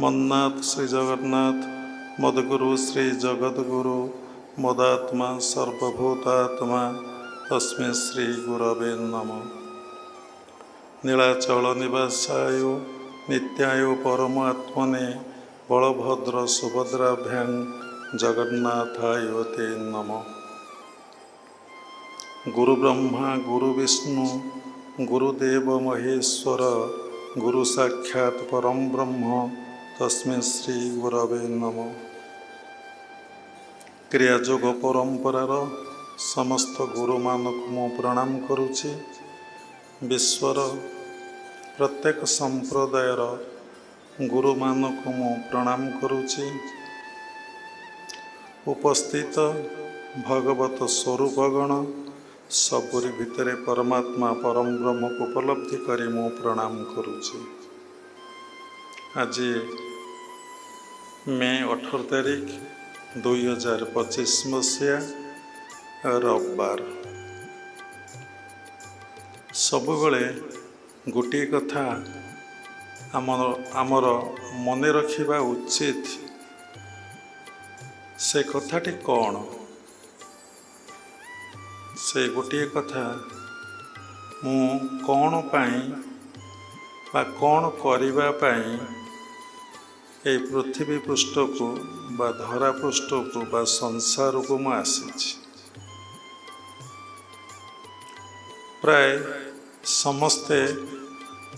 मन्नाथ श्री जगन्नाथ मदगुरु श्री जगद्गुरु मदात्मा सर्वभूतात्मा तस्मै श्री गुरवे नमः। नीलाचल निवासाय नित्याय परमात्मने बलभद्र सुभद्राभ्यां जगन्नाथाय ते नमः। गुरु ब्रह्मा गुरु विष्णु गुरुदेव महेश्वर गुरु साक्षात् परम ब्रह्म तस्मै श्री गुरवे नमः। क्रियायोग परंपरार समस्त गुरु मानक मु प्रणाम करुछि। विश्वर प्रत्येक संप्रदायर गुरु मानक मु प्रणाम करुछि। उपस्थित भगवत स्वरूपगण सबुरी भितरे परमात्मा परम ब्रह्म को उपलब्धि करी मु प्रणाम करुछि। आज मे 18 तारिख 2025 मसीहा रविवार। सबुबले गोटे कथा आमर मने रखिबा उचित। से कथाटी कौन? से गोटे कथा मु कौन पाई बा कौन करिबा पाई ए पृथ्वी पृष्ठ को बा धरा पृष्ठ को बा संसार को मु आसी। प्राय समस्ते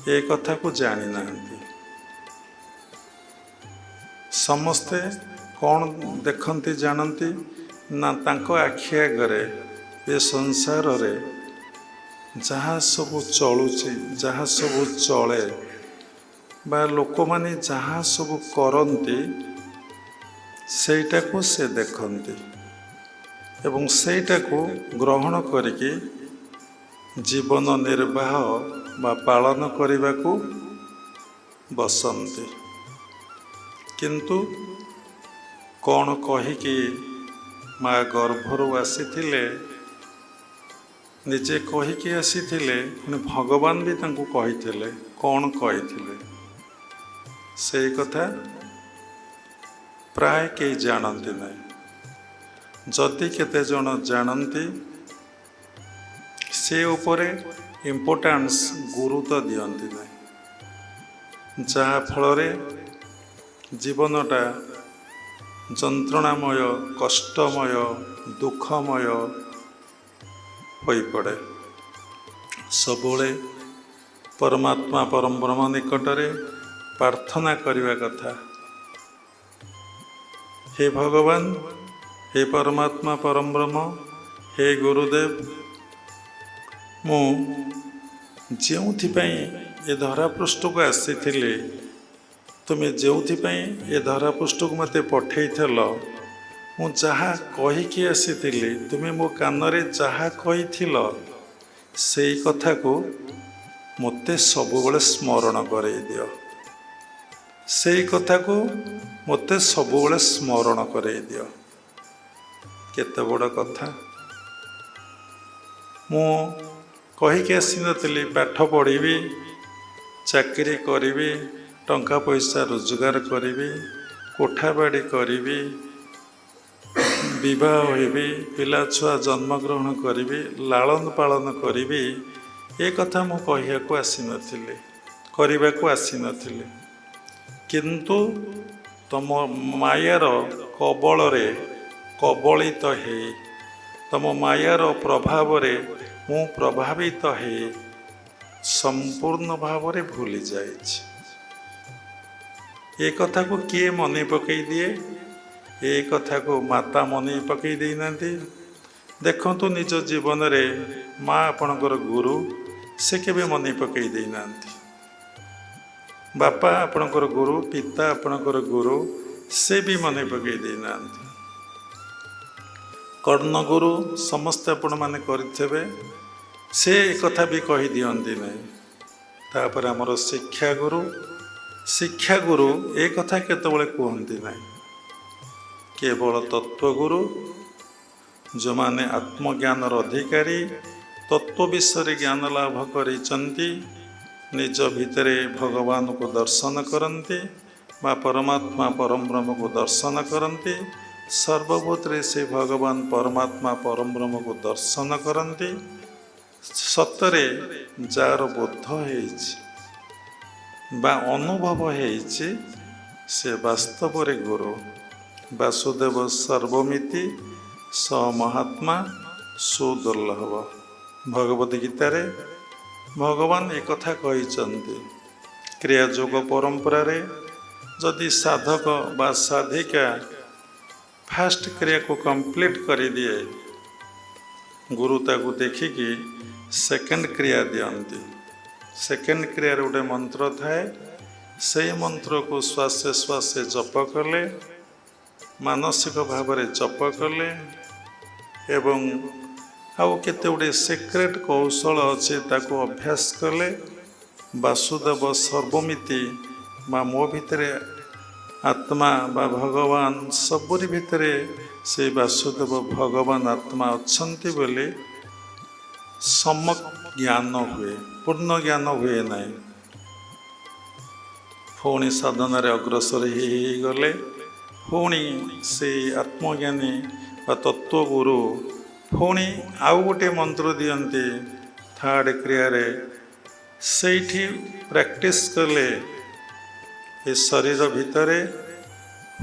ए कथा को जानी नांती। समस्ते कौन देखंती जानती ना तांको आखि आगरे ये संसार रे जहाँ सबू चलुची जहाँ सबू चले बा लोक माने जहाँ सबू करती सेटा को से देखंती एवं सेटा को ग्रहण करके जीवन निर्वाह बा पालन करने को बसंती। किंतु कौन कहीकि माँ गर्भरू आसीथिले निजे कहीकि आसीथिले भगवान भी तांको कहीथिले। कौन कहीथिले से कथा प्राय कई जानती नहीं। जदि केते जन जानती से उपरे इम्पोर्टान्स गुरुत्व दियंती नहीं। जहाँ फल जीवनटा जंत्रणामय कष्टमय दुखमय होई पड़े। सबुले परमात्मा परम ब्रह्म निकटरे प्रार्थना करने कथा। हे भगवान हे परमात्मा परम ब्रह्म हे गुरुदेव मु जोथिपाई ए धरापृष्ठ को आसीथिले तुमे जोथिपाई ए धरापृष्ठ को मते पठेइथल मु जहाँ कहीकि आसीथिले तुमे मो कानरे जहाँ कहीथिल से कथा को मते सबुबले स्मरण करई दियो। से कथा को मते सबुबले स्मरण करई दियो। केते बड़ कथा। मु कहीकि आसी नथिली पाठ पढ़ी चाकरी करी टंका पैसा रोजगार करी कोठा बाड़ी करी विवाह होबी पिला छुआ जन्म ग्रहण करी लालन पालन करी ए कथा मु कहिया को आसी नथिली करबा को आसी नथिली। किंतु तम मायार कबल रे कबलित हे तम मायार प्रभाव रे मु प्रभावित हे संपूर्ण भाव रे भूली जाइछि। ए कथा को किए मने पकई दिए? ए कथा को माता मने पकई दे नांती। देखंतु निज जीवन रे माँ आपणकर गुरु से केबे मने पकई दे नांती। बापा आपणकर गुरु पिता आपणकर गुरु से भी मने पकई दे नांती। कर्ण गुरु समस्त आपण माने करिथेबे से कथा भी कही दियंती नहीं। तापर हमर शिक्षा गुरु ए कथा केतबेले कहंती नहीं। केवल तत्वगुरु जो माने आत्मज्ञानर अधिकारी तत्व विषय ज्ञान लाभ करिचंती निज भितरे भगवान को दर्शन करती ବା ପରମାତ୍ମା ପରମ ବ୍ରହ୍ମକୁ ଦର୍ଶନ କରନ୍ତି। ସର୍ବଭୂତରେ ସେ ଭଗବାନ ପରମାତ୍ମା ପରମ ବ୍ରହ୍ମକୁ ଦର୍ଶନ କରନ୍ତି। ସତରେ ଯାହାର ବୋଧ ହେଇଛି ବା ଅନୁଭବ ହେଇଛି ସେ ବାସ୍ତବରେ ଗୁରୁ। ବାସୁଦେବ ସର୍ବମିତି ସ ମହାତ୍ମା ସୁଦୁର୍ଲଭ। ଭଗବତ ଗୀତାରେ ଭଗବାନ ଏକଥା କହିଛନ୍ତି। କ୍ରିୟା ଯୋଗ ପରମ୍ପରାରେ ଯଦି ସାଧକ ବା ସାଧିକା ଫାଷ୍ଟ କ୍ରିୟାକୁ କମ୍ପ୍ଲିଟ୍ କରିଦିଏ, ଗୁରୁ ତାକୁ ଦେଖିକି ସେକେଣ୍ଡ କ୍ରିୟା ଦିଅନ୍ତି। ସେକେଣ୍ଡ କ୍ରିୟାରେ ଗୋଟେ ମନ୍ତ୍ର ଥାଏ, ସେଇ ମନ୍ତ୍ରକୁ ଶ୍ୱାସେ ଶ୍ୱାସେ ଜପ କଲେ, ମାନସିକ ଭାବରେ ଜପ କଲେ ଏବଂ ଆଉ କେତେ ଗୁଡ଼ିଏ ସିକ୍ରେଟ୍ କୌଶଳ ଅଛି ତାକୁ ଅଭ୍ୟାସ କଲେ ବାସୁଦେବ ସର୍ବମିତି ବା ମୋ ଭିତରେ ଆତ୍ମା ବା ଭଗବାନ ସବୁରି ଭିତରେ ସେଇ ବାସୁଦେବ ଭଗବାନ ଆତ୍ମା ଅଛନ୍ତି ବୋଲି ସମ୍ୟକ୍ ଜ୍ଞାନ ହୁଏ, ପୂର୍ଣ୍ଣ ଜ୍ଞାନ ହୁଏ ନାହିଁ। ପୁଣି ସାଧନାରେ ଅଗ୍ରସର ହେଇଗଲେ ପୁଣି ସେଇ ଆତ୍ମଜ୍ଞାନୀ ବା ତତ୍ତ୍ୱଗୁରୁ ପୁଣି ଆଉ ଗୋଟିଏ ମନ୍ତ୍ର ଦିଅନ୍ତି ଥାର୍ଡ଼ କ୍ରିୟାରେ। ସେଇଠି ପ୍ରାକ୍ଟିସ୍ କଲେ ଏ ଶରୀର ଭିତରେ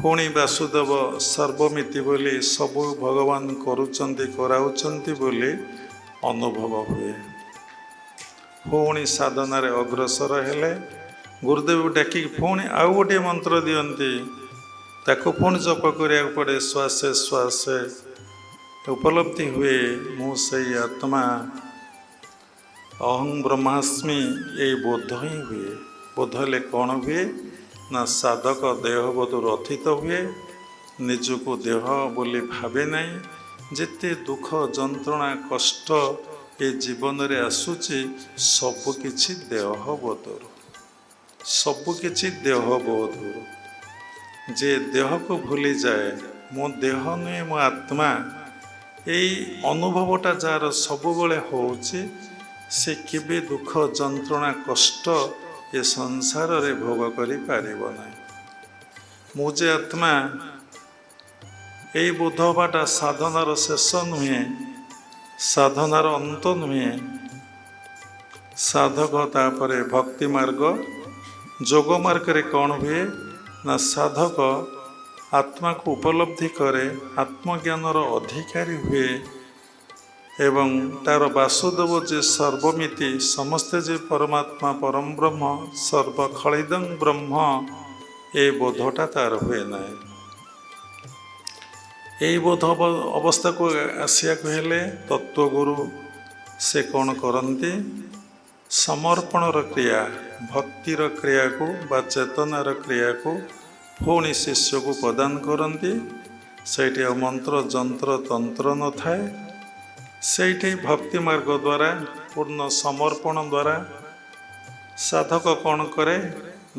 ପୁଣି ବାସୁଦେବ ସର୍ବମିତି ବୋଲି ସବୁ ଭଗବାନ କରୁଛନ୍ତି କରାଉଛନ୍ତି ବୋଲି ଅନୁଭବ ହୁଏ। ପୁଣି ସାଧନାରେ ଅଗ୍ରସର ହେଲେ ଗୁରୁଦେବ ଡାକିକି ପୁଣି ଆଉ ଗୋଟିଏ ମନ୍ତ୍ର ଦିଅନ୍ତି, ତାକୁ ପୁଣି ଜପ କରିବାକୁ ପଡ଼େ। ଶ୍ୱାସେ ଶ୍ୱାସେ ଉପଲବ୍ଧି ହୁଏ ମୁଁ ସେଇ ଆତ୍ମା, ଅହଂ ବ୍ରହ୍ମାସ୍ମି, ଏଇ ବୋଧ ହିଁ ହୁଏ। ବୋଧ ହେଲେ କ'ଣ ହୁଏ ନା ସାଧକ ଦେହବୋଧରୁ ଅତୀତ ହୁଏ, ନିଜକୁ ଦେହ ବୋଲି ଭାବେ ନାହିଁ। ଯେତେ ଦୁଃଖ ଯନ୍ତ୍ରଣା କଷ୍ଟ ଏ ଜୀବନରେ ଆସୁଛି ସବୁକିଛି ଦେହବୋଧରୁ, ସବୁକିଛି ଦେହବୋଧରୁ। ଯେ ଦେହକୁ ଭୁଲିଯାଏ ମୋ ଦେହ ନୁହେଁ ମୋ ଆତ୍ମା, ଏଇ ଅନୁଭବଟା ଯାହାର ସବୁବେଳେ ହେଉଛି ସେ କେବେ ଦୁଃଖ ଯନ୍ତ୍ରଣା କଷ୍ଟ ଏ ସଂସାରରେ ଭୋଗ କରିପାରିବ ନାହିଁ। ମୁଁ ଯେ ଆତ୍ମା, ଏଇ ବୋଧ ହେବାଟା ସାଧନାର ଶେଷ ନୁହେଁ, ସାଧନାର ଅନ୍ତ ନୁହେଁ। ସାଧକ ତାପରେ ଭକ୍ତି ମାର୍ଗ, ଯୋଗ ମାର୍ଗରେ କ'ଣ ହୁଏ ନା ସାଧକ ଆତ୍ମାକୁ ଉପଲବ୍ଧି କରେ, ଆତ୍ମଜ୍ଞାନର ଅଧିକାରୀ ହୁଏ ଏବଂ ତାର ବାସୁଦେବ ଯେ ସର୍ବମିତି, ସମସ୍ତେ ଯେ ପରମାତ୍ମା ପରମ ବ୍ରହ୍ମ ସର୍ବଖଳିଦଂ ବ୍ରହ୍ମ, ଏ ବୋଧଟା ତାର ହୁଏ ନାହିଁ। ଏଇ ବୋଧ ଅବସ୍ଥାକୁ ଆସିବାକୁ ହେଲେ ତତ୍ତ୍ୱଗୁରୁ ସେ କ'ଣ କରନ୍ତି, ସମର୍ପଣର କ୍ରିୟା, ଭକ୍ତିର କ୍ରିୟାକୁ ବା ଚେତନାର କ୍ରିୟାକୁ ପୁଣି ଶିଷ୍ୟକୁ ପ୍ରଦାନ କରନ୍ତି। ସେଇଠି ଆଉ ମନ୍ତ୍ର ଯନ୍ତ୍ର ତନ୍ତ୍ର ନଥାଏ। ସେଇଠି ଭକ୍ତି ମାର୍ଗ ଦ୍ୱାରା ପୂର୍ଣ୍ଣ ସମର୍ପଣ ଦ୍ୱାରା ସାଧକ କ'ଣ କରେ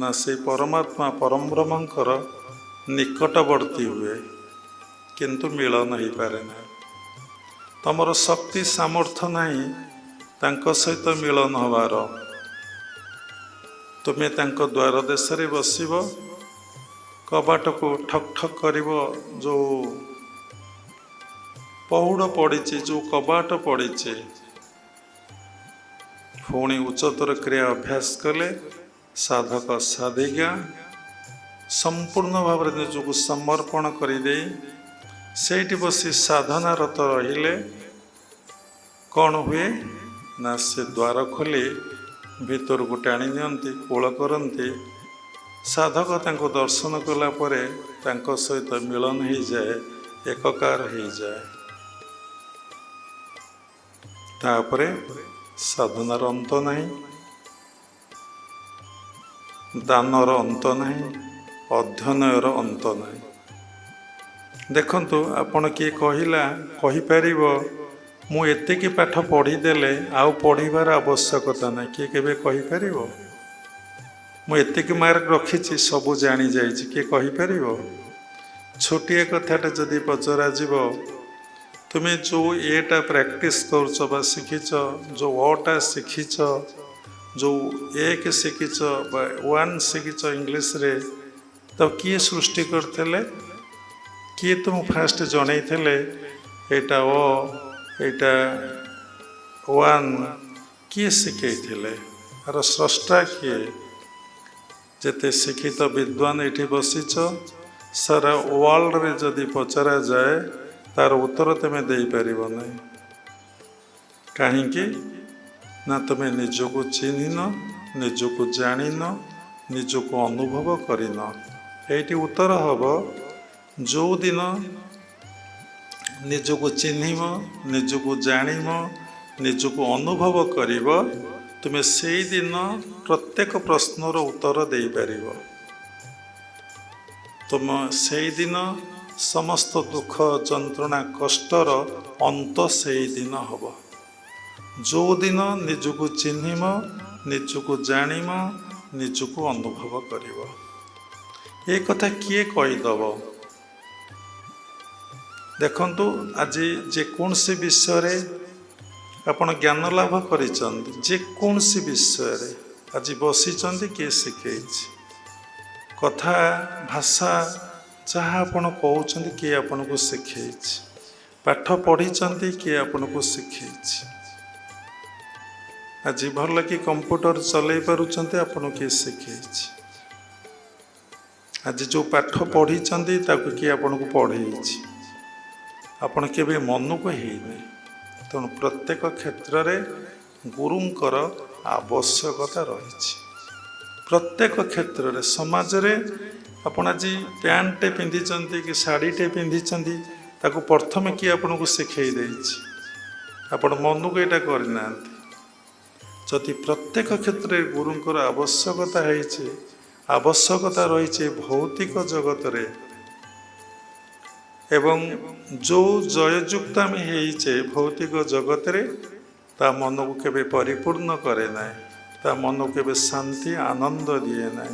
ନା ସେଇ ପରମାତ୍ମା ପରମ ବ୍ରହ୍ମଙ୍କର ନିକଟବର୍ତ୍ତୀ ହୁଏ, କିନ୍ତୁ ମିଳନ ହେଇପାରେ ନାହିଁ। ତମର ଶକ୍ତି ସାମର୍ଥ୍ୟ ନାହିଁ ତାଙ୍କ ସହିତ ମିଳନ ହେବାର। ତୁମେ ତାଙ୍କ ଦ୍ୱାର ଦେଶରେ ବସିବ, କବାଟକୁ ଠକ୍ ଠକ୍ କରିବ, ଯେଉଁ ପହୁଡ଼ ପଡ଼ିଛି, ଯେଉଁ କବାଟ ପଡ଼ିଛି, ପୁଣି ଉଚ୍ଚତର କ୍ରିୟା ଅଭ୍ୟାସ କଲେ ସାଧକ ସାଧିକା ସମ୍ପୂର୍ଣ୍ଣ ଭାବରେ ନିଜକୁ ସମର୍ପଣ କରିଦେଇ ସେଇଠି ବସି ସାଧନାରତ ରହିଲେ କ'ଣ ହୁଏ ନା ସେ ଦ୍ୱାର ଖୋଲି ଭିତରକୁ ଟାଣି ନିଅନ୍ତି, କୋଳ କରନ୍ତି। ସାଧକ ତାଙ୍କୁ ଦର୍ଶନ କଲା ପରେ ତାଙ୍କ ସହିତ ମିଳନ ହେଇଯାଏ, ଏକକାର ହେଇଯାଏ। ତାପରେ ସାଧନାର ଅନ୍ତ ନାହିଁ, ଦାନର ଅନ୍ତ ନାହିଁ, ଅଧ୍ୟୟନର ଅନ୍ତ ନାହିଁ। ଦେଖନ୍ତୁ, ଆପଣ କିଏ କହିପାରିବ ମୁଁ ଏତିକି ପାଠ ପଢ଼ିଦେଲେ ଆଉ ପଢ଼ିବାର ଆବଶ୍ୟକତା ନାହିଁ? କିଏ କେବେ କହିପାରିବ? ମୁଁ ଏତିକି ମାର୍କ ରଖିଛି ସବୁ ଜାଣିଯାଇଛି, କିଏ କହିପାରିବ? ଛୋଟିଆ କଥାଟା ଯଦି ପଚରାଯିବ, ତୁମେ ଯେଉଁ ଏଟା ପ୍ରାକ୍ଟିସ୍ କରୁଛ ବା ଶିଖିଛ, ଯେଉଁ ଅଟା ଶିଖିଛ, ଯେଉଁ ଏକ ଶିଖିଛ ବା ୱାନ୍ ଶିଖିଛ ଇଂଲିଶରେ, तो किए सृष्टि करते किए तुम फास्ट जनईले एटा ओ एटा वन किए शिखई आर स्रष्टा किए जेते शिक्षित विद्वान ये बसीच सारा वर्ल्ड रे जदि पचरा जाए तार उत्तर तुम दे पार ना कहीं ना तुम्हें निजको चिन्हन निजको जान निजको अनुभव करन ये उत्तर हम जो दिन निजको चिन्ह निजको जान निजको अनुभव कर तुम्हें से दिन प्रत्येक प्रश्नर उत्तर दे पार तुम से दिन समस्त दुख जंत्रणा कष्टर अंत से दिन हम जो दिन निजको चिन्ह निजको जान निजको अनुभव कर ये कथा किए कहीदब देखंतु आज जेकोसी विषय आपण ज्ञान लाभ कर जेकोसी विषय आज बसी किए शिखे कथा भाषा जहाँ आपण कहते किए आपन को शिखे पाठ पढ़ी किए आपन को शिखे आज भल कि कंप्यूटर चल पारुंट आपन किए शिखे आज जो पाठ पढ़ी किए आपन को पढ़े आपन के मन को है तेणु प्रत्येक क्षेत्र में गुरुंकर आवश्यकता रही प्रत्येक क्षेत्र में समाज रे आपण आज पैंटे पिंधि कि शाढ़ीटे पिंधि प्रथम किए आपन को शिखे आपण मन को यहाँ करना जदि प्रत्येक क्षेत्र में गुरुंकर आवश्यकता रही भौतिक जगत रे एवं जो जययुक्त आम होइचे भौतिक जगत रे ता मन को केबे परिपूर्ण करे ना ता मन को केबे शांति आनंद दिए ना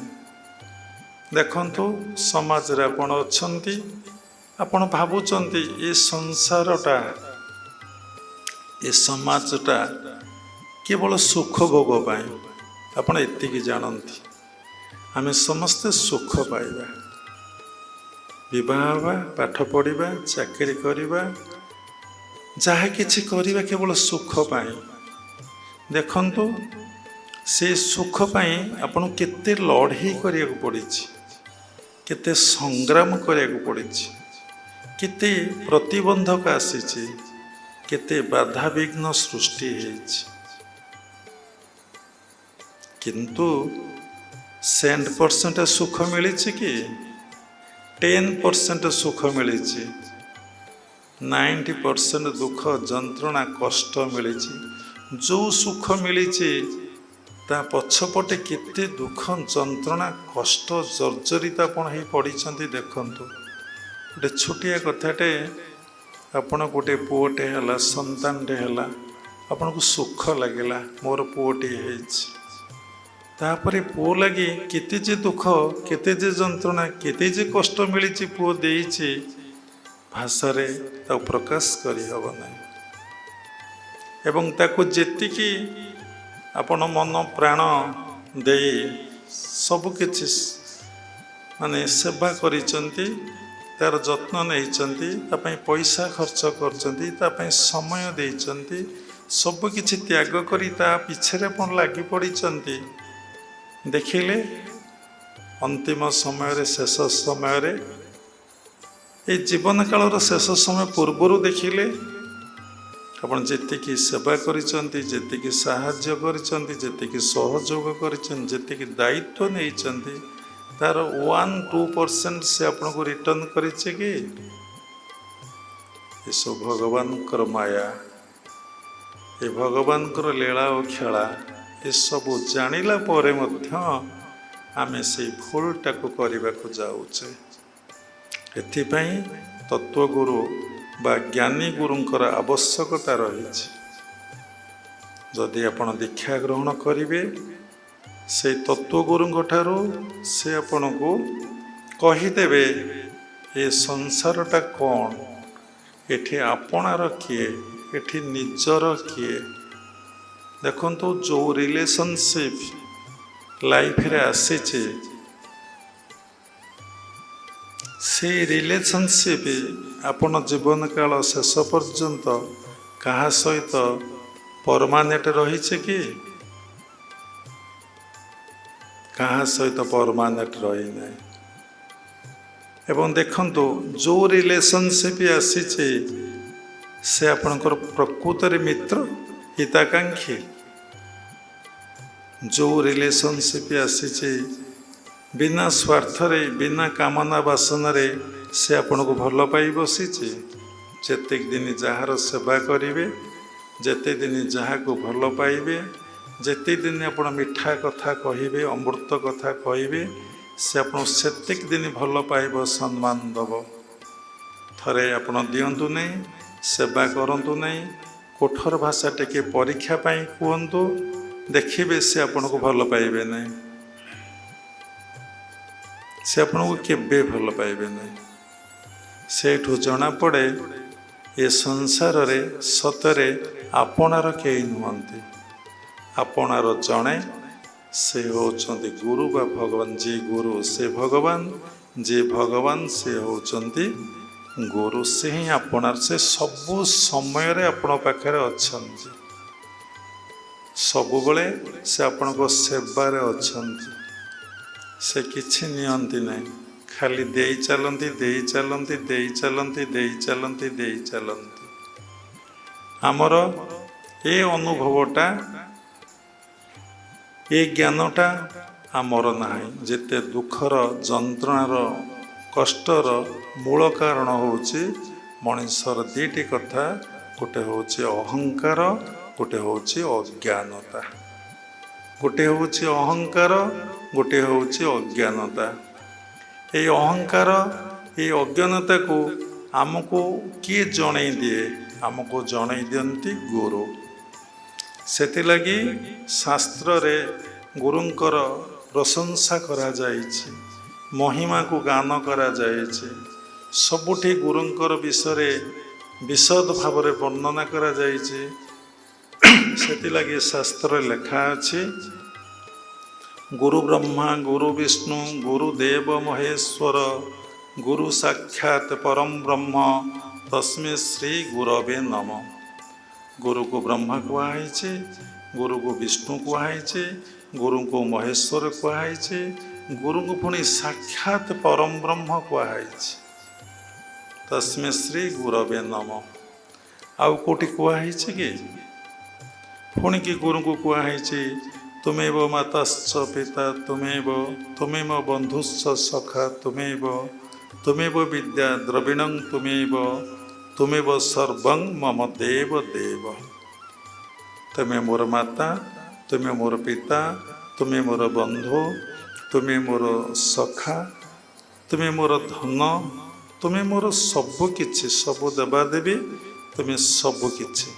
देखंतु समाज रे आपण अछंती आपण भाबुचंती ये संसारटा ये समाजटा केवल सुख भोग पाए आपण एतिकी जानती आमे समस्ते सुख पाइबा विवाह पाठ पढ़ा चाकरी करवा जहाँ किछि करवा केवल सुख पाए देखंतु से सुख पाए आपन केते लड़ाई करिया को पड़ी केते संग्राम करिया को पड़ी केते प्रतिबंधक आसी केते बाधा विघ्न सृष्टि है किंतु 100% सुख मिली कि 10% सुख मिली 90% दुख जंत्रणा कष्ट मिली जो सुख मिली ता पछपटे केते दुख जंत्रणा कष्ट जर्जरित आपण ही पड़ी देखु गोटे छोटिया कथाटे आपण गोटे पुओटे है संतानटे है आपन को सुख लगे मोर पुओटे है तापरे पुओ लगी केते जे दुख केते जे जंत्रणा केते जे कष्ट मिली पुओ देइछि भाषा रे ता प्रकाश करि हब नै एवं ताको जेतिकी आपण मन प्राण दे सब किछि माने सेवा करिसंती तार जत्न नैचंती तापई पैसा खर्च करचंती तापई समय देइचंती सब किछि त्याग करी ता पिछरे पण लागि पड़िचंती देखिले अंतिम समय रे शेष समय रे ए जीवन काल शेष समय पूर्वर देखिले आपण जेतिकी सेवा करिसंती जेतिकी सहाय्य करिसंती जेतिकी सहयोग करिसंती जेतिकी दायित्व नैचंती तार 1-2% से आपन को रिटर्न करिছে कि ये सब भगवान कर माया ये भगवान कर लीला और खेला ये सब जानिला परे मध्य आमे से भूलटा को करबा को जाउचे एथिपई तत्वगुरु बा ज्ञानी गुरुंकर आवश्यकता रही जदि आपण दीक्षा ग्रहण करिवे से तत्वगुरु ठारू से आपण को कहीदेवे ये संसारटा कौन एठी आपणार किए एठी निजर किए देखंतु जो रिलेशनशिप लाइफ रे आसी ସେଇ ରିଲେସନସିପ୍ ଆପଣ ଜୀବନ କାଳ ଶେଷ ପର୍ଯ୍ୟନ୍ତ କାହା ସହିତ ପରମାନେଣ୍ଟ ରହିଛି କି? କାହା ସହିତ ପରମାନେଣ୍ଟ ରହିନାହିଁ। ଏବଂ ଦେଖନ୍ତୁ, ଯେଉଁ ରିଲେସନସିପ୍ ଆସିଛି ସେ ଆପଣଙ୍କର ପ୍ରକୃତରେ ମିତ୍ର, ହିତାକାଂକ୍ଷୀ। ଯେଉଁ ରିଲେସନସିପ୍ ଆସିଛି ବିନା ସ୍ୱାର୍ଥରେ, ବିନା କାମନା ବାସନାରେ ସେ ଆପଣଙ୍କୁ ଭଲ ପାଇ ବସିଛି। ଯେତିକି ଦିନ ଯାହାର ସେବା କରିବେ, ଯେତେ ଦିନ ଯାହାକୁ ଭଲ ପାଇବେ, ଯେତେ ଦିନ ଆପଣ ମିଠା କଥା କହିବେ, ଅମୃତ କଥା କହିବେ, ସେ ଆପଣଙ୍କୁ ସେତିକି ଦିନ ଭଲ ପାଇବ, ସମ୍ମାନ ଦେବ। ଥରେ ଆପଣ ଦିଅନ୍ତୁ ନାହିଁ, ସେବା କରନ୍ତୁ ନାହିଁ, କଠୋର ଭାଷା ଟିକେ ପରୀକ୍ଷା ପାଇଁ କୁହନ୍ତୁ, ଦେଖିବେ ସେ ଆପଣଙ୍କୁ ଭଲ ପାଇବେ ନାହିଁ। ସେ ଆପଣଙ୍କୁ କେବେ ଭଲ ପାଇବେ ନାହିଁ। ସେଇଠୁ ଜଣାପଡ଼େ ଏ ସଂସାରରେ ସତରେ ଆପଣାର କେହି ନୁହନ୍ତି। ଆପଣାର ଜଣେ, ସେ ହେଉଛନ୍ତି ଗୁରୁ ବା ଭଗବାନ। ଯିଏ ଗୁରୁ ସେ ଭଗବାନ, ଯିଏ ଭଗବାନ ସେ ହେଉଛନ୍ତି ଗୁରୁ। ସେ ହିଁ ଆପଣାର, ସେ ସବୁ ସମୟରେ ଆପଣଙ୍କ ପାଖରେ ଅଛନ୍ତି। ସବୁବେଳେ ସେ ଆପଣଙ୍କ ସେବାରେ ଅଛନ୍ତି। ସେ କିଛି ନିଅନ୍ତି ନାହିଁ, ଖାଲି ଦେଇ ଚାଲନ୍ତି, ଦେଇ ଚାଲନ୍ତି, ଦେଇ ଚାଲନ୍ତି, ଦେଇ ଚାଲନ୍ତି, ଦେଇ ଚାଲନ୍ତି। ଆମର ଏ ଅନୁଭବଟା, ଏ ଜ୍ଞାନଟା ଆମର ନାହିଁ। ଯେତେ ଦୁଃଖର, ଯନ୍ତ୍ରଣାର, କଷ୍ଟର ମୂଳ କାରଣ ହେଉଛି ମଣିଷର ଦୁଇଟି କଥା। ଗୋଟେ ହେଉଛି ଅହଙ୍କାର, ଗୋଟେ ହେଉଛି ଅଜ୍ଞାନତା। ଗୋଟେ ହେଉଛି ଅହଙ୍କାର, ଗୋଟେ ହେଉଛି ଅଜ୍ଞାନତା। ଏଇ ଅହଙ୍କାର, ଏଇ ଅଜ୍ଞାନତାକୁ ଆମକୁ କିଏ ଜଣେଇ ଦିଏ? ଆମକୁ ଜଣେଇ ଦିଅନ୍ତି ଗୁରୁ। ସେଥିଲାଗି ଶାସ୍ତ୍ରରେ ଗୁରୁଙ୍କର ପ୍ରଶଂସା କରାଯାଇଛି, ମହିମାକୁ ଗାନ କରାଯାଇଛି। ସବୁଠି ଗୁରୁଙ୍କର ବିଷୟରେ ବିଶଦ ଭାବରେ ବର୍ଣ୍ଣନା କରାଯାଇଛି। ସେଥିଲାଗି ଶାସ୍ତ୍ରରେ ଲେଖା ଅଛି, ଗୁରୁ ବ୍ରହ୍ମା ଗୁରୁ ବିଷ୍ଣୁ ଗୁରୁଦେବ ମହେଶ୍ୱର ଗୁରୁ ସାକ୍ଷାତ ପରମ ବ୍ରହ୍ମ ତସ୍ମୈ ଶ୍ରୀ ଗୁରବେ ନମଃ। ଗୁରୁକୁ ବ୍ରହ୍ମା କୁହାଯାଇଛି, ଗୁରୁକୁ ବିଷ୍ଣୁ କୁହାଯାଇଛି, ଗୁରୁଙ୍କୁ ମହେଶ୍ୱର କୁହାଯାଇଛି, ଗୁରୁଙ୍କୁ ପୁଣି ସାକ୍ଷାତ ପରମ ବ୍ରହ୍ମ କୁହାଯାଇଛି। ତସ୍ମୈ ଶ୍ରୀ ଗୁରବେ ନମଃ। ଆଉ କେଉଁଠି କୁହାଯାଇଛି କି? ପୁଣିକି ଗୁରୁଙ୍କୁ କୁହାଯାଇଛି, ତୁମେବ ମାତାଶ୍ଚ ପିତା ତୁମେବ, ତୁମେବ ବନ୍ଧୁଶ୍ଚ ସଖା ତୁମେବ, ତୁମେବ ବିଦ୍ୟା ଦ୍ରବିଣଂ ତୁମେବ, ତୁମେବ ସର୍ବଂ ମମ ଦେବ ଦେବ। ତୁମେ ମୋର ମାତା, ତୁମେ ମୋର ପିତା, ତୁମେ ମୋର ବନ୍ଧୁ, ତୁମେ ମୋର ସଖା, ତୁମେ ମୋର ଧନ, ତୁମେ ମୋର ସବୁ କିଛି, ସବୁ ଦେବାଦେବୀ, ତୁମେ ସବୁ କିଛି।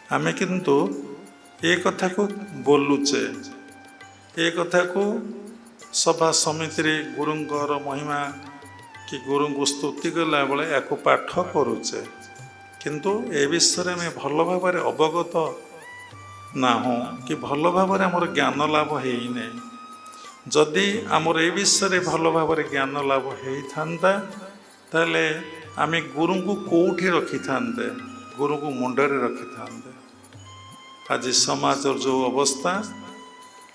ଆମେ କିନ୍ତୁ ଏ କଥାକୁ ବୋଲୁଛେ, ଏ କଥାକୁ ସଭା ସମିତିରେ ଗୁରୁଙ୍କର ମହିମା କି ଗୁରୁଙ୍କୁ ସ୍ତୁତି କଲାବେଳେ ୟାକୁ ପାଠ କରୁଛେ, କିନ୍ତୁ ଏ ବିଷୟରେ ଆମେ ଭଲ ଭାବରେ ଅବଗତ ନାହୁଁ କି ଭଲ ଭାବରେ ଆମର ଜ୍ଞାନ ଲାଭ ହେଇନାହିଁ। ଯଦି ଆମର ଏ ବିଷୟରେ ଭଲ ଭାବରେ ଜ୍ଞାନ ଲାଭ ହେଇଥାନ୍ତା, ତାହେଲେ ଆମେ ଗୁରୁଙ୍କୁ କେଉଁଠି ରଖିଥାନ୍ତେ? ଗୁରୁଙ୍କୁ ମୁଣ୍ଡରେ ରଖିଥାନ୍ତେ। ଆଜି ସମାଜର ଯେଉଁ ଅବସ୍ଥା,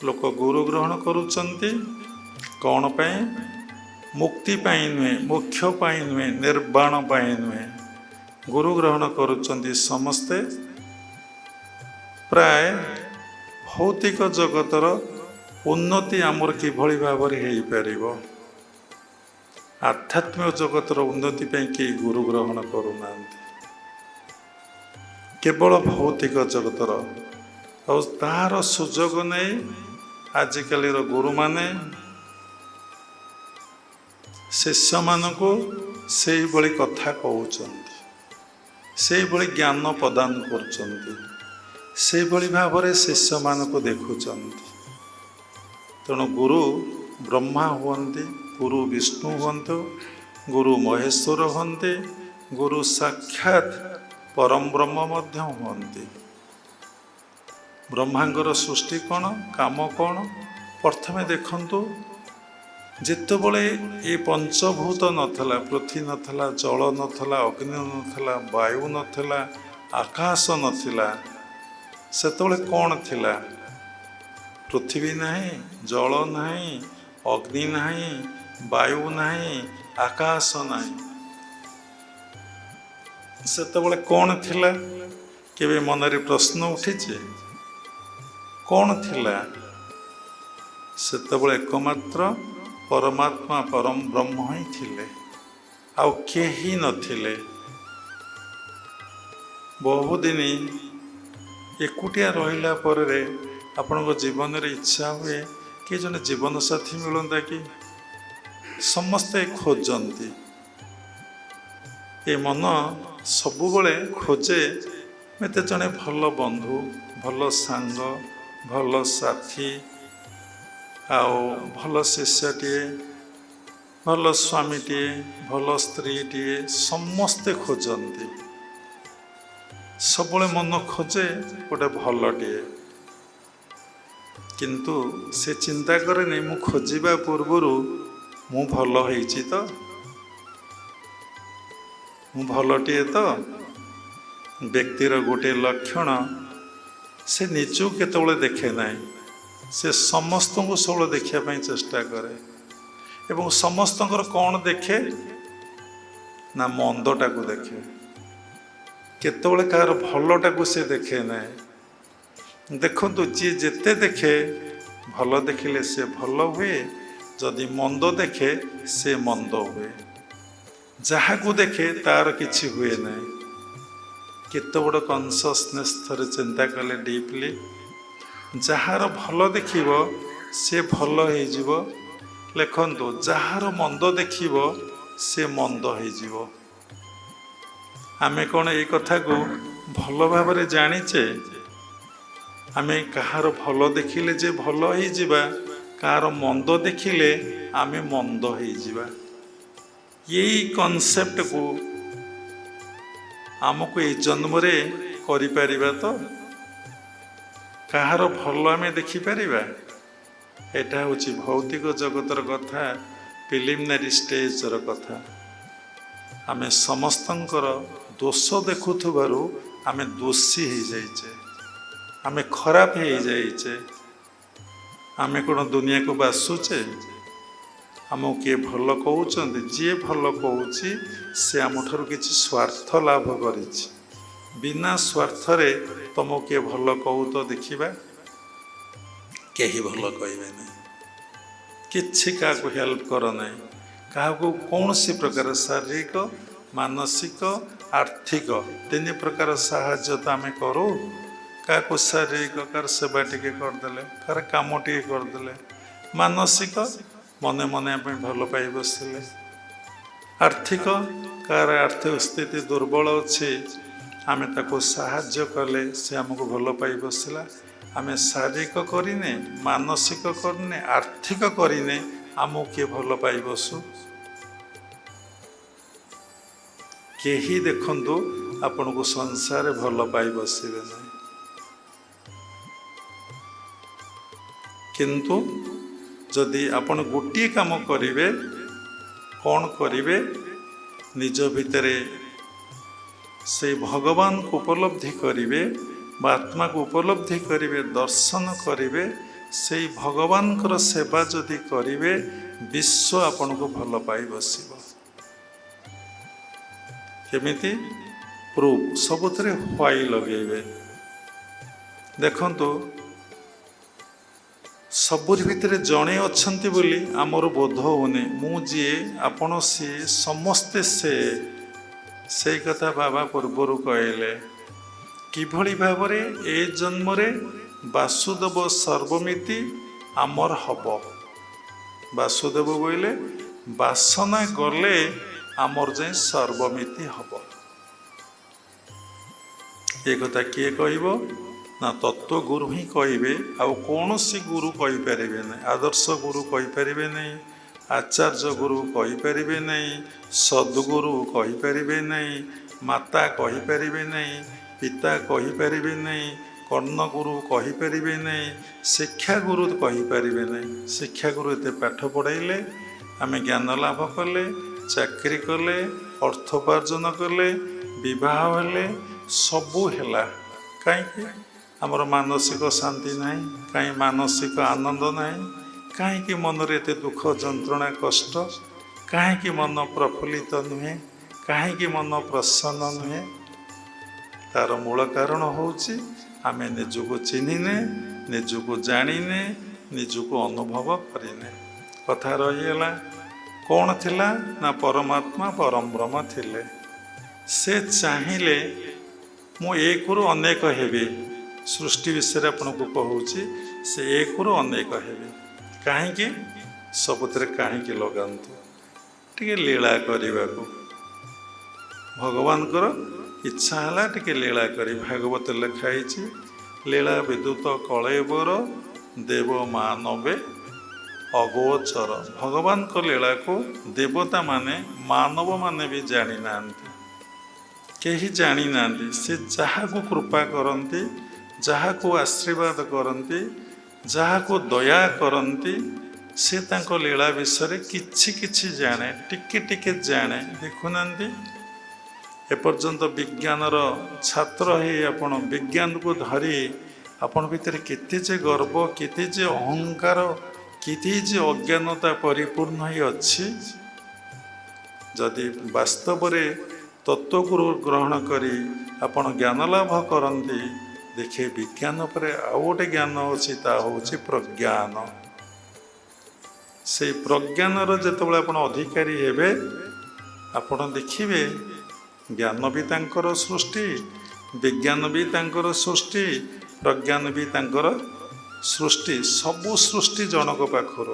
ଲୋକ ଗୁରୁ ଗ୍ରହଣ କରୁଛନ୍ତି କ'ଣ ପାଇଁ? ମୁକ୍ତି ପାଇଁ ନୁହେଁ, ମୋକ୍ଷ ପାଇଁ ନୁହେଁ, ନିର୍ବାଣ ପାଇଁ ନୁହେଁ। ଗୁରୁ ଗ୍ରହଣ କରୁଛନ୍ତି ସମସ୍ତେ ପ୍ରାୟ ଭୌତିକ ଜଗତର ଉନ୍ନତି ଆମର କିଭଳି ଭାବରେ ହେଇପାରିବ, ଆଧ୍ୟାତ୍ମିକ ଜଗତର ଉନ୍ନତି ପାଇଁ କେହି ଗୁରୁ ଗ୍ରହଣ କରୁନାହାନ୍ତି। କେବଳ ଭୌତିକ ଜଗତର, ଆଉ ତାହାର ସୁଯୋଗ ନେଇ ଆଜିକାଲିର ଗୁରୁମାନେ ଶିଷ୍ୟମାନଙ୍କୁ ସେଇଭଳି କଥା କହୁଛନ୍ତି, ସେଇଭଳି ଜ୍ଞାନ ପ୍ରଦାନ କରୁଛନ୍ତି, ସେଇଭଳି ଭାବରେ ଶିଷ୍ୟମାନଙ୍କୁ ଦେଖୁଛନ୍ତି। ତେଣୁ ଗୁରୁ ବ୍ରହ୍ମା ହୁଅନ୍ତି, ଗୁରୁ ବିଷ୍ଣୁ ହୁଅନ୍ତୁ, ଗୁରୁ ମହେଶ୍ୱର ହୁଅନ୍ତି, ଗୁରୁ ସାକ୍ଷାତ ପରମ ବ୍ରହ୍ମ ମଧ୍ୟ ହୁଅନ୍ତି। ବ୍ରହ୍ମାଙ୍କର ସୃଷ୍ଟି କ'ଣ, କାମ କ'ଣ? ପ୍ରଥମେ ଦେଖନ୍ତୁ, ଯେତେବେଳେ ଏ ପଞ୍ଚଭୂତ ନଥିଲା, ପୃଥ୍ୱୀ ନଥିଲା, ଜଳ ନଥିଲା, ଅଗ୍ନି ନଥିଲା, ବାୟୁ ନଥିଲା, ଆକାଶ ନଥିଲା, ସେତେବେଳେ କ'ଣ ଥିଲା? ପୃଥିବୀ ନାହିଁ, ଜଳ ନାହିଁ, ଅଗ୍ନି ନାହିଁ, ବାୟୁ ନାହିଁ, ଆକାଶ ନାହିଁ। ସେତେବେଳେ କ'ଣ ଥିଲା? କେବେ ମନରେ ପ୍ରଶ୍ନ ଉଠିଛି? କ'ଣ ଥିଲା? ସେତେବେଳେ ଏକମାତ୍ର ପରମାତ୍ମା ପରମ ବ୍ରହ୍ମ ହିଁ ଥିଲେ, ଆଉ କେହି ନଥିଲେ। ବହୁଦିନ ଏକୁଟିଆ ରହିଲା ପରେ ଆପଣଙ୍କ ଜୀବନରେ ଇଚ୍ଛା ହୁଏ କି ଜଣେ ଜୀବନସାଥୀ ମିଳନ୍ତା କି? ସମସ୍ତେ ଖୋଜନ୍ତି, ଏ ମନ ସବୁବେଳେ ଖୋଜେ ମୋତେ ଜଣେ ଭଲ ବନ୍ଧୁ, ଭଲ ସାଙ୍ଗ, ଭଲ ସାଥୀ, ଆଉ ଭଲ ଶିଷ୍ୟଟିଏ, ଭଲ ସ୍ୱାମୀଟିଏ, ଭଲ ସ୍ତ୍ରୀଟିଏ, ସମସ୍ତେ ଖୋଜନ୍ତି। ସବୁବେଳେ ମନ ଖୋଜେ ଗୋଟେ ଭଲଟିଏ, କିନ୍ତୁ ସେ ଚିନ୍ତା କରେନି ମୁଁ ଖୋଜିବା ପୂର୍ବରୁ ମୁଁ ଭଲ ହେଇଛି ତ, ମୁଁ ଭଲଟିଏ ତ। ବ୍ୟକ୍ତିର ଗୋଟିଏ ଲକ୍ଷଣ, ସେ ନିଜକୁ କେତେବେଳେ ଦେଖେ ନାହିଁ, ସେ ସମସ୍ତଙ୍କୁ ସବୁବେଳେ ଦେଖିବା ପାଇଁ ଚେଷ୍ଟା କରେ। ଏବଂ ସମସ୍ତଙ୍କର କ'ଣ ଦେଖେ ନା ମନ୍ଦଟାକୁ ଦେଖେ, କେତେବେଳେ କାହାର ଭଲଟାକୁ ସେ ଦେଖେ ନାହିଁ। ଦେଖନ୍ତୁ, ଯିଏ ଯେତେ ଦେଖେ, ଭଲ ଦେଖିଲେ ସେ ଭଲ ହୁଏ, ଯଦି ମନ୍ଦ ଦେଖେ ସେ ମନ୍ଦ ହୁଏ। ଯାହାକୁ ଦେଖେ ତାର କିଛି ହୁଏ ନାହିଁ। କେତେ ବଡ଼ କନସିୟସନେସ୍ ଥରେ ଚିନ୍ତା କଲେ ଡିପଲି, ଯାହାର ଭଲ ଦେଖିବ ସେ ଭଲ ହେଇଯିବ। ଲେଖନ୍ତୁ, ଯାହାର ମନ୍ଦ ଦେଖିବ ସେ ମନ୍ଦ ହେଇଯିବ। ଆମେ କ'ଣ ଏଇ କଥାକୁ ଭଲ ଭାବରେ ଜାଣିଛେ? ଆମେ କାହାର ଭଲ ଦେଖିଲେ ଯେ ଭଲ ହେଇଯିବା, କାହାର ମନ୍ଦ ଦେଖିଲେ ଆମେ ମନ୍ଦ ହେଇଯିବା। ଏଇ କନସେପ୍ଟକୁ ଆମକୁ ଏଇ ଜନ୍ମରେ କରିପାରିବା ତ? କାହାର ଭଲ ଆମେ ଦେଖିପାରିବା? ଏଟା ହେଉଛି ଭୌତିକ ଜଗତର କଥା, ପ୍ରିଲିମିନାରୀ ଷ୍ଟେଜର କଥା। ଆମେ ସମସ୍ତଙ୍କର ଦୋଷ ଦେଖୁଥିବାରୁ ଆମେ ଦୋଷୀ ହେଇଯାଇଛେ, ଆମେ ଖରାପ ହେଇଯାଇଛେ। ଆମେ କ'ଣ ଦୁନିଆକୁ ବାସୁଛେ? ଆମକୁ କିଏ ଭଲ କହୁଛନ୍ତି? ଯିଏ ଭଲ କହୁଛି ସେ ଆମଠାରୁ କିଛି ସ୍ୱାର୍ଥ ଲାଭ କରିଛି। ବିନା ସ୍ୱାର୍ଥରେ ତମକୁ କିଏ ଭଲ କହୁ ତ ଦେଖିବା? କେହି ଭଲ କହିବେ ନାହିଁ। କିଛି କାହାକୁ ହେଲ୍ପ କର ନାହିଁ, କାହାକୁ କୌଣସି ପ୍ରକାର ଶାରୀରିକ, ମାନସିକ, ଆର୍ଥିକ, ତିନି ପ୍ରକାର ସାହାଯ୍ୟ ତ ଆମେ କରୁ। କାହାକୁ ଶାରୀରିକ, କାହାର ସେବା ଟିକେ କରିଦେଲେ, କାହାର କାମ ଟିକେ କରିଦେଲେ। ମାନସିକ, ମନେ ମନେ ପାଇଁ ଭଲ ପାଇ ବସିଲେ। ଆର୍ଥିକ, କାହାର ଆର୍ଥିକ ସ୍ଥିତି ଦୁର୍ବଳ ଅଛି, ଆମେ ତାକୁ ସାହାଯ୍ୟ କଲେ ସେ ଆମକୁ ଭଲ ପାଇ ବସିଲା। ଆମେ ଶାରୀରିକ କରିନେ, ମାନସିକ କରିନେ, ଆର୍ଥିକ କରିନେ, ଆମକୁ କିଏ ଭଲ ପାଇ ବସୁ? କେହି ଦେଖନ୍ତୁ ଆପଣଙ୍କୁ ସଂସାରରେ ଭଲ ପାଇ ବସିବେ ନାହିଁ। କିନ୍ତୁ ଯଦି ଆପଣ ଗୋଟିଏ କାମ କରିବେ, କ'ଣ କରିବେ? ନିଜ ଭିତରେ ସେଇ ଭଗବାନକୁ ଉପଲବ୍ଧି କରିବେ ବା ଆତ୍ମାକୁ ଉପଲବ୍ଧି କରିବେ, ଦର୍ଶନ କରିବେ। ସେଇ ଭଗବାନଙ୍କର ସେବା ଯଦି କରିବେ, ବିଶ୍ୱ ଆପଣଙ୍କୁ ଭଲ ପାଇ ବସିବ। କେମିତି? ପ୍ରୁଫ୍ ସବୁଥିରେ ହ୍ୱାଇ ଲଗେଇବେ। ଦେଖନ୍ତୁ, ସବୁରି ଭିତରେ ଜଣେ ଅଛନ୍ତି ବୋଲି ଆମର ବୋଧ ହେଉନି। ମୁଁ ଯିଏ, ଆପଣ ସିଏ, ସମସ୍ତେ ସେ। ସେଇ କଥା ବାବା ପୂର୍ବରୁ କହିଲେ। କିଭଳି ଭାବରେ ଏ ଜନ୍ମରେ ବାସୁଦେବ ସର୍ବମିତି ଆମର ହବ। ବାସୁଦେବ ବୋଇଲେ ବାସନା ଗଲେ ଆମର ଯାଇ ସର୍ବମିତି ହବ। ଏ କଥା କିଏ କହିବ? ନା ତତ୍ତ୍ୱ ଗୁରୁ ହିଁ କହିବେ। ଆଉ କୌଣସି ଗୁରୁ କହିପାରିବେ ନାହିଁ। ଆଦର୍ଶ ଗୁରୁ କହିପାରିବେ ନାହିଁ, ଆଚାର୍ଯ୍ୟ ଗୁରୁ କହିପାରିବେ ନାହିଁ, ସଦ୍ଗୁରୁ କହିପାରିବେ ନାହିଁ, ମାତା କହିପାରିବେ ନାହିଁ, ପିତା କହିପାରିବେ ନାହିଁ, କର୍ଣ୍ଣଗୁରୁ କହିପାରିବେ ନାହିଁ, ଶିକ୍ଷାଗୁରୁ କହିପାରିବେ ନାହିଁ। ଶିକ୍ଷାଗୁରୁ ଏତେ ପାଠ ପଢ଼ାଇଲେ, आमे ज्ञान लाभ कले, चाकरी कले, अर्थोपार्जन कले, विवाह हेले, सबू हैला। कहीं आमर मानसिक शांति नहीं, कहीं मानसिक आनंद नहीं, कहीं मनरे एते दुख जंत्रणा कष्ट, कहीं मन प्रफुल्लित नुहे, कहीं मन प्रसन्न नुहे। तार मूल कारण होउची आमे निजको चिन्हिने, निजको जानिने, निजको अनुभव करिने। कथा रहीगला कौन थिला ना परमात्मा परम ब्रह्म थिले। से चाहिए मु एक रु अनेक हेबी। सृष्टि विषय आपको कहूँ से एक रु अनेक हेबी। कहीं सबुतिर कहीं लगातु टे लीला करने को भगवान इच्छा है टे लीला करी। भागवत लिखाई लीला विद्युत कलैबर देव मानवे अगोचर। भगवान को लीला को देवता माने मानव माने भी जानी ना, कहीं जानी ना। से जहाँ को कृपा करती, जहाँ को आशीर्वाद करती, जहाँ को दया करती, से तांको लीला विषय किछि किछि जाने, टिके टिके जाने। देखुना एपर्यंत विज्ञानर छात्र है आपण विज्ञान को धरी आपण भितर केते जे गर्व, केते जे अहंकार, केते जे अज्ञानता परिपूर्ण ही अच्छी। जदि वास्तव रे तत्व को ग्रहण करी आपण ज्ञान लाभ करती, देखे विज्ञान पर आउ गोटे ज्ञान अच्छी ता होची प्रज्ञान। से प्रज्ञानर जेतबेले आपण अधिकारी हेबे आपण देखिबे ज्ञान भी तांकर सृष्टि, विज्ञान भी तांकर सृष्टि, प्रज्ञान भी तांकर सृष्टि, सबु सृष्टि जनक पाखर।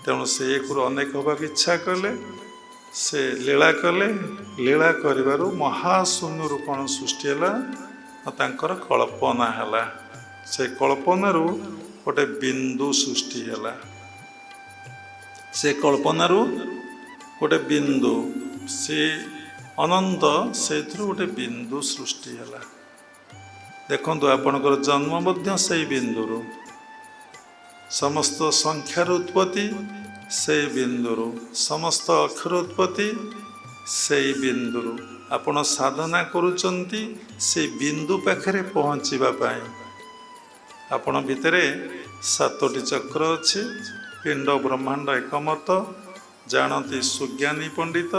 तेणु से एक अनेक होगा इच्छा कले, से लीला कले। लीला करिबारु महाशून्य रूपण सृष्टि है, तांकर कल्पना है। से कल्पनारू गोटे बिंदु सृष्टि है। से कल्पनारू गोटे बिंदु से अनंत से गोटे बिंदु सृष्टि है। देखो आपणकर जन्म मध्य से बिंदुरू, समस्त संख्यार उत्पत्ति से बिंदुरू, समस्त अक्षर उत्पत्ति से बिंदुरू। आपण साधना करुचंती से बिंदु पाखरे पहुँचीबा पाई। आपण भितरे 7टी चक्र अच्छी। पिंड ब्रह्मांड एकमत जानती सुज्ञानी पंडित।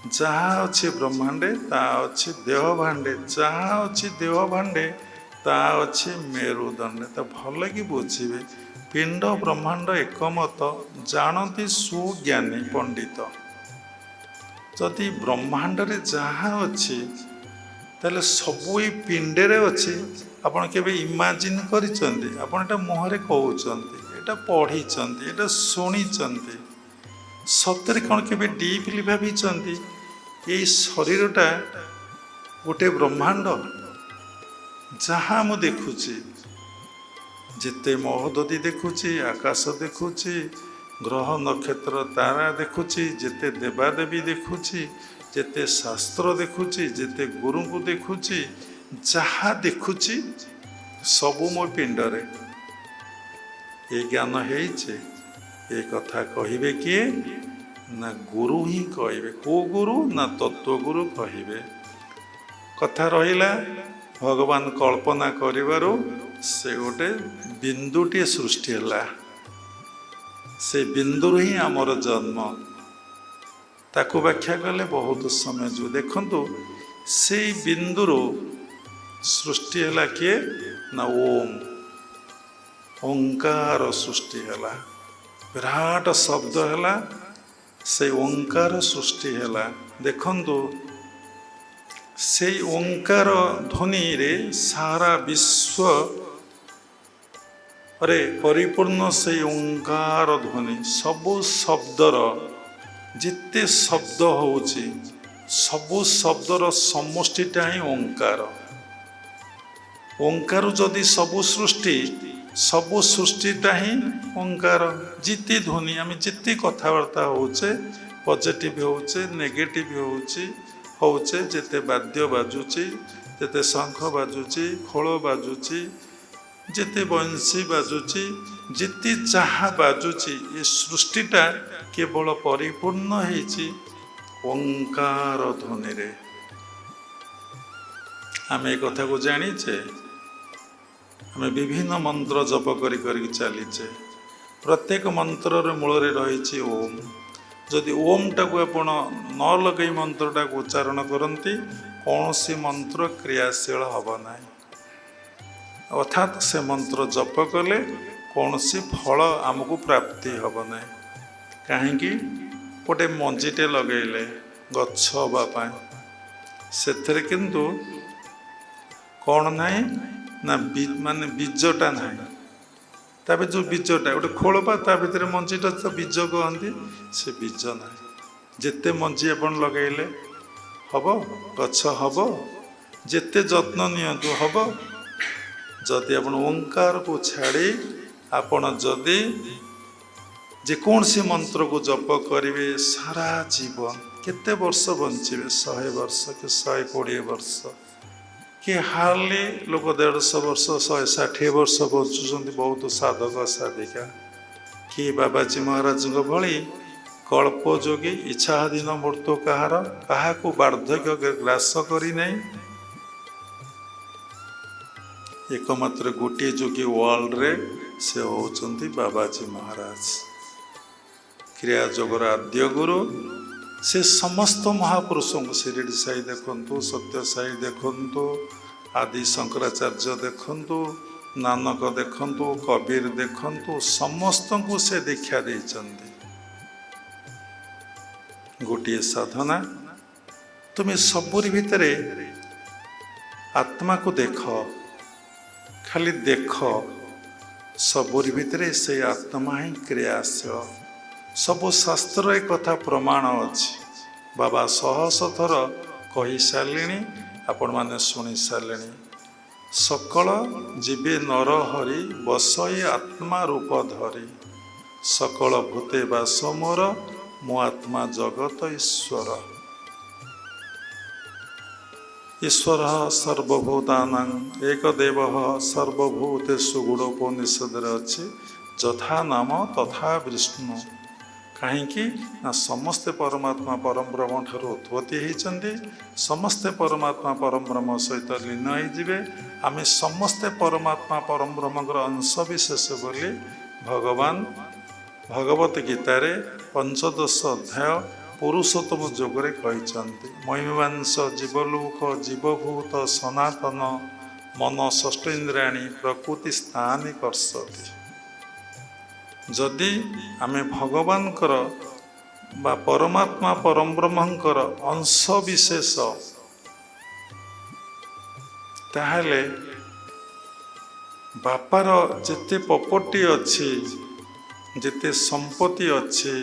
जहाँ अच्छी ब्रह्मांडे ता अच्छी देह भांडे, जहाँ अच्छी देह भांडे ता अच्छी मेरुदंडे। तो भल कि बुझे पिंड ब्रह्मांड एकमत जानती सुज्ञानी पंडित। जदि ब्रह्मांड रे जहाँ अच्छी ताले सबू पिंडे अच्छी। आपण केबे इमाजिन करिसंती? आपण एटा मुहरे कहउचंती, एटा पढ़ीचंती, एटा सुनीचंती। सतरे कौन केबे डीपली भाविचंती ये शरीरटा गोटे ब्रह्मांड? जहाँ मु देखुची, जिते महोदधि देखुची, आकाश देखुची, ग्रह नक्षत्र तारा देखुची, जिते देवादेवी देखुची, जिते शास्त्र देखुची, जिते गुरु को देखुची, जहाँ देखुची सबू मो पिंडरे। ये ज्ञान हेइचे ये कथा कहिबे किए ना गुरु ही कहिबे। को गुरु ना तत्व गुरु कहिबे। कथा रहिला भगवान कल्पना करिवारो से गोटे बिंदुटी सृष्टि है। से बिंदु ही आमर जन्म। ताकू व्याख्या कले बहुत समय जो देखंतु से बिंदुरो सृष्टि है किए ना ओम ओंकार सृष्टि है। विराट शब्द है से ओंकार सृष्टि है। देखंतु से ओंकार ध्वनि रे सारा विश्व अरे परिपूर्ण से ओंकार ध्वनि। सबु शब्दर जिते शब्द होउची सबु शब्दर समष्टिटा ही ओंकार। ओंकार जदि सबु सृष्टि, सबु सृष्टिटा ही ओंकार। जिते ध्वनि आम जिते कथबार्ता होचे, पॉजिटिव होचे, नेगेटिव होचे, जिते वाद्य बाजुची, जिते शंख बाजुची, खोल बाजुची, ଯେତେ ବଂଶୀ ବାଜୁଛି, ଯେତେ ଯାହା ବାଜୁଛି, ଏ ସୃଷ୍ଟିଟା କେବଳ ପରିପୂର୍ଣ୍ଣ ହେଇଛି ଓଙ୍କାର ଧ୍ୱନିରେ। ଆମେ ଏ କଥାକୁ ଜାଣିଛେ। ଆମେ ବିଭିନ୍ନ ମନ୍ତ୍ର ଜପ କରିକି ଚାଲିଛେ। ପ୍ରତ୍ୟେକ ମନ୍ତ୍ରର ମୂଳରେ ରହିଛି ଓମ୍। ଯଦି ଓମ୍ଟାକୁ ଆପଣ ନ ଲଗେଇ ମନ୍ତ୍ରଟାକୁ ଉଚ୍ଚାରଣ କରନ୍ତି, କୌଣସି ମନ୍ତ୍ର କ୍ରିୟାଶୀଳ ହେବ ନାହିଁ। ଅର୍ଥାତ୍ ସେ ମନ୍ତ୍ର ଜପ କଲେ କୌଣସି ଫଳ ଆମକୁ ପ୍ରାପ୍ତି ହେବ ନାହିଁ। କାହିଁକି? ଗୋଟେ ମଞ୍ଜିଟେ ଲଗେଇଲେ ଗଛ ହେବା ପାଇଁ, ସେଥିରେ କିନ୍ତୁ କ'ଣ ନାହିଁ ନା ମାନେ ବୀଜଟା ନାହିଁ। ତାପରେ ଯେଉଁ ବୀଜଟା ଗୋଟେ ଖୋଳପା, ତା ଭିତରେ ମଞ୍ଜିଟା ତ ବୀଜ କହନ୍ତି, ସେ ବୀଜ ନାହିଁ। ଯେତେ ମଞ୍ଜି ଆପଣ ଲଗେଇଲେ ହେବ, ଗଛ ହେବ, ଯେତେ ଯତ୍ନ ନିଅନ୍ତୁ ହେବ। ଯଦି ଆପଣ ଓଙ୍କାରକୁ ଛାଡ଼ି ଆପଣ ଯଦି ଯେକୌଣସି ମନ୍ତ୍ରକୁ ଜପ କରିବେ, ସାରା ଜୀବନ କେତେ ବର୍ଷ ବଞ୍ଚିବେ? 100 ବର୍ଷ କି 120 ବର୍ଷ, କି ହାର୍ଲି ଲୋକ 150 ବର୍ଷ 160 ବର୍ଷ ବଞ୍ଚୁଛନ୍ତି ବହୁତ ସାଧକ ସାଧିକା। କି ବାବାଜୀ ମହାରାଜଙ୍କ ଭଳି କଳ୍ପଯୋଗୀ, ଇଚ୍ଛାଧୀନ ମୃତ୍ୟୁ କାହାର, କାହାକୁ ବାର୍ଦ୍ଧକ୍ୟ ଗ୍ରାସ କରିନାହିଁ। ଏକମାତ୍ର ଗୋଟିଏ ଯୋଗୀ ୱାର୍ଲଡରେ, ସେ ହେଉଛନ୍ତି ବାବାଜୀ ମହାରାଜ, କ୍ରିୟା ଯୋଗର ଆଦ୍ୟ ଗୁରୁ। ସେ ସମସ୍ତ ମହାପୁରୁଷଙ୍କୁ, ଶିରିଡ଼ି ସାଇ ଦେଖନ୍ତୁ, ସତ୍ୟ ସାଇ ଦେଖନ୍ତୁ, ଆଦି ଶଙ୍କରାଚାର୍ଯ୍ୟ ଦେଖନ୍ତୁ, ନାନକ ଦେଖନ୍ତୁ, କବୀର ଦେଖନ୍ତୁ, ସମସ୍ତଙ୍କୁ ସେ ଦୀକ୍ଷା ଦେଇଛନ୍ତି। ଗୋଟିଏ ସାଧନା, ତୁମେ ସବୁରି ଭିତରେ ଆତ୍ମାକୁ ଦେଖ, ଖାଲି ଦେଖ। ସବୁରି ଭିତରେ ସେଇ ଆତ୍ମା ହିଁ କ୍ରିୟାଶୀଳ। ସବୁ ଶାସ୍ତ୍ରରେ କଥା ପ୍ରମାଣ ଅଛି। ବାବା ଶହ ଥର କହିସାରିଲେଣି, ଆପଣମାନେ ଶୁଣି ସାରିଲେଣି। ସକଳ ଜୀବେ ନର ହରି, ବସଇ ଆତ୍ମା ରୂପ ଧରି। ସକଳ ଭୂତେ ବାସ ମୋର, ମୋ ଆତ୍ମା ଜଗତ ଈଶ୍ୱର। ଈଶ୍ୱର ସର୍ବଭୂତାନାଂ ଏକଦେବ ସର୍ବଭୂତେଷୁ ଗୁଡ଼ୋପନିଷଦରେ ଅଛି, ଯଥା ନାମ ତଥା ବିଷ୍ଣୁ। କାହିଁକି ନା ସମସ୍ତେ ପରମାତ୍ମା ପରମବ୍ରହ୍ମ ଠାରୁ ଉତ୍ପତ୍ତି ହେଇଛନ୍ତି, ସମସ୍ତେ ପରମାତ୍ମା ପରମବ୍ରହ୍ମ ସହିତ ଲୀନ ହେଇଯିବେ। ଆମେ ସମସ୍ତେ ପରମାତ୍ମା ପରମବ୍ରହ୍ମଙ୍କର ଅଂଶବିଶେଷ ବୋଲି ଭଗବାନ ଭଗବତ ଗୀତାରେ 15 ଅଧ୍ୟାୟ ପୁରୁଷୋତ୍ତମ ଯୋଗରେ କହିଛନ୍ତି। ମହିମାଂଶ ଜୀବଲୋକ ଜୀବଭୂତ ସନାତନ ମନ ଷଷ୍ଠ ଇନ୍ଦ୍ରିୟାଣୀ ପ୍ରକୃତି ସ୍ଥାନି କର୍ଷତି। ଯଦି ଆମେ ଭଗବାନଙ୍କର ବା ପରମାତ୍ମା ପରମବ୍ରହ୍ମଙ୍କର ଅଂଶ ବିଶେଷ, ତାହେଲେ ବାପାର ଯେତେ ପ୍ରପର୍ଟି ଅଛି, ଯେତେ ସମ୍ପତ୍ତି ଅଛି,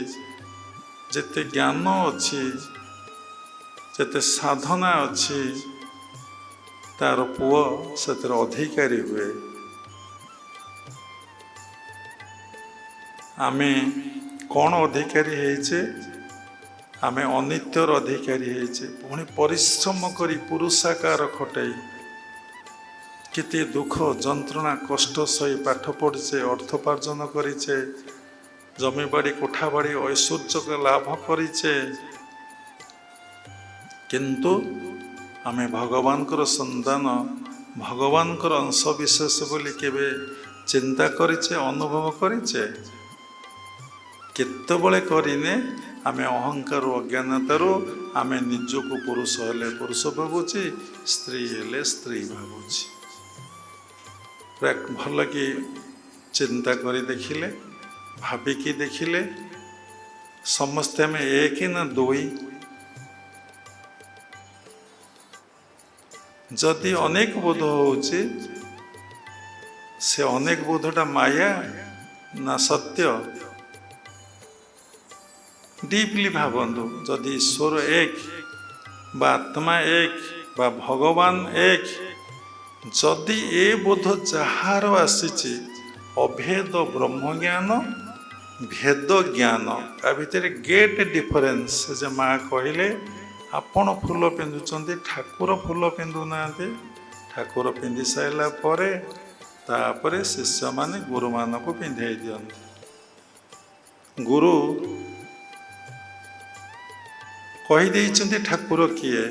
ଯେତେ ଜ୍ଞାନ ଅଛି, ଯେତେ ସାଧନା ଅଛି, ତାର ପୁଅ ସେଥିରେ ଅଧିକାରୀ ହୁଏ। ଆମେ କ'ଣ ଅଧିକାରୀ ହେଇଛେ? ଆମେ ଅନିତ୍ୟର ଅଧିକାରୀ ହେଇଛେ। ପୁଣି ପରିଶ୍ରମ କରି ପୁରୁଷାକାର ଖଟାଇ କେତେ ଦୁଃଖ ଯନ୍ତ୍ରଣା କଷ୍ଟ ସହି ପାଠ ପଢ଼ିଛେ, ଅର୍ଥୋପାର୍ଜନ କରିଛେ, ଜମିବାଡ଼ି କୋଠାବାଡ଼ି ଐଶ୍ୱର୍ଯ୍ୟ ଲାଭ କରିଛେ, କିନ୍ତୁ ଆମେ ଭଗବାନଙ୍କର ସନ୍ତାନ, ଭଗବାନଙ୍କର ଅଂଶବିଶେଷ ବୋଲି କେବେ ଚିନ୍ତା କରିଛେ, ଅନୁଭବ କରିଛେ? କେତେବେଳେ କରିନେ? ଆମେ ଅହଙ୍କାର ଅଜ୍ଞାନତାରୁ ଆମେ ନିଜକୁ ପୁରୁଷ ହେଲେ ପୁରୁଷ ଭାବୁଛି, ସ୍ତ୍ରୀ ହେଲେ ସ୍ତ୍ରୀ ଭାବୁଛି। ଭଲ କି ଚିନ୍ତା କରି ଦେଖିଲେ, ଭାବିକି ଦେଖିଲେ, ସମସ୍ତେ ଆମେ ଏକ ନା ଦୁଇ? ଯଦି ଅନେକ ବୋଧ ହେଉଛି, ସେ ଅନେକ ବୋଧଟା ମାୟା ନା ସତ୍ୟ? ଡିପଲି ଭାବନ୍ତୁ। ଯଦି ଈଶ୍ୱର ଏକ ବା ଆତ୍ମା ଏକ ବା ଭଗବାନ ଏକ, ଯଦି ଏ ବୋଧ ଯାହାର ଆସିଛି, ଅଭେଦ ବ୍ରହ୍ମଜ୍ଞାନ, ଭେଦ ଜ୍ଞାନ, ତା ଭିତରେ ଗେଟ୍ ଡିଫରେନ୍ସ। ଯେ ମା କହିଲେ, ଆପଣ ଫୁଲ ପିନ୍ଧୁଛନ୍ତି, ଠାକୁର ଫୁଲ ପିନ୍ଧୁନାହାନ୍ତି। ଠାକୁର ପିନ୍ଧି ସାରିଲା ପରେ ତାପରେ ଶିଷ୍ୟମାନେ ଗୁରୁମାନଙ୍କୁ ପିନ୍ଧାଇ ଦିଅନ୍ତି। ଗୁରୁ କହିଦେଇଛନ୍ତି ଠାକୁର କିଏ,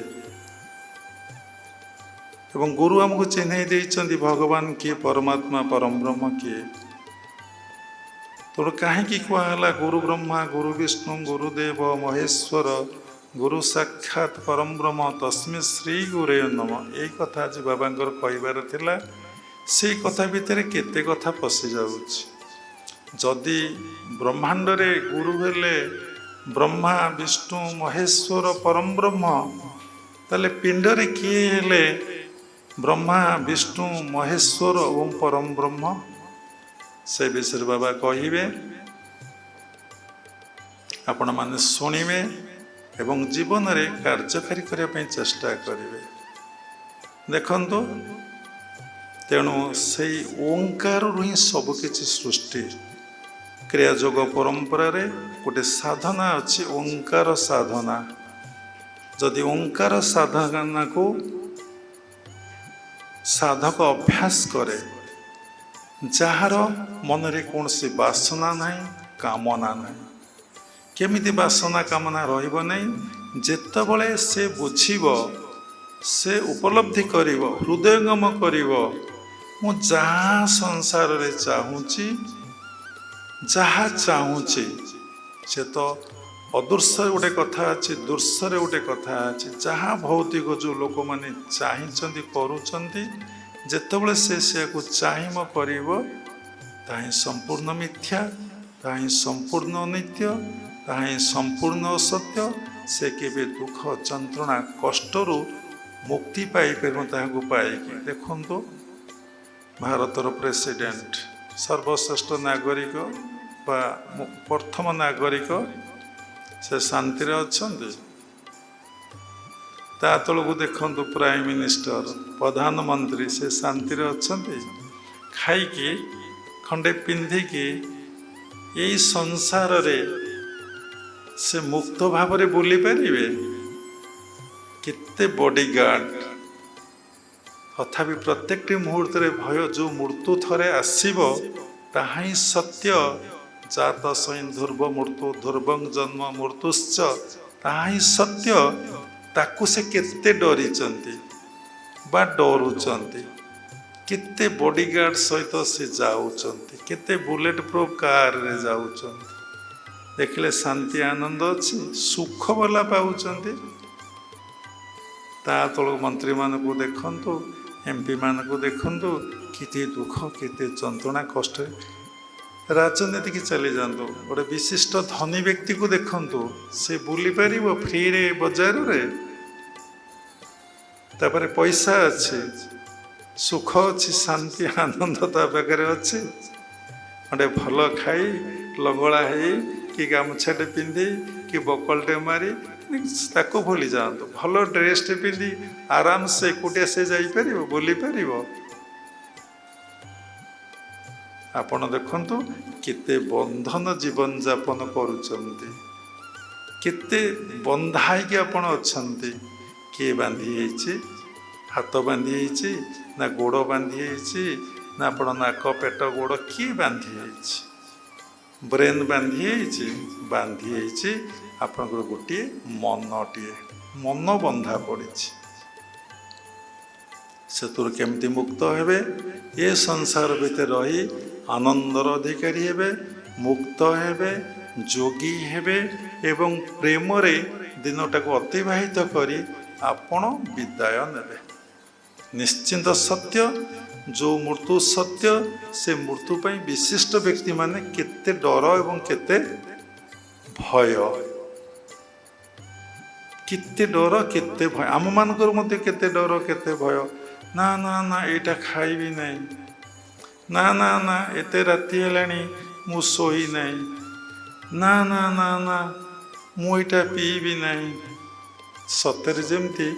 ଏବଂ ଗୁରୁ ଆମକୁ ଚିହ୍ନେଇ ଦେଇଛନ୍ତି ଭଗବାନ କିଏ, ପରମାତ୍ମା ପରମ ବ୍ରହ୍ମ କିଏ। ତେଣୁ କାହିଁକି କୁହାହେଲା ଗୁରୁ ବ୍ରହ୍ମା ଗୁରୁ ବିଷ୍ଣୁ ଗୁରୁଦେବ ମହେଶ୍ୱର ଗୁରୁ ସାକ୍ଷାତ ପରମ ବ୍ରହ୍ମ ତସ୍ମୈ ଶ୍ରୀ ଗୁରେ ନମଃ। ଏଇ କଥା ଆଜି ବାବାଙ୍କର କହିବାର ଥିଲା। ସେଇ କଥା ଭିତରେ କେତେ କଥା ପଶିଯାଉଛି। ଯଦି ବ୍ରହ୍ମାଣ୍ଡରେ ଗୁରୁ ହେଲେ ବ୍ରହ୍ମା ବିଷ୍ଣୁ ମହେଶ୍ୱର ପରମ ବ୍ରହ୍ମ, ତାହେଲେ ପିଣ୍ଡରେ କିଏ ହେଲେ ବ୍ରହ୍ମା ବିଷ୍ଣୁ ମହେଶ୍ୱର ଏବଂ ପରମ ବ୍ରହ୍ମ? ସେ ବିଷୟରେ ବାବା କହିବେ, ଆପଣମାନେ ଶୁଣିବେ ଏବଂ ଜୀବନରେ କାର୍ଯ୍ୟକାରୀ କରିବା ପାଇଁ ଚେଷ୍ଟା କରିବେ। ଦେଖନ୍ତୁ, ତେଣୁ ସେଇ ଓଙ୍କାରରୁ ହିଁ ସବୁକିଛି ସୃଷ୍ଟି। କ୍ରିୟାଯୋଗ ପରମ୍ପରାରେ ଗୋଟେ ସାଧନା ଅଛି, ଓଙ୍କାର ସାଧନା। ଯଦି ଓଙ୍କାର ସାଧନାକୁ ସାଧକ ଅଭ୍ୟାସ କରେ, ଯାହାର ମନରେ କୌଣସି ବାସନା ନାହିଁ, କାମନା ନାହିଁ। କେମିତି ବାସନା କାମନା ରହିବ ନାହିଁ? ଯେତେବେଳେ ସେ ବୁଝିବ, ସେ ଉପଲବ୍ଧି କରିବ, ହୃଦୟଙ୍ଗମ କରିବ, ମୁଁ ଯାହା ସଂସାରରେ ଚାହୁଁଛି, ଯାହା ଚାହୁଁଛି, ସେ ତ ଅଦୃଶ୍ୟରେ ଗୋଟେ କଥା ଅଛି, ଦୃଶ୍ୟରେ ଗୋଟେ କଥା ଅଛି। ଯାହା ଭୌତିକ ଯେଉଁ ଲୋକମାନେ ଚାହିଁଛନ୍ତି କରୁଛନ୍ତି, ଯେତେବେଳେ ସେ ସେୟାକୁ ଚାହିଁବ କରିବ, ତାହା ହିଁ ସମ୍ପୂର୍ଣ୍ଣ ମିଥ୍ୟା, ତାହା ହିଁ ସମ୍ପୂର୍ଣ୍ଣ ଅନିତ୍ୟ, ତାହା ହିଁ ସମ୍ପୂର୍ଣ୍ଣ ଅସତ୍ୟ। ସେ କେବେ ଦୁଃଖ ଯନ୍ତ୍ରଣା କଷ୍ଟରୁ ମୁକ୍ତି ପାଇପାରିବ ତାହାକୁ ପାଇକି। ଦେଖନ୍ତୁ, ଭାରତର ପ୍ରେସିଡେଣ୍ଟ, ସର୍ବଶ୍ରେଷ୍ଠ ନାଗରିକ ବା ପ୍ରଥମ ନାଗରିକ, ସେ ଶାନ୍ତିରେ ଅଛନ୍ତି। ତା ତଳକୁ ଦେଖନ୍ତୁ ପ୍ରାଇମ୍ ମିନିଷ୍ଟର, ପ୍ରଧାନମନ୍ତ୍ରୀ, ସେ ଶାନ୍ତିରେ ଅଛନ୍ତି। ଖାଇକି ଖଣ୍ଡେ ପିନ୍ଧିକି ଏଇ ସଂସାରରେ ସେ ମୁକ୍ତ ଭାବରେ ବୁଲି ପାରିବେ? କେତେ ବଡିଗାର୍ଡ, ତଥାପି ପ୍ରତ୍ୟେକଟି ମୁହୂର୍ତ୍ତରେ ଭୟ, ଯେଉଁ ମୃତ୍ୟୁ ଥରେ ଆସିବ ତାହା ହିଁ ସତ୍ୟ। ଜାତ ସୈନ୍ ଧ୍ରୁବ ମୃତ୍ୟୁ ଧ୍ରୁବଂ ଜନ୍ମ ମୃତ୍ୟୁଶ୍ଚ, ତାହା ହିଁ ସତ୍ୟ। ତାକୁ ସେ କେତେ ଡରିଛନ୍ତି ବା ଡରୁଛନ୍ତି। କେତେ ବଡିଗାର୍ଡ ସହିତ ସେ ଯାଉଛନ୍ତି, କେତେ ବୁଲେଟ ପ୍ରୁଫ୍ କାରରେ ଯାଉଛନ୍ତି। ଦେଖିଲେ ଶାନ୍ତି ଆନନ୍ଦ ଅଛି, ସୁଖ ବଲା ପାଉଛନ୍ତି। ତା ତଳକୁ ମନ୍ତ୍ରୀମାନଙ୍କୁ ଦେଖନ୍ତୁ, ଏମ୍ପି ମାନଙ୍କୁ ଦେଖନ୍ତୁ, କେତେ ଦୁଃଖ, କେତେ ଯନ୍ତ୍ରଣା କଷ୍ଟରେ। ରାଜନୀତିକି ଚାଲିଯାଆନ୍ତୁ, ଗୋଟେ ବିଶିଷ୍ଟ ଧନୀ ବ୍ୟକ୍ତିକୁ ଦେଖନ୍ତୁ, ସେ ବୁଲି ପାରିବ ଫ୍ରିରେ ବଜାରରେ? ତାପରେ ପଇସା ଅଛି, ସୁଖ ଅଛି, ଶାନ୍ତି ଆନନ୍ଦ ତା ପାଖରେ ଅଛି। ଗୋଟେ ଭଲ ଖାଇ ଲଙ୍ଗଳା ହେଇ କି ଗାମୁଛାଟେ ପିନ୍ଧି କି ବକଲଟେ ମାରି ତାକୁ ଭୁଲି ଯାଆନ୍ତୁ। ଭଲ ଡ୍ରେସଟେ ପିନ୍ଧି ଆରାମସେ ଏକୁଟିଆ ସେ ଯାଇପାରିବ, ବୁଲି ପାରିବ? ଆପଣ ଦେଖନ୍ତୁ କେତେ ବନ୍ଧନ ଜୀବନଯାପନ କରୁଛନ୍ତି, କେତେ ବନ୍ଧା ହେଇକି ଆପଣ ଅଛନ୍ତି। କିଏ ବାନ୍ଧି ହେଇଛି, ହାତ ବାନ୍ଧି ହେଇଛି, ନା ଗୋଡ଼ ବାନ୍ଧି ହେଇଛି, ନା ଆପଣ ନାକ ପେଟ ଗୋଡ଼, କିଏ ବାନ୍ଧି ହେଇଛି? ବ୍ରେନ୍ ବାନ୍ଧି ହେଇଛି? ବାନ୍ଧି ହେଇଛି ଆପଣଙ୍କର ଗୋଟିଏ ମନଟିଏ, ମନ ବନ୍ଧା ପଡ଼ିଛି। ସେଥିରୁ କେମିତି ମୁକ୍ତ ହେବେ? ଏ ସଂସାର ଭିତରେ ରହି ଆନନ୍ଦର ଅଧିକାରୀ ହେବେ, ମୁକ୍ତ ହେବେ, ଯୋଗୀ ହେବେ ଏବଂ ପ୍ରେମରେ ଦିନଟାକୁ ଅତିବାହିତ କରି ଆପଣ ବିଦାୟ ନେବେ। ନିଶ୍ଚିନ୍ତ ସତ୍ୟ, ଯେଉଁ ମୃତ୍ୟୁ ସତ୍ୟ, ସେ ମୃତ୍ୟୁ ପାଇଁ ବିଶିଷ୍ଟ ବ୍ୟକ୍ତିମାନେ କେତେ ଡର ଏବଂ କେତେ ଭୟ, କେତେ ଡର କେତେ ଭୟ। ଆମମାନଙ୍କର ମଧ୍ୟ କେତେ ଡର କେତେ ଭୟ। ନା ନା ନା, ଏଇଟା ଖାଇବି ନାହିଁ, ନା ନା ନା, ଏତେ ରାତି ହେଲାଣି ମୁଁ ଶୋଇ ନାହିଁ, ନା ନା ନା ନା, ମୁଁ ଏଇଟା ପିଇବି ନାହିଁ। ସତରେ ଯେମିତି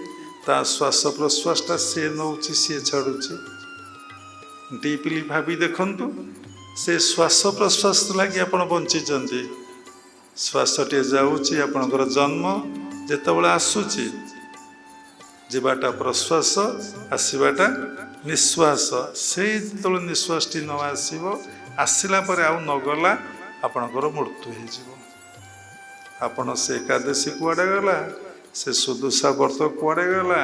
ତା ଶ୍ୱାସ ପ୍ରଶ୍ୱାସଟା ସିଏ ନେଉଛି, ସିଏ ଛାଡ଼ୁଛି। ଡିପଲି ଭାବି ଦେଖନ୍ତୁ, ସେ ଶ୍ୱାସ ପ୍ରଶ୍ୱାସ ଲାଗି ଆପଣ ବଞ୍ଚିଛନ୍ତି। ଶ୍ୱାସଟିଏ ଯାଉଛି, ଆପଣଙ୍କର ଜନ୍ମ ଯେତେବେଳେ ଆସୁଛି, ଯିବାଟା ପ୍ରଶ୍ୱାସ, ଆସିବାଟା ନିଶ୍ୱାସ, ସେଇ ଯେତେବେଳେ ନିଶ୍ୱାସଟି ନ ଆସିବ, ଆସିଲା ପରେ ଆଉ ନଗଲା, ଆପଣଙ୍କର ମୃତ୍ୟୁ ହେଇଯିବ। ଆପଣ ସେ ଏକାଦଶୀ କୁଆଡ଼େ ଗଲା, ସେ ସୁଦଶା ବ୍ରତ କୁଆଡ଼େ ଗଲା,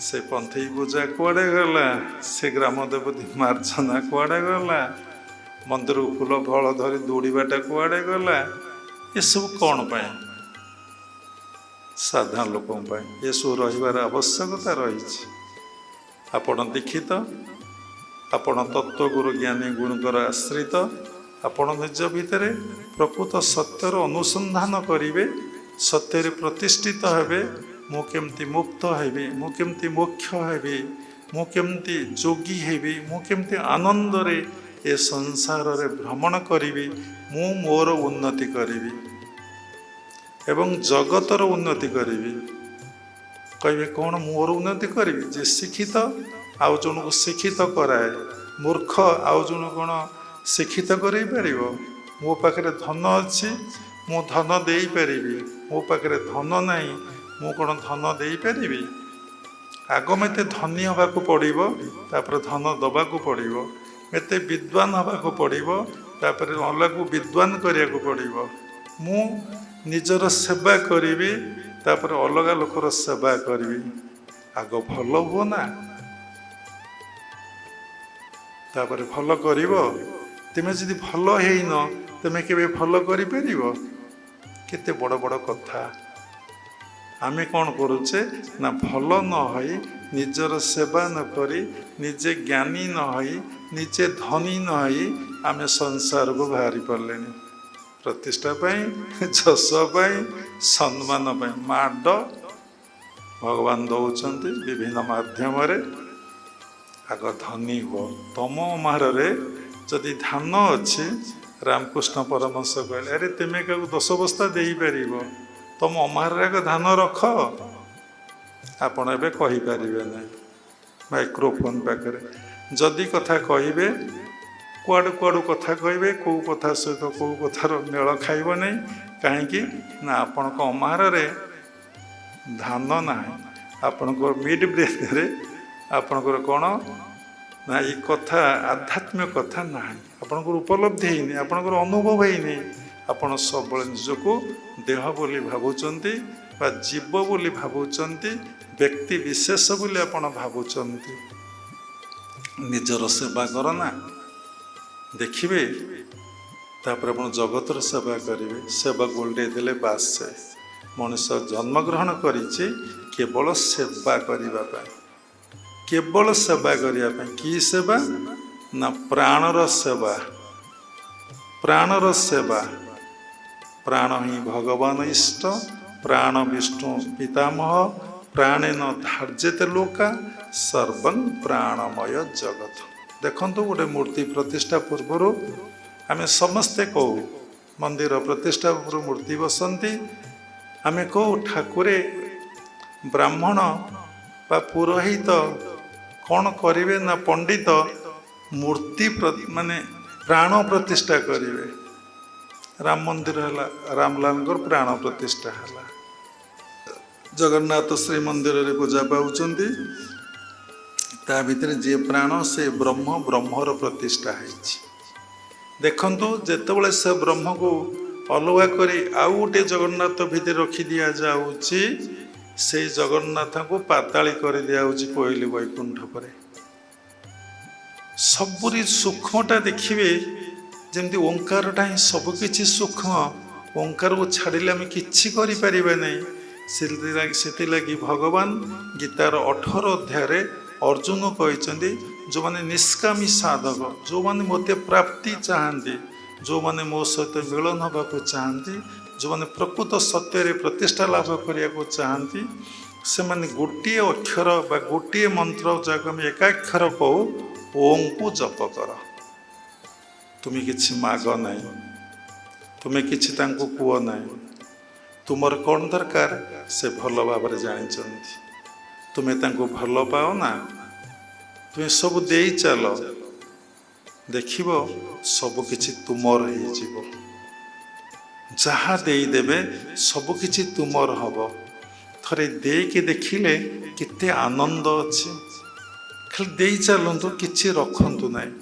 ସେ ପନ୍ଥେଇ ପୂଜା କୁଆଡ଼େ ଗଲା, ସେ ଗ୍ରାମ ଦେବତୀ ମାର୍ଜନା କୁଆଡ଼େ ଗଲା, ମନ୍ଦିରକୁ ଫୁଲ ଫଳ ଧରି ଦୌଡ଼ିବାଟା କୁଆଡ଼େ ଗଲା। ଏସବୁ କ'ଣ ପାଇଁ? ସାଧାରଣ ଲୋକଙ୍କ ପାଇଁ ଏସବୁ ରହିବାର ଆବଶ୍ୟକତା ରହିଛି। ଆପଣ ଦୀକ୍ଷିତ, ଆପଣ ତତ୍ତ୍ୱଗୁରୁ ଜ୍ଞାନୀ ଗୁରୁଙ୍କର ଆଶ୍ରିତ, ଆପଣ ନିଜ ଭିତରେ ପ୍ରକୃତ ସତ୍ୟର ଅନୁସନ୍ଧାନ କରିବେ, ସତ୍ୟରେ ପ୍ରତିଷ୍ଠିତ ହେବେ। ମୁଁ କେମିତି ମୁକ୍ତ ହେବି, ମୁଁ କେମିତି ମୋକ୍ଷ ହେବି, ମୁଁ କେମିତି ଯୋଗୀ ହେବି, ମୁଁ କେମିତି ଆନନ୍ଦରେ ଏ ସଂସାରରେ ଭ୍ରମଣ କରିବି, ମୁଁ ମୋର ଉନ୍ନତି କରିବି ଏବଂ ଜଗତର ଉନ୍ନତି କରିବି। କହିବେ କ'ଣ ମୋର ଉନ୍ନତି କରିବି? ଯେ ଶିକ୍ଷିତ ଆଉ ଜଣକୁ ଶିକ୍ଷିତ କରାଏ, ମୂର୍ଖ ଆଉ ଜଣ କ'ଣ ଶିକ୍ଷିତ କରାଇ ପାରିବ? ମୋ ପାଖରେ ଧନ ଅଛି, ମୁଁ ଧନ ଦେଇପାରିବି, ମୋ ପାଖରେ ଧନ ନାହିଁ, ମୁଁ କ'ଣ ଧନ ଦେଇପାରିବି? ଆଗ ମୋତେ ଧନୀ ହେବାକୁ ପଡ଼ିବ, ତାପରେ ଧନ ଦେବାକୁ ପଡ଼ିବ। ମୋତେ ବିଦ୍ୱାନ ହେବାକୁ ପଡ଼ିବ, ତାପରେ ଅଲଗାକୁ ବିଦ୍ୱାନ କରିବାକୁ ପଡ଼ିବ। ମୁଁ ନିଜର ସେବା କରିବି, ତାପରେ ଅଲଗା ଲୋକର ସେବା କରିବି। ଆଗ ଭଲ ହୁଅ ନା, ତାପରେ ଭଲ କରିବ। ତୁମେ ଯଦି ଭଲ ହେଇନ, ତୁମେ କେବେ ଭଲ କରିପାରିବ? କେତେ ବଡ଼ ବଡ଼ କଥା। ଆମେ କ'ଣ କରୁଛେ ନା, ଭଲ ନ ହୋଇ, ନିଜର ସେବା ନ କରି, ନିଜେ ଜ୍ଞାନୀ ନ ହୋଇ, ନିଜେ ଧନୀ ନ ହୋଇ ଆମେ ସଂସାରକୁ ବାହାରି ପାରିଲେଣି। ପ୍ରତିଷ୍ଠା ପାଇଁ, ଯଶ ପାଇଁ, ସମ୍ମାନ ପାଇଁ ମାଡ଼ ଭଗବାନ ଦେଉଛନ୍ତି ବିଭିନ୍ନ ମାଧ୍ୟମରେ। ଆଗ ଧନୀ ହୁଅ। ତମ ଅମାରରେ ଯଦି ଧାନ ଅଛି, ରାମକୃଷ୍ଣ ପରମହଂସ କହିଲେ, ଆରେ ତୁମେ କାହାକୁ 10 ବସ୍ତା ଦେଇପାରିବ, ତମ ଅମାରରେ ଆଗ ଧାନ ରଖ। ଆପଣ ଏବେ କହିପାରିବେ ନାହିଁ ମାଇକ୍ରୋଫୋନ୍ ପାଖରେ। ଯଦି କଥା କହିବେ, କୁଆଡ଼ୁ କୁଆଡ଼ୁ କଥା କହିବେ, କେଉଁ କଥା ସହିତ କେଉଁ କଥାର ମେଳ ଖାଇବ ନାହିଁ। କାହିଁକି ନା ଆପଣଙ୍କ ଅମାରରେ ଧାନ ନାହିଁ। ଆପଣଙ୍କର ମିଡ୍ ବ୍ରେଥରେ ଆପଣଙ୍କର କ'ଣ ନା, ଏଇ କଥା ଆଧ୍ୟାତ୍ମିକ କଥା ନାହିଁ, ଆପଣଙ୍କର ଉପଲବ୍ଧି ହେଇନି, ଆପଣଙ୍କର ଅନୁଭବ ହେଇନି। ଆପଣ ସବୁବେଳେ ନିଜକୁ ଦେହ ବୋଲି ଭାବୁଛନ୍ତି ବା ଜୀବ ବୋଲି ଭାବୁଛନ୍ତି, ବ୍ୟକ୍ତି ବିଶେଷ ବୋଲି ଆପଣ ଭାବୁଛନ୍ତି। ନିଜର ସେବା କର ନା, ଦେଖିବେ, ତାପରେ ଆପଣ ଜଗତର ସେବା କରିବେ। ସେବାକୁ ଓଲଟେଇ ଦେଲେ ବାସ୍। ମଣିଷ ଜନ୍ମଗ୍ରହଣ କରିଛି କେବଳ ସେବା କରିବା ପାଇଁ, କେବଳ ସେବା କରିବା ପାଇଁ। କି ସେବା? ନା ପ୍ରାଣର ସେବା। ପ୍ରାଣର ସେବା। ପ୍ରାଣ ହିଁ ଭଗବାନ ଇଷ୍ଟ, ପ୍ରାଣ ବିଷ୍ଣୁ ପିତାମହ, ପ୍ରାଣେନ ଧାର୍ଯ୍ୟତେ ଲୋକା, ସର୍ବଂ ପ୍ରାଣମୟ ଜଗତ। ଦେଖନ୍ତୁ, ଗୋଟେ ମୂର୍ତ୍ତି ପ୍ରତିଷ୍ଠା ପୂର୍ବରୁ ଆମେ ସମସ୍ତେ କହୁ, ମନ୍ଦିର ପ୍ରତିଷ୍ଠା ପୂର୍ବରୁ ମୂର୍ତ୍ତି ବସନ୍ତି, ଆମେ କହୁ ଠାକୁରେ ବ୍ରାହ୍ମଣ ବା ପୁରୋହିତ କ'ଣ କରିବେ ନା, ପଣ୍ଡିତ ମୂର୍ତ୍ତି ମାନେ ପ୍ରାଣ ପ୍ରତିଷ୍ଠା କରିବେ। ରାମ ମନ୍ଦିର ହେଲା, ରାମଲାଲଙ୍କର ପ୍ରାଣ ପ୍ରତିଷ୍ଠା ହେଲା। ଜଗନ୍ନାଥ ଶ୍ରୀମନ୍ଦିରରେ ପୂଜା ପାଉଛନ୍ତି, ତା ଭିତରେ ଯିଏ ପ୍ରାଣ, ସେ ବ୍ରହ୍ମ, ବ୍ରହ୍ମର ପ୍ରତିଷ୍ଠା ହେଇଛି। ଦେଖନ୍ତୁ, ଯେତେବେଳେ ସେ ବ୍ରହ୍ମକୁ ଅଲଗା କରି ଆଉ ଗୋଟେ ଜଗନ୍ନାଥ ଭିତରେ ରଖି ଦିଆଯାଉଛି, ସେଇ ଜଗନ୍ନାଥଙ୍କୁ ପାତାଳି କରିଦିଆଯାଉଛି କୋଇଲି ବୈକୁଣ୍ଠ ପରେ। ସବୁରି ସୂକ୍ଷ୍ମଟା ଦେଖିବେ, ଯେମିତି ଓଙ୍କାରଟା ହିଁ ସବୁକିଛି ସୂକ୍ଷ୍ମ। ଓଙ୍କାରକୁ ଛାଡ଼ିଲେ ଆମେ କିଛି କରିପାରିବା ନାହିଁ। ସେଥିଲାଗି ଭଗବାନ ଗୀତାର 18 ଅଧ୍ୟାୟରେ ଅର୍ଜୁନ କହିଛନ୍ତି, ଯେଉଁମାନେ ନିଷ୍କାମୀ ସାଧକ, ଯେଉଁମାନେ ମୋତେ ପ୍ରାପ୍ତି ଚାହାନ୍ତି, ଯେଉଁମାନେ ମୋ ସହିତ ମିଳନ ହେବାକୁ ଚାହାନ୍ତି, ଯେଉଁମାନେ ପ୍ରକୃତ ସତ୍ୟରେ ପ୍ରତିଷ୍ଠା ଲାଭ କରିବାକୁ ଚାହାନ୍ତି, ସେମାନେ ଗୋଟିଏ ଅକ୍ଷର ବା ଗୋଟିଏ ମନ୍ତ୍ର, ଯାହାକୁ ଆମେ ଏକାକ୍ଷର କହୁ, ଓଁକୁ ଜପ କର। ତୁମେ କିଛି ମାଗ ନାହିଁ, ତୁମେ କିଛି ତାଙ୍କୁ କୁହ ନାହିଁ। ତୁମର କ'ଣ ଦରକାର ସେ ଭଲ ଭାବରେ ଜାଣିଛନ୍ତି। ତୁମେ ତାଙ୍କୁ ଭଲ ପାଅ ନା, ତୁମେ ସବୁ ଦେଇ ଚାଲ, ଦେଖିବ ସବୁକିଛି ତୁମର ହେଇଯିବ। ଯାହା ଦେଇଦେବେ ସବୁକିଛି ତୁମର ହେବ। ଥରେ ଦେଇକି ଦେଖିଲେ କେତେ ଆନନ୍ଦ ଅଛି। ଖାଲି ଦେଇ ଚାଲନ୍ତୁ, କିଛି ରଖନ୍ତୁ ନାହିଁ,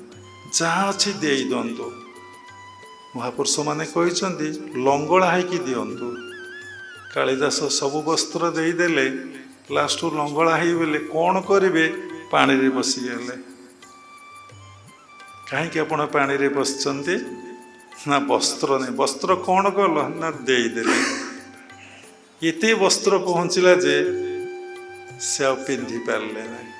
ଯାହା ଅଛି ଦେଇ ଦିଅନ୍ତୁ। ମହାପୁରୁଷମାନେ କହିଛନ୍ତି ଲଙ୍ଗଳା ହେଇକି ଦିଅନ୍ତୁ। କାଳିଦାସ ସବୁ ବସ୍ତ୍ର ଦେଇଦେଲେ, ଲାଷ୍ଟକୁ ଲଙ୍ଗଳା ହେଇଗଲେ, କ'ଣ କରିବେ? ପାଣିରେ ବସିଗଲେ। କାହିଁକି ଆପଣ ପାଣିରେ ବସିଛନ୍ତି? ନା ବସ୍ତ୍ର ନାହିଁ। ବସ୍ତ୍ର କ'ଣ କଲ? ନା ଦେଇଦେଲେ। ଏତେ ବସ୍ତ୍ର ପହଞ୍ଚିଲା ଯେ ସେ ଆଉ ପିନ୍ଧି ପାରିଲେ ନାହିଁ।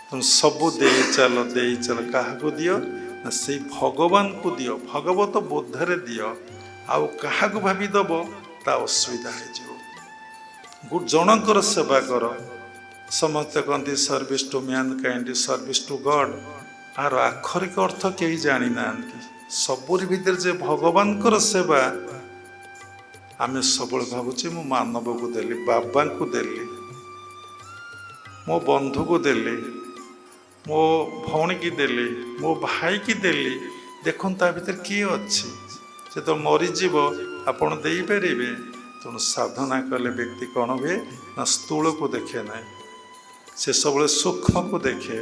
ତେଣୁ ସବୁ ଦେଇ ଚାଲ, ଦେଇ ଚାଲ। କାହାକୁ ଦିଅ? ନା ସେଇ ଭଗବାନଙ୍କୁ ଦିଅ। ଭଗବତ ବୋଧରେ ଦିଅ। ଆଉ କାହାକୁ ଭାବି ଦେବ, ତା ଅସୁବିଧା ହେଇଯିବ। ଜଣଙ୍କର ସେବା କର। ସମସ୍ତେ କହନ୍ତି service to mankind, service to God. ଆର ଆକ୍ଷରିକ ଅର୍ଥ କେହି ଜାଣିନାହାନ୍ତି। ସବୁରି ଭିତରେ ଯେ ଭଗବାନଙ୍କର ସେବା, ଆମେ ସବୁବେଳେ ଭାବୁଛେ ମୁଁ ମାନବକୁ ଦେଲି, ବାବାଙ୍କୁ ଦେଲି, ମୋ ବନ୍ଧୁକୁ ଦେଲି, ମୋ ଭଉଣୀକି ଦେଲି, ମୋ ଭାଇକି ଦେଲି। ଦେଖନ୍ତୁ ତା ଭିତରେ କିଏ ଅଛି? ସେ ତ ମରିଯିବ, ଆପଣ ଦେଇପାରିବେ? ତେଣୁ ସାଧନା କଲେ ବ୍ୟକ୍ତି କ'ଣ ହୁଏ? ନା ସ୍ଥୂଳକୁ ଦେଖେ ନାହିଁ, ସେ ସବୁବେଳେ ସୂକ୍ଷ୍ମକୁ ଦେଖେ।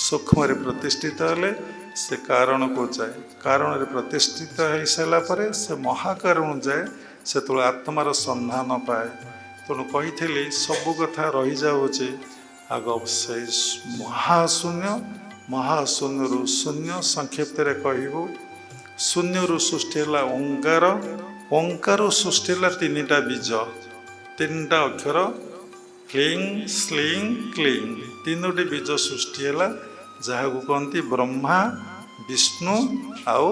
ସୂକ୍ଷ୍ମରେ ପ୍ରତିଷ୍ଠିତ ହେଲେ ସେ କାରଣକୁ ଯାଏ। କାରଣରେ ପ୍ରତିଷ୍ଠିତ ହେଇସାରିଲା ପରେ ସେ ମହାକାରଣ ଯାଏ। ସେତେବେଳେ ଆତ୍ମାର ସନ୍ଧାନ ପାଏ। ତେଣୁ କହିଥିଲି ସବୁ କଥା ରହିଯାଉଛି ଆଗ ସେଇ ମହାଶୂନ୍ୟ, ମହାଶୂନ୍ୟରୁ ଶୂନ୍ୟ। ସଂକ୍ଷିପ୍ତରେ କହିବୁ, ଶୂନ୍ୟରୁ ସୃଷ୍ଟି ହେଲା ଓଙ୍କାର, ଓଙ୍କାରରୁ ସୃଷ୍ଟି ହେଲା ତିନିଟା ବୀଜ, ତିନିଟା ଅକ୍ଷର, କ୍ଲିଂ ସ୍ଲିଂ କ୍ଲିଂ। ତିନୋଟି ବୀଜ ସୃଷ୍ଟି ହେଲା, ଯାହାକୁ କହନ୍ତି ବ୍ରହ୍ମା, ବିଷ୍ଣୁ ଆଉ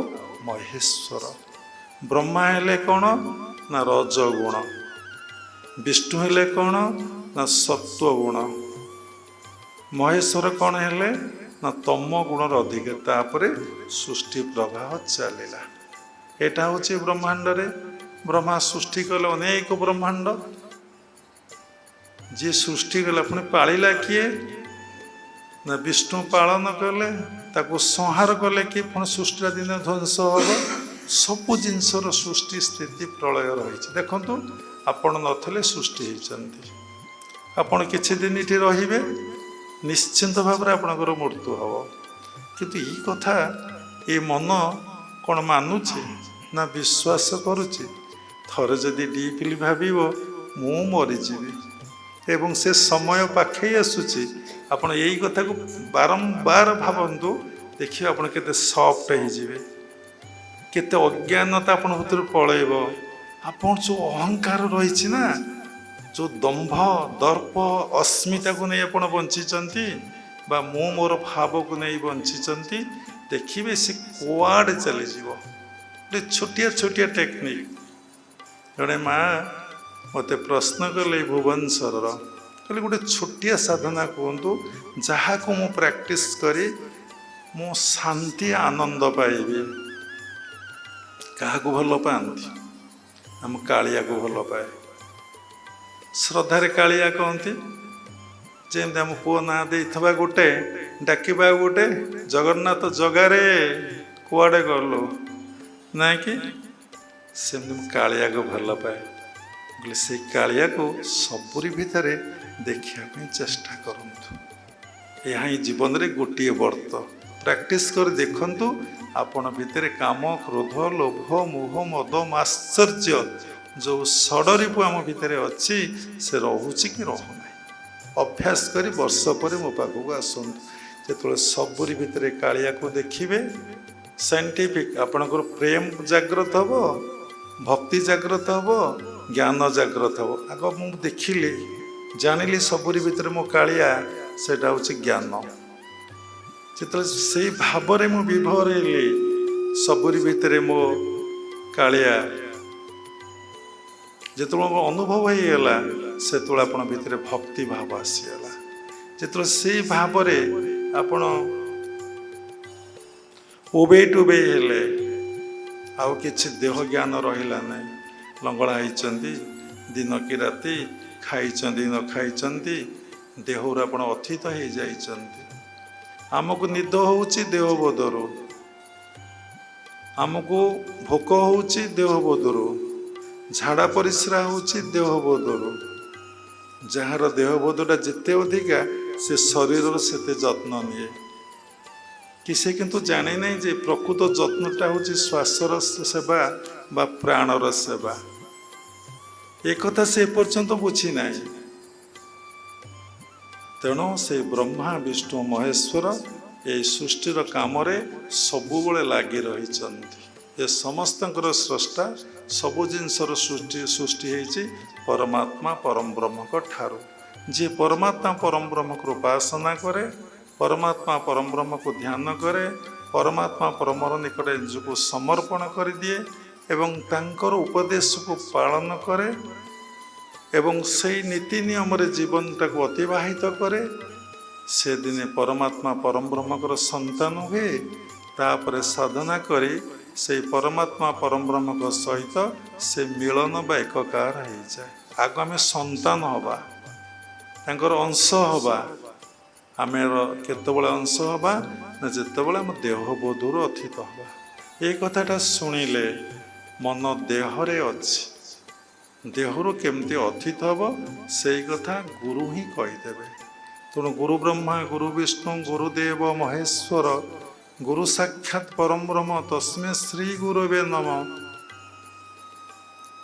ମହେଶ୍ୱର। ବ୍ରହ୍ମା ହେଲେ କ'ଣ? ନା ରଜଗୁଣ। ବିଷ୍ଣୁ ହେଲେ କ'ଣ? ନା ସତ୍ୱଗୁଣ। ମହେଶ୍ୱର କ'ଣ ହେଲେ? ନା ତମ ଗୁଣର ଅଧିକ। ତାପରେ ସୃଷ୍ଟି ପ୍ରବାହ ଚାଲିଲା। ଏଇଟା ହେଉଛି ବ୍ରହ୍ମାଣ୍ଡରେ। ବ୍ରହ୍ମା ସୃଷ୍ଟି କଲେ ଅନେକ ବ୍ରହ୍ମାଣ୍ଡ। ଯିଏ ସୃଷ୍ଟି କଲା ପୁଣି ପାଳିଲା କିଏ? ନା ବିଷ୍ଣୁ ପାଳନ କଲେ, ତାକୁ ସଂହାର କଲେ କିଏ? ପୁଣି ସୃଷ୍ଟିର ଦିନ ଧ୍ୱଂସ ହେବ। ସବୁ ଜିନିଷର ସୃଷ୍ଟି ସ୍ଥିତି ପ୍ରଳୟ ରହିଛି। ଦେଖନ୍ତୁ, ଆପଣ ନଥିଲେ ସୃଷ୍ଟି ହେଇଛନ୍ତି। ଆପଣ କିଛି ଦିନ ଏଠି ରହିବେ, ନିଶ୍ଚିନ୍ତ ଭାବରେ ଆପଣଙ୍କର ମୃତ୍ୟୁ ହେବ। କିନ୍ତୁ ଏଇ କଥା ଏ ମନ କ'ଣ ମାନୁଛି? ନା ବିଶ୍ୱାସ କରୁଛି? ଥରେ ଯଦି ଡିପଲି ଭାବିବ ମୁଁ ମରିଯିବି ଏବଂ ସେ ସମୟ ପାଖେଇ ଆସୁଛି, ଆପଣ ଏଇ କଥାକୁ ବାରମ୍ବାର ଭାବନ୍ତୁ, ଦେଖିବେ ଆପଣ କେତେ ସଫ୍ଟ ହେଇଯିବେ, କେତେ ଅଜ୍ଞାନତା ଆପଣଙ୍କ ଭିତରୁ ପଳେଇବ। ଆପଣ ଯେଉଁ ଅହଙ୍କାର ରହିଛି ନା, ଯେଉଁ ଦମ୍ଭ, ଦର୍ପ, ଅସ୍ମିତାକୁ ନେଇ ଆପଣ ବଞ୍ଚିଛନ୍ତି, ବା ମୁଁ ମୋର ଭାବକୁ ନେଇ ବଞ୍ଚିଛନ୍ତି, ଦେଖିବେ ସେ କୁଆଡ଼େ ଚାଲିଯିବ। ଗୋଟେ ଛୋଟିଆ ଛୋଟିଆ ଟେକ୍ନିକ୍। ଜଣେ ମା ମୋତେ ପ୍ରଶ୍ନ କଲେ ଭୁବନେଶ୍ୱରର, କହିଲେ ଗୋଟେ ଛୋଟିଆ ସାଧନା କୁହନ୍ତୁ ଯାହାକୁ ମୁଁ ପ୍ରାକ୍ଟିସ୍ କରି ମୁଁ ଶାନ୍ତି ଆନନ୍ଦ ପାଇବି। କାହାକୁ ଭଲ ପାଆନ୍ତି? ଆମ କାଳିଆକୁ ଭଲ ପାଏ। ଶ୍ରଦ୍ଧାରେ କାଳିଆ କହନ୍ତି। ଯେମିତି ଆମ ପୁଅ ନାଁ ଦେଇଥିବା ଗୋଟେ, ଡାକିବା ଗୋଟେ, ଜଗନ୍ନାଥ ଜଗାରେ କୁଆଡ଼େ ଗଲୁ, ନାଇଁ କି? ସେମିତି ମୁଁ କାଳିଆକୁ ଭଲ ପାଏ। ବୋଲେ ସେଇ କାଳିଆକୁ ସବୁରି ଭିତରେ ଦେଖିବା ପାଇଁ ଚେଷ୍ଟା କରନ୍ତୁ। ଏହା ହିଁ ଜୀବନରେ ଗୋଟିଏ ବର୍ତ୍ତ। ପ୍ରାକ୍ଟିସ୍ କରି ଦେଖନ୍ତୁ, ଆପଣ ଭିତରେ କାମ, କ୍ରୋଧ, ଲୋଭ, ମୋହ, ମଦ, ମାତ୍ସର୍ଯ୍ୟ ଯେଉଁ ଷଡ଼ରିପୁ ଆମ ଭିତରେ ଅଛି, ସେ ରହୁଛି କି ରହୁନାହିଁ। ଅଭ୍ୟାସ କରି ବର୍ଷ ପରେ ମୋ ପାଖକୁ ଆସନ୍ତୁ। ଯେତେବେଳେ ସବୁରି ଭିତରେ କାଳିଆକୁ ଦେଖିବେ, ସାଇଣ୍ଟିଫିକ୍ ଆପଣଙ୍କର ପ୍ରେମ ଜାଗ୍ରତ ହେବ, ଭକ୍ତି ଜାଗ୍ରତ ହେବ, ଜ୍ଞାନ ଜାଗ୍ରତ ହେବ। ଆଗ ମୁଁ ଦେଖିଲି, ଜାଣିଲି ସବୁରି ଭିତରେ ମୋ କାଳିଆ, ସେଇଟା ହେଉଛି ଜ୍ଞାନ। ଯେତେବେଳେ ସେଇ ଭାବରେ ମୁଁ ବିଭୋର ହେଲି, ସବୁରି ଭିତରେ ମୋ କାଳିଆ ଯେତେବେଳେ ମୋ ଅନୁଭବ ହେଇଗଲା, ସେତେବେଳେ ଆପଣ ଭିତରେ ଭକ୍ତି ଭାବ ଆସିଗଲା। ଯେତେବେଳେ ସେଇ ଭାବରେ ଆପଣ ଉବେଇ ଟୁବେଇ ହେଲେ, ଆଉ କିଛି ଦେହ ଜ୍ଞାନ ରହିଲା ନାହିଁ। ଲଙ୍ଗଳା ହେଇଛନ୍ତି ଦିନ କି ରାତି, ଖାଇଛନ୍ତି ନ ଖାଇଛନ୍ତି, ଦେହରୁ ଆପଣ ଅତୀତ ହେଇଯାଇଛନ୍ତି। ଆମକୁ ନିଦ ହେଉଛି ଦେହବୋଧରୁ, ଆମକୁ ଭୋକ ହେଉଛି ଦେହବୋଧରୁ, ଝାଡ଼ା ପରିସ୍ରା ହେଉଛି ଦେହବୋଧରୁ। ଯାହାର ଦେହବୋଧଟା ଯେତେ ଅଧିକା, ସେ ଶରୀରର ସେତେ ଯତ୍ନ ନିଏ କି ସେ କିନ୍ତୁ ଜାଣେ ନାହିଁ ଯେ ପ୍ରକୃତ ଯତ୍ନଟା ହେଉଛି ଶ୍ୱାସର ସେବା ବା ପ୍ରାଣର ସେବା। ଏକଥା ସେ ଏପର୍ଯ୍ୟନ୍ତ ବୁଝି ନାହିଁ। ତେଣୁ ସେ ବ୍ରହ୍ମା ବିଷ୍ଣୁ ମହେଶ୍ୱର ଏହି ସୃଷ୍ଟିର କାମରେ ସବୁବେଳେ ଲାଗି ରହିଛନ୍ତି। ଏ ସମସ୍ତଙ୍କର ସ୍ରଷ୍ଟା, ସବୁ ଜିନିଷର ସୃଷ୍ଟି ହେଇଛି ପରମାତ୍ମା ପରମ ବ୍ରହ୍ମଙ୍କ ଠାରୁ। ଯିଏ ପରମାତ୍ମା ପରମ ବ୍ରହ୍ମକୁ ଉପାସନା କରେ, ପରମାତ୍ମା ପରମ ବ୍ରହ୍ମକୁ ଧ୍ୟାନ କରେ, ପରମାତ୍ମା ପରମର ନିକଟରେ ନିଜକୁ ସମର୍ପଣ କରିଦିଏ ଏବଂ ତାଙ୍କର ଉପଦେଶକୁ ପାଳନ କରେ ଏବଂ ସେଇ ନୀତି ନିୟମରେ ଜୀବନଟାକୁ ଅତିବାହିତ କରେ, ସେଦିନେ ପରମାତ୍ମା ପରମ ବ୍ରହ୍ମଙ୍କର ସନ୍ତାନ ହୁଏ। ତାପରେ ସାଧନା କରି ସେଇ ପରମାତ୍ମା ପରମ ବ୍ରହ୍ମଙ୍କ ସହିତ ସେ ମିଳନ ବା ଏକକାର ହେଇଯାଏ। ଆଗ ଆମେ ସନ୍ତାନ ହବା, ତାଙ୍କର ଅଂଶ ହବା। ଆମର କେତେବେଳେ ଅଂଶ ହବା ନା ଯେତେବେଳେ ଆମ ଦେହବୋଧରୁ ଅତୀତ ହବା। এই କଥାଟା ଶୁଣିଲେ ମନ ଦେହରେ ଅଛି, ଦେହରୁ କେମିତି ଅତୀତ ହବ ସେଇ କଥା ଗୁରୁ ହିଁ କହିଦେବେ। ତେଣୁ ଗୁରୁ ବ୍ରହ୍ମା ଗୁରୁ ବିଷ୍ଣୁ ଗୁରୁଦେବ ମହେଶ୍ୱର ଗୁରୁ ସାକ୍ଷାତ ପରମ ବ୍ରହ୍ମ ତସ୍ମୈ ଶ୍ରୀ ଗୁରବେ ନମଃ।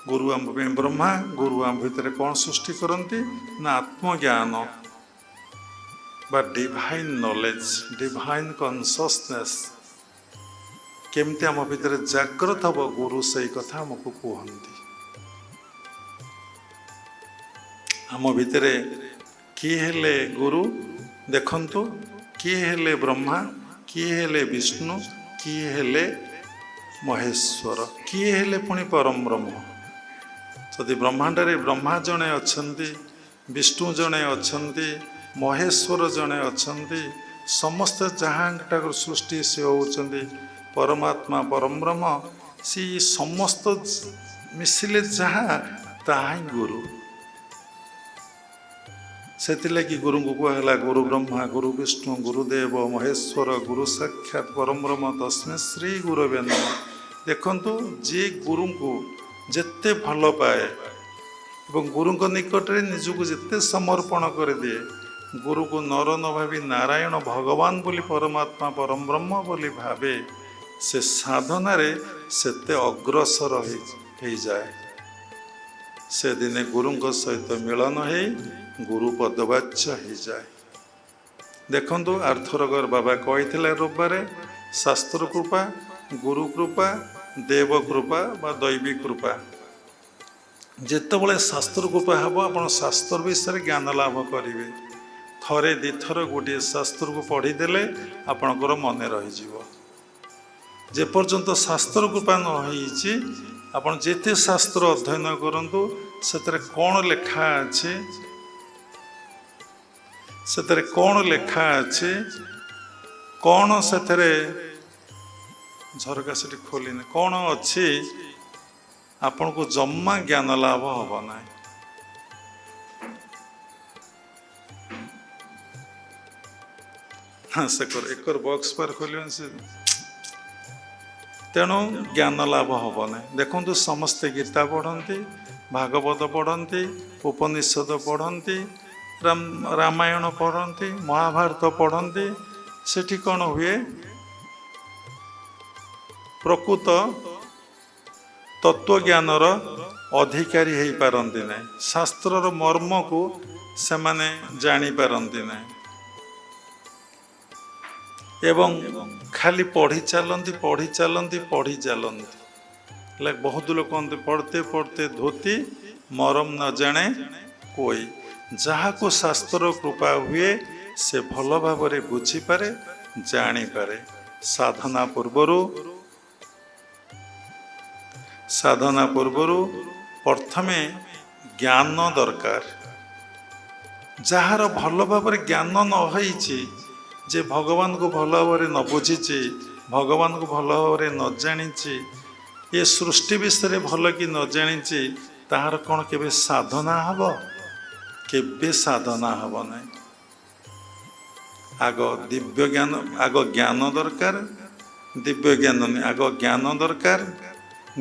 ଗୁରୁ ଆମ ପାଇଁ ବ୍ରହ୍ମା। ଗୁରୁ ଆମ ଭିତରେ କ'ଣ ସୃଷ୍ଟି କରନ୍ତି ନା ଆତ୍ମଜ୍ଞାନ ବା ଡିଭାଇନ୍ ନଲେଜ, ଡିଭାଇନ୍ କନସିୟସନେସ୍ କେମିତି ଆମ ଭିତରେ ଜାଗ୍ରତ ହବ, ଗୁରୁ ସେଇ କଥା ଆମକୁ କୁହନ୍ତି। ଆମ ଭିତରେ କିଏ ହେଲେ ଗୁରୁ ଦେଖନ୍ତୁ, କିଏ ହେଲେ ବ୍ରହ୍ମା, କିଏ ହେଲେ ବିଷ୍ଣୁ, କିଏ ହେଲେ ମହେଶ୍ୱର, କିଏ ହେଲେ ପୁଣି ପରମ ବ୍ରହ୍ମ। ଯଦି ବ୍ରହ୍ମାଣ୍ଡରେ ବ୍ରହ୍ମା ଜଣେ ଅଛନ୍ତି, ବିଷ୍ଣୁ ଜଣେ ଅଛନ୍ତି, ମହେଶ୍ୱର ଜଣେ ଅଛନ୍ତି, ସମସ୍ତେ ଯାହାଟାକୁ ସୃଷ୍ଟି ସେ ହେଉଛନ୍ତି ପରମାତ୍ମା ପରମ ବ୍ରହ୍ମ। ସେ ସମସ୍ତ ମିଶିଲେ ଯାହା ତାହା ହିଁ ଗୁରୁ। ସେଥିଲାଗି ଗୁରୁଙ୍କୁ କୁହାହେଲା ଗୁରୁ ବ୍ରହ୍ମା ଗୁରୁ ବିଷ୍ଣୁ ଗୁରୁଦେବ ମହେଶ୍ୱର ଗୁରୁ ସାକ୍ଷାତ ପରମ ବ୍ରହ୍ମ ତସ୍ମୈ ଶ୍ରୀ ଗୁରବେ ନମଃ। ଦେଖନ୍ତୁ, ଯିଏ ଗୁରୁଙ୍କୁ ଯେତେ ଭଲ ପାଏ ଏବଂ ଗୁରୁଙ୍କ ନିକଟରେ ନିଜକୁ ଯେତେ ସମର୍ପଣ କରିଦିଏ, ଗୁରୁକୁ ନର ନ ଭାବି ନାରାୟଣ ଭଗବାନ ବୋଲି ପରମାତ୍ମା ପରମ ବ୍ରହ୍ମ ବୋଲି ଭାବେ, ସେ ସାଧନାରେ ସେତେ ଅଗ୍ରସର ହେଇଯାଏ। ସେଦିନେ ଗୁରୁଙ୍କ ସହିତ ମିଳନ ହେଇ ଗୁରୁ ପଦବାଚ୍ୟ ହେଇଯାଏ। ଦେଖନ୍ତୁ, ଆର୍ଥରଗର ବାବା କହିଥିଲେ ରବିବାରେ, ଶାସ୍ତ୍ର କୃପା, ଗୁରୁ କୃପା, ଦେବ କୃପା ବା ଦୈବୀ କୃପା। ଯେତେବେଳେ ଶାସ୍ତ୍ର କୃପା ହେବ, ଆପଣ ଶାସ୍ତ୍ର ବିଷୟରେ ଜ୍ଞାନ ଲାଭ କରିବେ। ଥରେ ଦିଥର ଗୋଟିଏ ଶାସ୍ତ୍ରକୁ ପଢ଼ିଦେଲେ ଆପଣଙ୍କର ମନେ ରହିଯିବ। ଯେପର୍ଯ୍ୟନ୍ତ ଶାସ୍ତ୍ର କୃପା ନ ହେଇଛି, ଆପଣ ଯେତେ ଶାସ୍ତ୍ର ଅଧ୍ୟୟନ କରନ୍ତୁ, ସେଥିରେ କ'ଣ ଲେଖା ଅଛି, ସେଥିରେ କ'ଣ ଲେଖା ଅଛି, କ'ଣ ସେଥିରେ ଝରକା ସେଠି ଖୋଲିନି, କ'ଣ ଅଛି, ଆପଣଙ୍କୁ ଜମା ଜ୍ଞାନ ଲାଭ ହେବ ନାହିଁ। ସେ ଏକର ବକ୍ସ ପାର ଖୋଲିବନି ସେ, ତେଣୁ ଜ୍ଞାନ ଲାଭ ହେବ ନାହିଁ। ଦେଖନ୍ତୁ, ସମସ୍ତେ ଗୀତା ପଢ଼ନ୍ତି, ଭାଗବତ ପଢ଼ନ୍ତି, ଉପନିଷଦ ପଢ଼ନ୍ତି, ରାମାୟଣ ପଢ଼ନ୍ତି, ମହାଭାରତ ପଢ଼ନ୍ତି। ସେଠି କ'ଣ ହୁଏ? ପ୍ରକୃତ ତତ୍ତ୍ୱଜ୍ଞାନର ଅଧିକାରୀ ହେଇପାରନ୍ତି ନାହିଁ। ଶାସ୍ତ୍ରର ମର୍ମକୁ ସେମାନେ ଜାଣିପାରନ୍ତି ନାହିଁ ଏବଂ ଖାଲି ପଢ଼ି ଚାଲନ୍ତି ହେଲେ ବହୁତ ଲୋକ ପଢ଼ତେ ପଢ଼ତେ ଧୋତି ମରମ ନ ଜାଣେ କୋଇ। ଯାହାକୁ ଶାସ୍ତ୍ର କୃପା ହୁଏ ସେ ଭଲ ଭାବରେ ବୁଝିପାରେ, ଜାଣିପାରେ। ସାଧନା ପୂର୍ବରୁ ପ୍ରଥମେ ଜ୍ଞାନ ଦରକାର। ଯାହାର ଭଲ ଭାବରେ ଜ୍ଞାନ ନ ହେଇଛି, ଯେ ଭଗବାନଙ୍କୁ ଭଲ ଭାବରେ ନ ବୁଝିଛି, ଭଗବାନଙ୍କୁ ଭଲ ଭାବରେ ନ ଜାଣିଛି, ଏ ସୃଷ୍ଟି ବିଷୟରେ ଭଲ କି ନ ଜାଣିଛି, ତାହାର କ'ଣ କେବେ ସାଧନା ହେବ? କେବେ ସାଧନା ହେବ ନାହିଁ। ଆଗ ଦିବ୍ୟ ଜ୍ଞାନ, ଆଗ ଜ୍ଞାନ ଦରକାର। ଦିବ୍ୟ ଜ୍ଞାନ ନୁହେଁ, ଆଗ ଜ୍ଞାନ ଦରକାର।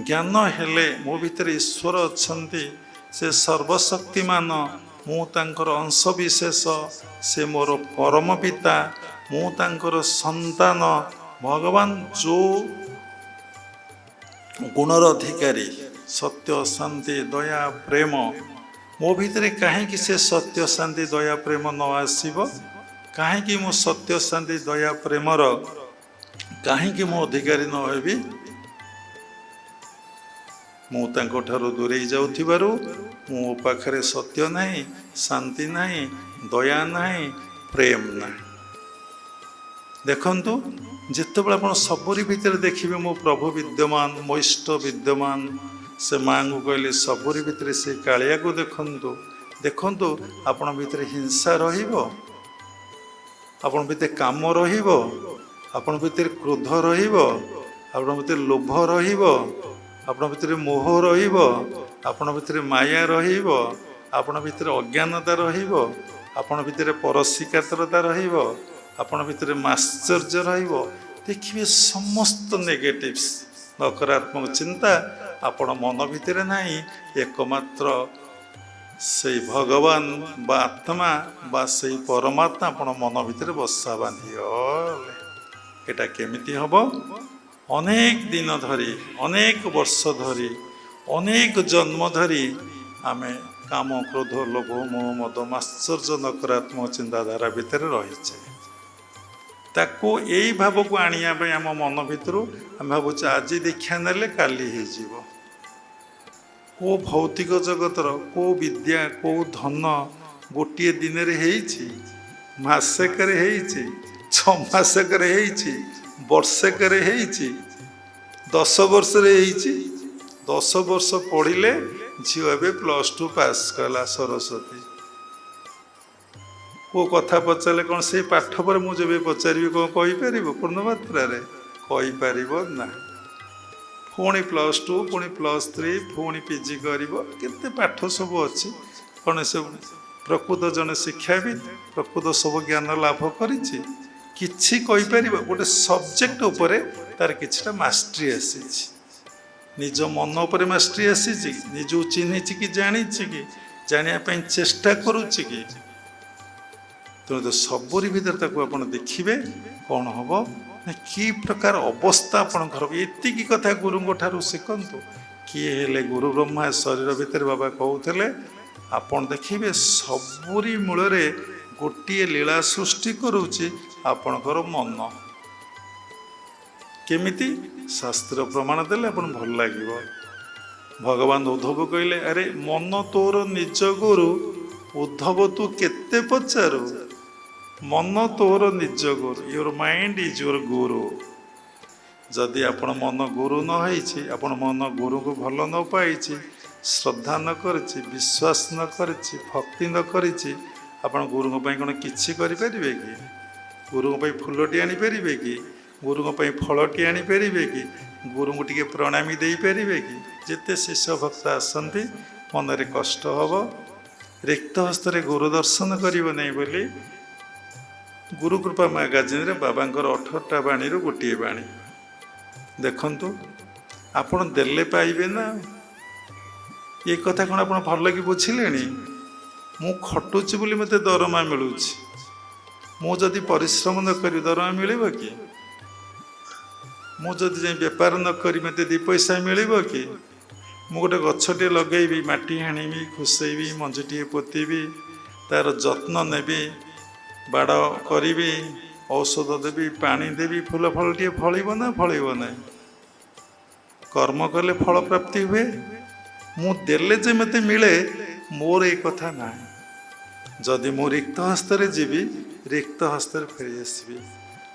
ଜ୍ଞାନ ହେଲେ ମୋ ଭିତରେ ଈଶ୍ୱର ଅଛନ୍ତି, ସେ ସର୍ବଶକ୍ତିମାନ, ମୁଁ ତାଙ୍କର ଅଂଶବିଶେଷ, ସେ ମୋର ପରମ ପିତା, ମୁଁ ତାଙ୍କର ସନ୍ତାନ। ଭଗବାନ ଯେଉଁ ଗୁଣର ଅଧିକାରୀ, ସତ୍ୟ, ଶାନ୍ତି, ଦୟା, ପ୍ରେମ, ମୋ ଭିତରେ କାହିଁକି ସେ ସତ୍ୟ, ଶାନ୍ତି, ଦୟା, ପ୍ରେମ ନ ଆସିବ? କାହିଁକି ମୁଁ ସତ୍ୟ, ଶାନ୍ତି, ଦୟା, ପ୍ରେମର କାହିଁକି ମୁଁ ଅଧିକାରୀ ନ ହେବି? ମୁଁ ତାଙ୍କଠାରୁ ଦୂରେଇ ଯାଉଥିବାରୁ ମୋ ପାଖରେ ସତ୍ୟ ନାହିଁ, ଶାନ୍ତି ନାହିଁ, ଦୟା ନାହିଁ, ପ୍ରେମ ନାହିଁ। ଦେଖନ୍ତୁ, ଯେତେବେଳେ ଆପଣ ସବୁରି ଭିତରେ ଦେଖିବେ ମୋ ପ୍ରଭୁ ବିଦ୍ୟମାନ, ମୋ ଇଷ୍ଟ ବିଦ୍ୟମାନ, ସେ ମାଆଙ୍କୁ କହିଲେ ସବୁରି ଭିତରେ ସେ କାଳିଆକୁ ଦେଖନ୍ତୁ। ଦେଖନ୍ତୁ, ଆପଣ ଭିତରେ ହିଂସା ରହିବ, ଆପଣ ଭିତରେ କାମ ରହିବ, ଆପଣ ଭିତରେ କ୍ରୋଧ ରହିବ, ଆପଣ ଭିତରେ ଲୋଭ ରହିବ, ଆପଣ ଭିତରେ ମୋହ ରହିବ, ଆପଣ ଭିତରେ ମାୟା ରହିବ, ଆପଣ ଭିତରେ ଅଜ୍ଞାନତା ରହିବ, ଆପଣ ଭିତରେ ପରଶିକାତରତା ରହିବ, ଆପଣ ଭିତରେ ମାଶ୍ଚର୍ଯ୍ୟ ରହିବ। ଦେଖିବେ ସମସ୍ତ ନେଗେଟିଭ୍ସ, ନକାରାତ୍ମକ ଚିନ୍ତା ଆପଣ ମନ ଭିତରେ ନାହିଁ। ଏକମାତ୍ର ସେଇ ଭଗବାନ ବା ଆତ୍ମା ବା ସେଇ ପରମାତ୍ମା ଆପଣ ମନ ଭିତରେ ବସା ବାନ୍ଧିଗଲେ। ଏଟା କେମିତି ହବ? ଅନେକ ଦିନ ଧରି, ଅନେକ ବର୍ଷ ଧରି, ଅନେକ ଜନ୍ମ ଧରି ଆମେ କାମ, କ୍ରୋଧ, ଲୋଭ, ମୋହ, ମଦ, ମାଶ୍ଚର୍ଯ୍ୟ, ନକାରାତ୍ମକ ଚିନ୍ତାଧାରା ଭିତରେ ରହିଛେ। ତାକୁ ଏଇ ଭାବକୁ ଆଣିବା ପାଇଁ ଆମ ମନ ଭିତରୁ ଆମେ ଭାବୁଛେ ଆଜି ଦୀକ୍ଷା ନେଲେ କାଲି ହେଇଯିବ। କେଉଁ ଭୌତିକ ଜଗତର କେଉଁ ବିଦ୍ୟା, କେଉଁ ଧନ ଗୋଟିଏ ଦିନରେ ହେଇଛି, ମାସକରେ ହେଇଛି, 6 ମାସକରେ ହେଇଛି, ବର୍ଷକରେ ହେଇଛି, 10 ବର୍ଷରେ ହେଇଛି। 10 ବର୍ଷ ପଢ଼ିଲେ ଝିଅ ଏବେ +2 ପାସ୍ କଲା ସରସ୍ୱତୀ। କେଉଁ କଥା ପଚାରିଲେ କ'ଣ ସେଇ ପାଠ ପରେ ମୁଁ ଯେବେ ପଚାରିବି କ'ଣ କହିପାରିବ? ପୂର୍ଣ୍ଣ ମାତ୍ରାରେ କହିପାରିବ ନା। ପୁଣି +2, ପୁଣି +3, ପୁଣି PG କରିବ। କେତେ ପାଠ ସବୁ ଅଛି। କ'ଣ ସବୁ ପ୍ରକୃତ ଜଣେ ଶିକ୍ଷାବିତ୍ ପ୍ରକୃତ ସବୁ ଜ୍ଞାନ ଲାଭ କରିଛି? କିଛି କହିପାରିବ? ଗୋଟେ ସବଜେକ୍ଟ ଉପରେ ତାର କିଛିଟା ମାଷ୍ଟ୍ରି ଆସିଛି। ନିଜ ମନ ଉପରେ ମାଷ୍ଟ୍ରି ଆସିଛି କି? ନିଜକୁ ଚିହ୍ନିଛି କି, ଜାଣିଛି କି, ଜାଣିବା ପାଇଁ ଚେଷ୍ଟା କରୁଛି କି? ତେଣୁ ସବୁରି ଭିତରେ ତାକୁ ଆପଣ ଦେଖିବେ କ'ଣ ହବ ନା, କି ପ୍ରକାର ଅବସ୍ଥା ଆପଣଙ୍କର। ଏତିକି କଥା ଗୁରୁଙ୍କ ଠାରୁ ଶିଖନ୍ତୁ। କିଏ ହେଲେ ଗୁରୁ ବ୍ରହ୍ମା, ଶରୀର ଭିତରେ ବାବା କହୁଥିଲେ। ଆପଣ ଦେଖିବେ ସବୁରି ମୂଳରେ ଗୋଟିଏ ଲୀଳା ସୃଷ୍ଟି କରୁଛି ଆପଣଙ୍କର ମନ। କେମିତି? ଶାସ୍ତ୍ର ପ୍ରମାଣ ଦେଲେ ଆପଣ ଭଲ ଲାଗିବ। ଭଗବାନ ଉଦ୍ଧବ କହିଲେ, ଆରେ ମନ ତୋର ନିଜ ଗୁରୁ, ଉଦ୍ଧବ ତୁ କେତେ ପଚାରୁ। ମନ ତୋର ନିଜ ଗୁରୁ, ୟୁର ମାଇଣ୍ଡ ଇଜ ୟୁର ଗୁରୁ। ଯଦି ଆପଣ ମନ ଗୁରୁ ନ ହେଇଛି, ଆପଣ ମନ ଗୁରୁଙ୍କୁ ଭଲ ନ ପାଇଛି, ଶ୍ରଦ୍ଧା ନ କରିଛି, ବିଶ୍ୱାସ ନ କରିଛି, ଭକ୍ତି ନ କରିଛି, ଆପଣ ଗୁରୁଙ୍କ ପାଇଁ କ'ଣ କିଛି କରିପାରିବେ କି? ଗୁରୁଙ୍କ ପାଇଁ ଫୁଲଟି ଆଣିପାରିବେ କି? ଗୁରୁଙ୍କ ପାଇଁ ଫଳଟି ଆଣିପାରିବେ କି? ଗୁରୁଙ୍କୁ ଟିକେ ପ୍ରଣାମୀ ଦେଇପାରିବେ କି? ଯେତେ ଶିଷ୍ୟ ଭକ୍ତ ଆସନ୍ତି ମନରେ କଷ୍ଟ ହେବ। ରିକ୍ତ ହସ୍ତରେ ଗୁରୁ ଦର୍ଶନ କରିବ ନାହିଁ ବୋଲି ଗୁରୁ କୃପା ମାଗାଜିନରେ ବାବାଙ୍କର 18ଟା ବାଣୀରୁ ଗୋଟିଏ ବାଣୀ ଦେଖନ୍ତୁ। ଆପଣ ଦେଲେ ପାଇବେ ନା। ଏ କଥା କ'ଣ ଆପଣ ଭଲ କି ବୁଝିଲେଣି? ମୁଁ ଖଟୁଛି ବୋଲି ମୋତେ ଦରମା ମିଳୁଛି। ମୁଁ ଯଦି ପରିଶ୍ରମ ନ କରିବି ଦରମା ମିଳିବ କି? ମୁଁ ଯଦି ଯାଇ ବେପାର ନ କରି ମୋତେ 2 ପଇସା ମିଳିବ କି? ମୁଁ ଗୋଟେ ଗଛଟିଏ ଲଗେଇବି, ମାଟି ହାଣିବି, ଖୁସେଇବି, ମଞ୍ଜିଟିଏ ପୋତିବି, ତାର ଯତ୍ନ ନେବି, ବାଡ଼ କରିବି, ଔଷଧ ଦେବି, ପାଣି ଦେବି, ଫୁଲ ଫଳଟିଏ ଫଳିବ ନା ଫଳିବ ନାହିଁ? କର୍ମ କଲେ ଫଳ ପ୍ରାପ୍ତି ହୁଏ। ମୁଁ ଦେଲେ ଯେ ମୋତେ ମିଳେ, ମୋର ଏ କଥା ନାହିଁ। ଯଦି ମୁଁ ରିକ୍ତ ହସ୍ତରେ ଯିବି, ରିକ୍ତ ହସ୍ତରେ ଫେରି ଆସିବି।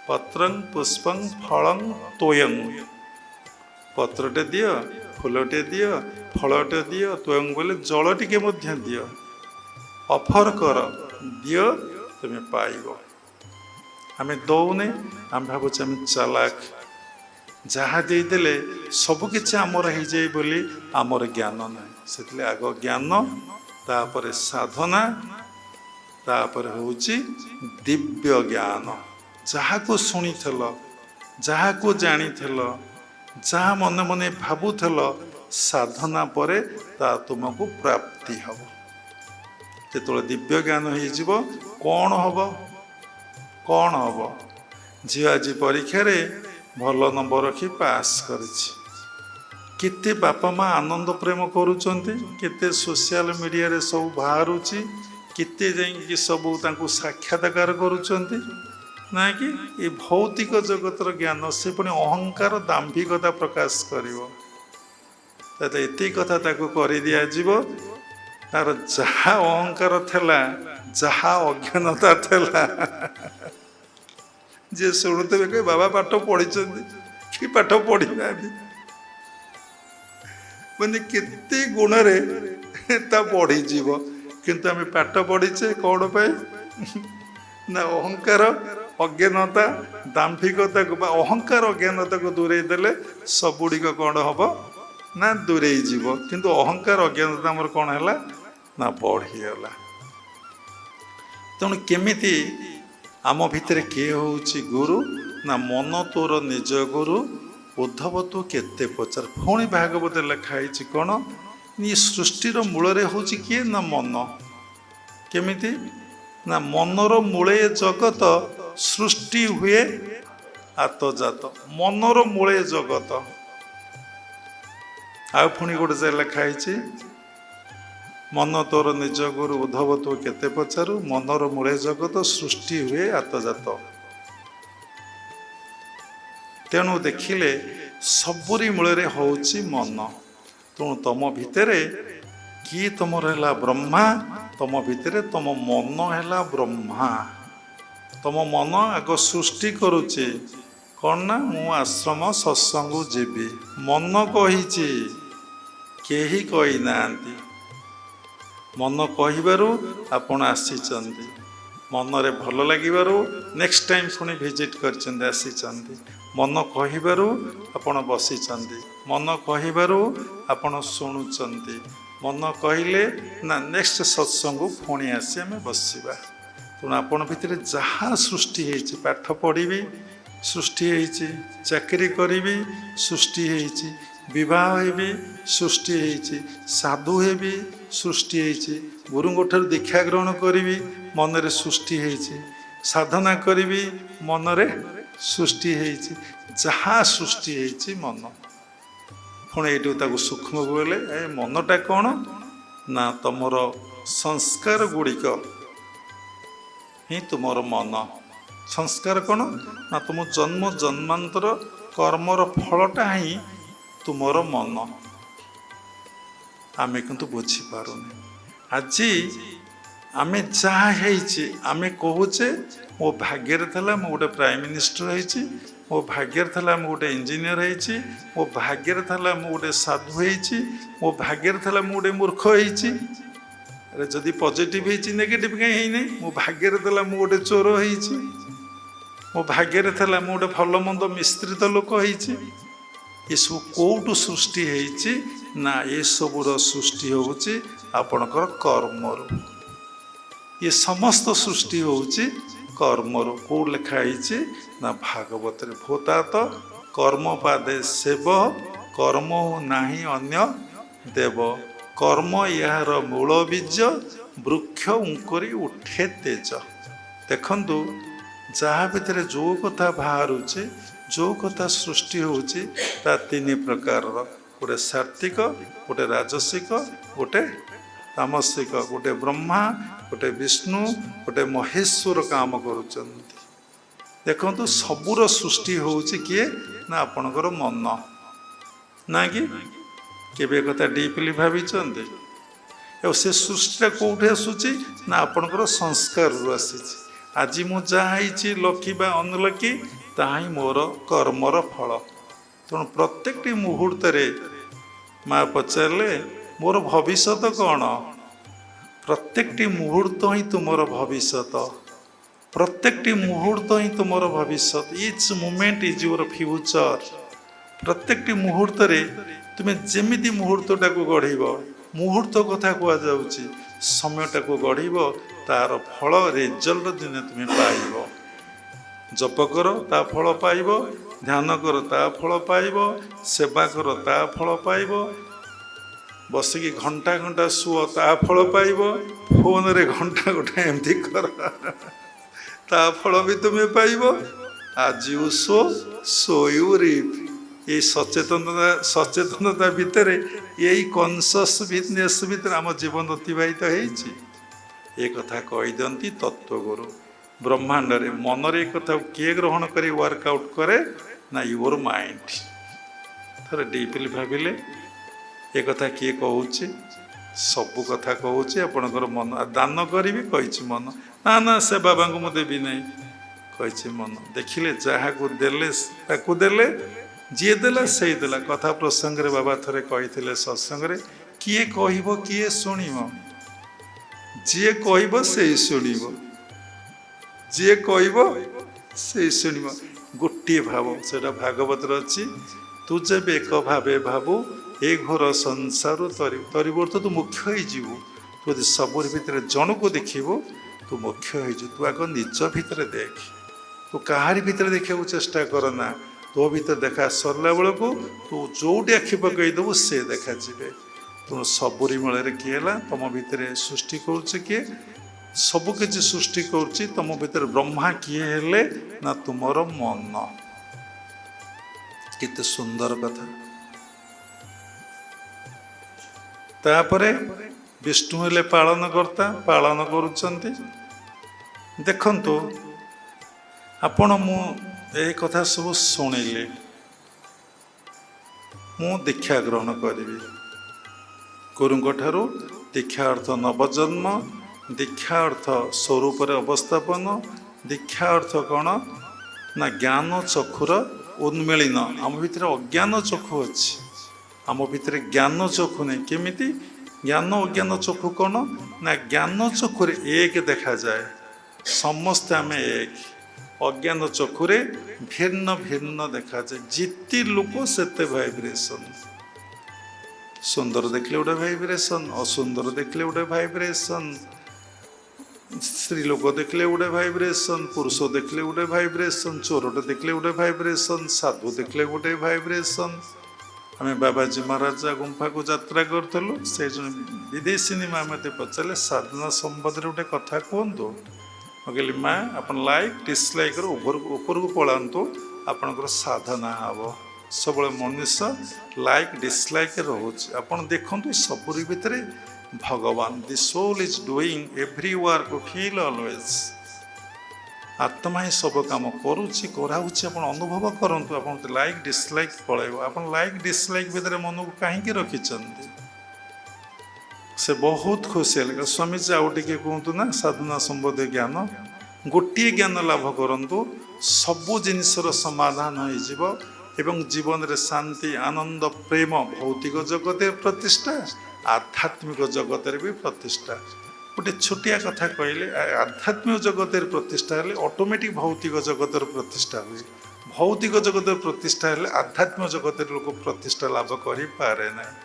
ପତ୍ରଂ ପୁଷ୍ପଂ ଫଳଂ ତୋୟଂ। ପତ୍ରଟେ ଦିଅ, ଫୁଲଟେ ଦିଅ, ଫଳଟେ ଦିଅ, ତୋୟଂ ବୋଲେ ଜଳ ଟିକେ ମଧ୍ୟ ଦିଅ। ଅଫର କର, ଦିଅ, ତୁମେ ପାଇବ। ଆମେ ଦଉନେ, ଆମେ ଭାବୁଛେ ଆମେ ଚାଲାକ। ଯାହା ଦେଇଦେଲେ ସବୁକିଛି ଆମର ହେଇଯାଏ ବୋଲି ଆମର ଜ୍ଞାନ ନାହିଁ। ସେଥିପାଇଁ ଆଗ ଜ୍ଞାନ, ତାପରେ ସାଧନା, ତାପରେ ହେଉଛି ଦିବ୍ୟ ଜ୍ଞାନ। ଯାହାକୁ ଶୁଣିଥିଲ, ଯାହାକୁ ଜାଣିଥିଲ, ଯାହା ମନେ ମନେ ଭାବୁଥିଲ, ସାଧନା ପରେ ତା ତୁମକୁ ପ୍ରାପ୍ତି ହେବ। ଯେତେବେଳେ ଦିବ୍ୟ ଜ୍ଞାନ ହେଇଯିବ କ'ଣ ହବ? କ'ଣ ହବ? ଝିଅ ଆଜି ପରୀକ୍ଷାରେ ଭଲ ନମ୍ବର ରଖି ପାସ୍ କରିଛି। କେତେ ବାପା ମା ଆନନ୍ଦ ପ୍ରେମ କରୁଛନ୍ତି, କେତେ ସୋସିଆଲ ମିଡ଼ିଆରେ ସବୁ ବାହାରୁଛି, କେତେ ଯାଇକି ସବୁ ତାଙ୍କୁ ସାକ୍ଷାତକାର କରୁଛନ୍ତି। ନାଇଁ କି ଏ ଭୌତିକ ଜଗତର ଜ୍ଞାନ ସେ ପୁଣି ଅହଙ୍କାର ଦାମ୍ଭିକତା ପ୍ରକାଶ କରିବ। ତାହେଲେ ଏତିକି କଥା ତାକୁ କରିଦିଆଯିବ, ତାର ଯାହା ଅହଙ୍କାର ଥିଲା, ଯାହା ଅଜ୍ଞାନତା ଥିଲା, ଯିଏ ଶୁଣୁଥିବେ କି ବାବା ପାଠ ପଢିଛନ୍ତି କି ପାଠ ପଢିନାହାନ୍ତି, ମାନେ କେତେ ଗୁଣରେ ତା ବଢିଯିବ। କିନ୍ତୁ ଆମେ ପାଠ ପଢିଛେ କ'ଣ ପାଇଁ? ନା ଅହଙ୍କାର ଅଜ୍ଞାନତା ଦାମ୍ଭିକତାକୁ ବା ଅହଙ୍କାର ଅଜ୍ଞାନତାକୁ ଦୂରେଇ ଦେଲେ ସବୁଗୁଡ଼ିକ କ'ଣ ହବ? ନା ଦୂରେଇ ଯିବ। କିନ୍ତୁ ଅହଙ୍କାର ଅଜ୍ଞାନତା ଆମର କ'ଣ ହେଲା? ନା ବଢ଼ିଗଲା। ତେଣୁ କେମିତି ଆମ ଭିତରେ କିଏ ହେଉଛି ଗୁରୁ? ନା ମନ ତୋର ନିଜ ଗୁରୁ, ଉଦ୍ଧବ ତୁ କେତେ ପଚାର। ପୁଣି ଭାଗବତରେ ଲେଖା ହେଇଛି କ'ଣ? ଏ ସୃଷ୍ଟିର ମୂଳରେ ହେଉଛି କିଏ? ନା ମନ। କେମିତି? ନା ମନର ମୂଳେ ଜଗତ, ସୃଷ୍ଟି ହୁଏ ଆତଜାତ। ମନର ମୂଳେ ଜଗତ। ଆଉ ପୁଣି ଗୋଟେ ଯେ ଲେଖା ହେଇଛି, ମନ ତୋର ନିଜ ଗୁରୁ, ଉଦ୍ଧବ ତୁ କେତେ ପଚାରୁ, ମନର ମୂଳେ ଜଗତ, ସୃଷ୍ଟି ହୁଏ ଆତଜାତ। ତେଣୁ ଦେଖିଲେ ସବୁରି ମୂଳରେ ହେଉଛି ମନ। ତେଣୁ ତମ ଭିତରେ କିଏ ତମର ହେଲା ବ୍ରହ୍ମା? ତମ ଭିତରେ ତମ ମନ ହେଲା ବ୍ରହ୍ମା। ତମ ମନ ଆଗ ସୃଷ୍ଟି କରୁଛି କ'ଣ? ନା ମୁଁ ଆଶ୍ରମ ସତ୍ସଙ୍ଗ ଯିବି। ମନ କହିଛି, କେହି କହିନାହାନ୍ତି। ମନ କହିବାରୁ ଆପଣ ଆସିଛନ୍ତି। ମନରେ ଭଲ ଲାଗିବାରୁ ନେକ୍ସଟ ଟାଇମ୍ ପୁଣି ଭିଜିଟ୍ କରିଛନ୍ତି, ଆସିଛନ୍ତି। ମନ କହିବାରୁ ଆପଣ ବସିଛନ୍ତି। ମନ କହିବାରୁ ଆପଣ ଶୁଣୁଛନ୍ତି। ମନ କହିଲେ ନା ନେକ୍ସଟ ସତ୍ସଙ୍ଗକୁ ପୁଣି ଆସି ଆମେ ବସିବା। ତେଣୁ ଆପଣ ଭିତରେ ଯାହା ସୃଷ୍ଟି ହେଇଛି, ପାଠ ପଢ଼ିବି ସୃଷ୍ଟି ହେଇଛି, ଚାକିରି କରିବି ସୃଷ୍ଟି ହେଇଛି, ବିବାହ ହେବି ସୃଷ୍ଟି ହେଇଛି, ସାଧୁ ହେବି ସୃଷ୍ଟି ହେଇଛି, ଗୁରୁଙ୍କ ଠାରୁ ଦୀକ୍ଷା ଗ୍ରହଣ କରିବି ମନରେ ସୃଷ୍ଟି ହେଇଛି, ସାଧନା କରିବି ମନରେ ସୃଷ୍ଟି ହେଇଛି। ଯାହା ସୃଷ୍ଟି ହେଇଛି ମନ। ପୁଣି ଏଇଠୁ ତାକୁ ସୂକ୍ଷ୍ମ କହିଲେ, ଏ ମନଟା କ'ଣ? ନା ତମର ସଂସ୍କାର ଗୁଡ଼ିକ ହିଁ ତୁମର ମନ। ସଂସ୍କାର କ'ଣ? ନା ତୁମ ଜନ୍ମ ଜନ୍ମାନ୍ତର କର୍ମର ଫଳଟା ହିଁ ତୁମର ମନ। ଆମେ କିନ୍ତୁ ବୁଝିପାରୁନି। ଆଜି ଆମେ ଯାହା ହେଇଛି ଆମେ କହୁଛେ ମୋ ଭାଗ୍ୟରେ ଥିଲା ମୁଁ ଗୋଟେ ପ୍ରାଇମ ମିନିଷ୍ଟର ହେଇଛି, ମୋ ଭାଗ୍ୟରେ ଥିଲା ମୁଁ ଗୋଟେ ଇଞ୍ଜିନିୟର ହେଇଛି, ମୋ ଭାଗ୍ୟରେ ଥିଲା ମୁଁ ଗୋଟେ ସାଧୁ ହେଇଛି, ମୋ ଭାଗ୍ୟରେ ଥିଲା ମୁଁ ଗୋଟେ ମୂର୍ଖ ହେଇଛି। ଆରେ ଯଦି ପଜିଟିଭ ହେଇଛି ନେଗେଟିଭ କାହିଁ ହେଇନି? ମୋ ଭାଗ୍ୟରେ ଥିଲା ମୁଁ ଗୋଟେ ଚୋର ହେଇଛି, ମୋ ଭାଗ୍ୟରେ ଥିଲା ମୁଁ ଗୋଟେ ଭଲ ମନ୍ଦ ମିଶ୍ରିତ ଲୋକ ହେଇଛି। ଏସବୁ କୋଉଠୁ ସୃଷ୍ଟି ହେଇଛି? ନା ଏସବୁର ସୃଷ୍ଟି ହେଉଛି ଆପଣଙ୍କର କର୍ମରୁ। ଏ ସମସ୍ତ ସୃଷ୍ଟି ହେଉଛି କର୍ମରୁ। କୋଉ ଲେଖା ହେଇଛି? ନା ଭାଗବତରେ, ଭୂତାତ କର୍ମ ପାଦେ ସେବ, କର୍ମ ନାହିଁ ଅନ୍ୟ ଦେବ। କର୍ମ ଏହାର ମୂଳ ବୀଜ, ବୃକ୍ଷ ଉଙ୍କରି ଉଠେ ତେଜ। ଦେଖନ୍ତୁ ଯାହା ଭିତରେ ଯେଉଁ କଥା ବାହାରୁଛି, ଯେଉଁ କଥା ସୃଷ୍ଟି ହେଉଛି, ତା ତିନି ପ୍ରକାରର। ଗୋଟେ ସାତ୍ତ୍ୱିକ, ଗୋଟେ ରାଜସିକ, ଗୋଟେ ତାମସିକ। ଗୋଟେ ବ୍ରହ୍ମା, ଗୋଟେ ବିଷ୍ଣୁ, ଗୋଟେ ମହେଶ୍ୱର କାମ କରୁଛନ୍ତି। ଦେଖନ୍ତୁ ସବୁର ସୃଷ୍ଟି ହେଉଛି କିଏ? ନା ଆପଣଙ୍କର ମନ। ନା କି? କେବେ କଥା ଡିପଲି ଭାବିଛନ୍ତି? ଆଉ ସେ ସୃଷ୍ଟିଟା କେଉଁଠି ଆସୁଛି? ନା ଆପଣଙ୍କର ସଂସ୍କାରରୁ ଆସିଛି। ଆଜି ମୁଁ ଯାହା ହେଇଛି ଲକି ବା ଅନଲକି, ତାହା ହିଁ ମୋର କର୍ମର ଫଳ। ତେଣୁ ପ୍ରତ୍ୟେକଟି ମୁହୂର୍ତ୍ତରେ ମା ପଚାରିଲେ ମୋର ଭବିଷ୍ୟତ କ'ଣ? ପ୍ରତ୍ୟେକଟି ମୁହୂର୍ତ୍ତ ହିଁ ତୁମର ଭବିଷ୍ୟତ। ପ୍ରତ୍ୟେକଟି ମୁହୂର୍ତ୍ତ ହିଁ ତୁମର ଭବିଷ୍ୟତ। Each moment is your future. ପ୍ରତ୍ୟେକଟି ମୁହୂର୍ତ୍ତରେ ତୁମେ ଯେମିତି ମୁହୂର୍ତ୍ତଟାକୁ ଗଢ଼ିବ, ମୁହୂର୍ତ୍ତ କଥା କୁହାଯାଉଛି, ସମୟଟାକୁ ଗଢ଼ିବ, ତାର ଫଳ ରେଜଲ୍ଟ ଦିନେ ତୁମେ ପାଇବ। ଜପ କର ତା ଫଳ ପାଇବ, ଧ୍ୟାନ କର ତା ଫଳ ପାଇବ, ସେବା କର ତା ଫଳ ପାଇବ, ବସିକି ଘଣ୍ଟା ଘଣ୍ଟା ଶୁଅ ତା ଫଳ ପାଇବ, ଫୋନରେ ଘଣ୍ଟା ଘଣ୍ଟା ଏମିତି କର ତା ଫଳ ବି ତୁମେ ପାଇବ। ଆଜି ଶୋ ସୋୟୁ ରିପ୍। ଏଇ ସଚେତନତା ଭିତରେ, ଏଇ କନସିୟସନେସ୍ ଭିତରେ ଆମ ଜୀବନ ଅତିବାହିତ ହେଇଛି। ଏ କଥା କହିଦିଅନ୍ତି ତତ୍ତ୍ୱଗୁରୁ। ବ୍ରହ୍ମାଣ୍ଡରେ ମନରେ ଏ କଥାକୁ କିଏ ଗ୍ରହଣ କରି ୱାର୍କଆଉଟ୍ କରେ ନା ୟୁଅର ମାଇଣ୍ଡ। ଥରେ ଡିପଲି ଭାବିଲେ ଏ କଥା କିଏ କହୁଛି? ସବୁ କଥା କହୁଛି ଆପଣଙ୍କର ମନ। ଦାନ କରିବି କହିଛି ମନ, ନା ନା ସେ ବାବାଙ୍କୁ ମୁଁ ଦେବି ନାହିଁ କହିଛି ମନ। ଦେଖିଲେ ଯାହାକୁ ଦେଲେ ତାକୁ ଦେଲେ, ଯିଏ ଦେଲା ସେଇ ଦେଲା। କଥା ପ୍ରସଙ୍ଗରେ ବାବା ଥରେ କହିଥିଲେ ସତ୍ସଙ୍ଗରେ, କିଏ କହିବ କିଏ ଶୁଣିବ? ଯିଏ କହିବ ସେଇ ଶୁଣିବ, ଯିଏ କହିବ ସେଇ ଶୁଣିବ। ଗୋଟିଏ ଭାବ, ସେଟା ଭାଗବତରେ ଅଛି, ତୁ ଯେବେ ଏକ ଭାବେ ଭାବୁ ଏ ଘୋର ସଂସାର ତରିବୁ। ଅର୍ଥ ତୁ ମୁଖ୍ୟ ହେଇଯିବୁ। ତୁ ଯଦି ସବୁରି ଭିତରେ ଜଣକୁ ଦେଖିବୁ ତୁ ମୁଖ୍ୟ ହେଇଯିବୁ। ତୁ ଆଗ ନିଜ ଭିତରେ ଦେଖ, ତୁ କାହାରି ଭିତରେ ଦେଖିବାକୁ ଚେଷ୍ଟା କର ନା। ତୋ ଭିତରେ ଦେଖା ସରିଲା ବେଳକୁ ତୁ ଯୋଉଠି ଆଖି ପକେଇଦେବୁ ସେ ଦେଖାଯିବେ। ତେଣୁ ସବୁରି ମୂଳରେ କିଏ ହେଲା? ତମ ଭିତରେ ସୃଷ୍ଟି କରୁଛି କିଏ? ସବୁ କିଛି ସୃଷ୍ଟି କରୁଛି ତମ ଭିତରେ। ବ୍ରହ୍ମା କିଏ ହେଲେ ନା ତୁମର ମନ। କେତେ ସୁନ୍ଦର କଥା। ତାପରେ ବିଷ୍ଣୁ ହେଲେ ପାଳନ କର୍ତ୍ତା, ପାଳନ କରୁଛନ୍ତି। ଦେଖନ୍ତୁ ଆପଣ, ମୁଁ ଏହି କଥା ସବୁ ଶୁଣିଲି, ମୁଁ ଦୀକ୍ଷା ଗ୍ରହଣ କରିବି। ଗୁରୁଙ୍କ ଠାରୁ ଦୀକ୍ଷା ଅର୍ଥ ନବଜନ୍ମ, ଦୀକ୍ଷା ଅର୍ଥ ସ୍ୱରୂପରେ ଅବସ୍ଥାପନ, ଦୀକ୍ଷା ଅର୍ଥ କ'ଣ ନା ଜ୍ଞାନ ଚକ୍ଷୁର ଉନ୍ମିଳନ। ଆମ ଭିତରେ ଅଜ୍ଞାନ ଚକ୍ଷୁ ଅଛି, ଆମ ଭିତରେ ଜ୍ଞାନ ଚକ୍ଷୁ ନାହିଁ। କେମିତି? ଜ୍ଞାନ ଅଜ୍ଞାନ ଚକ୍ଷୁ କ'ଣ ନା ଜ୍ଞାନ ଚକ୍ଷୁରେ ଏକ ଦେଖାଯାଏ, ସମସ୍ତେ ଆମେ ଏକ। ଅଜ୍ଞାନ ଚକ୍ଷୁରେ ଭିନ୍ନ ଭିନ୍ନ ଦେଖାଯାଏ। ଯେତେ ଲୋକ ସେତେ ଭାଇବ୍ରେସନ୍। ସୁନ୍ଦର ଦେଖିଲେ ଗୋଟେ ଭାଇବ୍ରେସନ୍, ଅସୁନ୍ଦର ଦେଖିଲେ ଗୋଟେ ଭାଇବ୍ରେସନ୍, ସ୍ତ୍ରୀ ଲୋକ ଦେଖିଲେ ଗୋଟେ ଭାଇବ୍ରେସନ୍, ପୁରୁଷ ଦେଖିଲେ ଗୋଟେ ଭାଇବ୍ରେସନ୍, ଚୋରଟେ ଦେଖିଲେ ଗୋଟେ ଭାଇବ୍ରେସନ୍, ସାଧୁ ଦେଖିଲେ ଗୋଟେ ଭାଇବ୍ରେସନ୍। ଆମେ ବାବାଜୀ ମହାରାଜ ଗୁମ୍ଫାକୁ ଯାତ୍ରା କରୁଥିଲୁ। ସେ ଜଣେ ବିଦେଶୀ ମା ମୋତେ ପଚାରିଲେ, ସାଧନା ସମ୍ବନ୍ଧରେ ଗୋଟେ କଥା କୁହନ୍ତୁ। ମୁଁ କହିଲି, ମା ଆପଣ ଲାଇକ୍ ଡିସଲାଇକ୍ର ଉପରକୁ ପଳାନ୍ତୁ, ଆପଣଙ୍କର ସାଧନା ହେବ। ସବୁବେଳେ ମନୁଷ୍ୟ ଲାଇକ୍ ଡିସଲାଇକ୍ ରହୁଛି। ଆପଣ ଦେଖନ୍ତୁ ସବୁରି ଭିତରେ ଭଗବାନ। The soul is doing every work feel always. ଆତ୍ମା ହିଁ ସବୁ କାମ କରୁଛି, କରାଉଛି। ଆପଣ ଅନୁଭବ କରନ୍ତୁ। ଆପଣ ଲାଇକ୍ ଡିସଲାଇକ୍ ପଳେଇବ। ଆପଣ ଲାଇକ୍ ଡିସଲାଇକ୍ ଭିତରେ ମନକୁ କାହିଁକି ରଖିଛନ୍ତି? ସେ ବହୁତ ଖୁସି ହେଲେ। ସ୍ୱାମୀଜୀ ଆଉ ଟିକେ କୁହନ୍ତୁ ନା ସାଧନା ସମ୍ବନ୍ଧୀୟ ଜ୍ଞାନ। ଗୋଟିଏ ଜ୍ଞାନ ଲାଭ କରନ୍ତୁ, ସବୁ ଜିନିଷର ସମାଧାନ ହୋଇଯିବ ଏବଂ ଜୀବନରେ ଶାନ୍ତି, ଆନନ୍ଦ, ପ୍ରେମ। ଭୌତିକ ଜଗତରେ ପ୍ରତିଷ୍ଠା, ଆଧ୍ୟାତ୍ମିକ ଜଗତରେ ବି ପ୍ରତିଷ୍ଠା। ଗୋଟେ ଛୋଟିଆ କଥା କହିଲେ, ଆଧ୍ୟାତ୍ମିକ ଜଗତରେ ପ୍ରତିଷ୍ଠା ହେଲେ ଅଟୋମେଟିକ୍ ଭୌତିକ ଜଗତର ପ୍ରତିଷ୍ଠା ହୁଏ। ଭୌତିକ ଜଗତର ପ୍ରତିଷ୍ଠା ହେଲେ ଆଧ୍ୟାତ୍ମିକ ଜଗତରେ ଲୋକ ପ୍ରତିଷ୍ଠା ଲାଭ କରିପାରେ ନାହିଁ।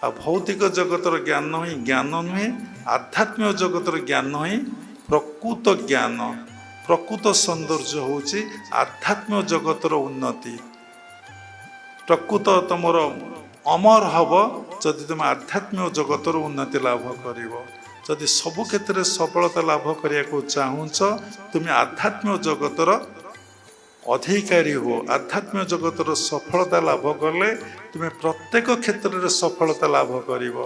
ଆଉ ଭୌତିକ ଜଗତର ଜ୍ଞାନ ହିଁ ଜ୍ଞାନ ନୁହେଁ, ଆଧ୍ୟାତ୍ମିକ ଜଗତର ଜ୍ଞାନ ହିଁ ପ୍ରକୃତ ଜ୍ଞାନ। ପ୍ରକୃତ ସୌନ୍ଦର୍ଯ୍ୟ ହେଉଛି ଆଧ୍ୟାତ୍ମିକ ଜଗତର ଉନ୍ନତି। ପ୍ରକୃତ ତମର ଅମର ହେବ ଯଦି ତୁମେ ଆଧ୍ୟାତ୍ମିକ ଜଗତର ଉନ୍ନତି ଲାଭ କରିବ। ଯଦି ସବୁ କ୍ଷେତ୍ରରେ ସଫଳତା ଲାଭ କରିବାକୁ ଚାହୁଁଛ, ତୁମେ ଆଧ୍ୟାତ୍ମିକ ଜଗତର ଅଧିକାରୀ ହୁଅ। ଆଧ୍ୟାତ୍ମିକ ଜଗତର ସଫଳତା ଲାଭ କଲେ ତୁମେ ପ୍ରତ୍ୟେକ କ୍ଷେତ୍ରରେ ସଫଳତା ଲାଭ କରିବ।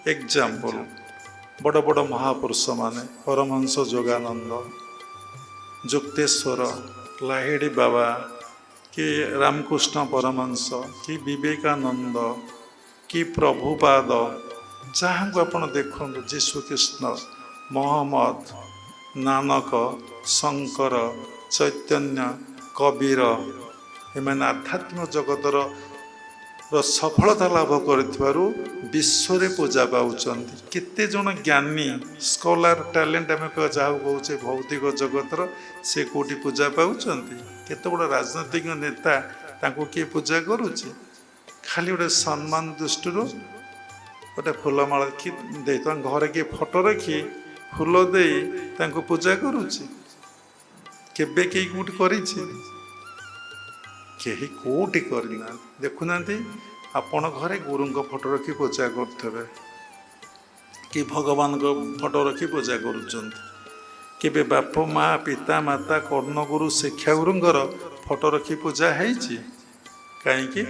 ଏକ୍ଜାମ୍ପଲ୍, ବଡ଼ ବଡ଼ ମହାପୁରୁଷ ମାନେ, ପରମହଂସ ଯୋଗାନନ୍ଦ, ଯୁକ୍ତେଶ୍ୱର, ଲାହିଡ଼ି ବାବା, କି ରାମକୃଷ୍ଣ ପରମହଂସ, କି ବିବେକାନନ୍ଦ, କି ପ୍ରଭୁପାଦ, ଯାହାଙ୍କୁ ଆପଣ ଦେଖନ୍ତୁ, ଯୀଶୁଖ୍ରୀଷ୍ଟ, ମହମ୍ମଦ, ନାନକ, ଶଙ୍କର, ଚୈତନ୍ୟ, କବୀର, ଏମାନେ ଆଧ୍ୟାତ୍ମିକ ଜଗତର ସଫଳତା ଲାଭ କରିଥିବାରୁ ବିଶ୍ୱରେ ପୂଜା ପାଉଛନ୍ତି। କେତେ ଜଣ ଜ୍ଞାନୀ, ସ୍କଲାର, ଟ୍ୟାଲେଣ୍ଟ ଆମେ ଯାହାକୁ କହୁଛେ ଭୌତିକ ଜଗତର, ସେ କେଉଁଠି ପୂଜା ପାଉଛନ୍ତି? କେତେ ବଡ଼ ରାଜନୈତିକ ନେତା, ତାଙ୍କୁ କିଏ ପୂଜା କରୁଛି? ଖାଲି ଗୋଟେ ସମ୍ମାନ ଦୃଷ୍ଟିରୁ ଗୋଟେ ଫୁଲମାଳ ଦେଇ, ତାଙ୍କ ଘରେ କିଏ ଫଟୋ ରଖି ଫୁଲ ଦେଇ ତାଙ୍କୁ ପୂଜା କରୁଛି? କେବେ କେହି କେଉଁଠି କରିଛି? କେହି କେଉଁଠି କରିନାହାନ୍ତି। ଦେଖୁନାହାନ୍ତି ଆପଣ ଘରେ ଗୁରୁଙ୍କ ଫଟୋ ରଖି ପୂଜା କରୁଥିବେ କି ଭଗବାନଙ୍କ ଫଟୋ ରଖି ପୂଜା କରୁଛନ୍ତି। କେବେ ବାପ ମା ପିତା ମାତା କର୍ଣ୍ଣଗୁରୁ ଶିକ୍ଷାଗୁରୁଙ୍କର ଫଟୋ ରଖି ପୂଜା ହେଇଛି? କାହିଁକି?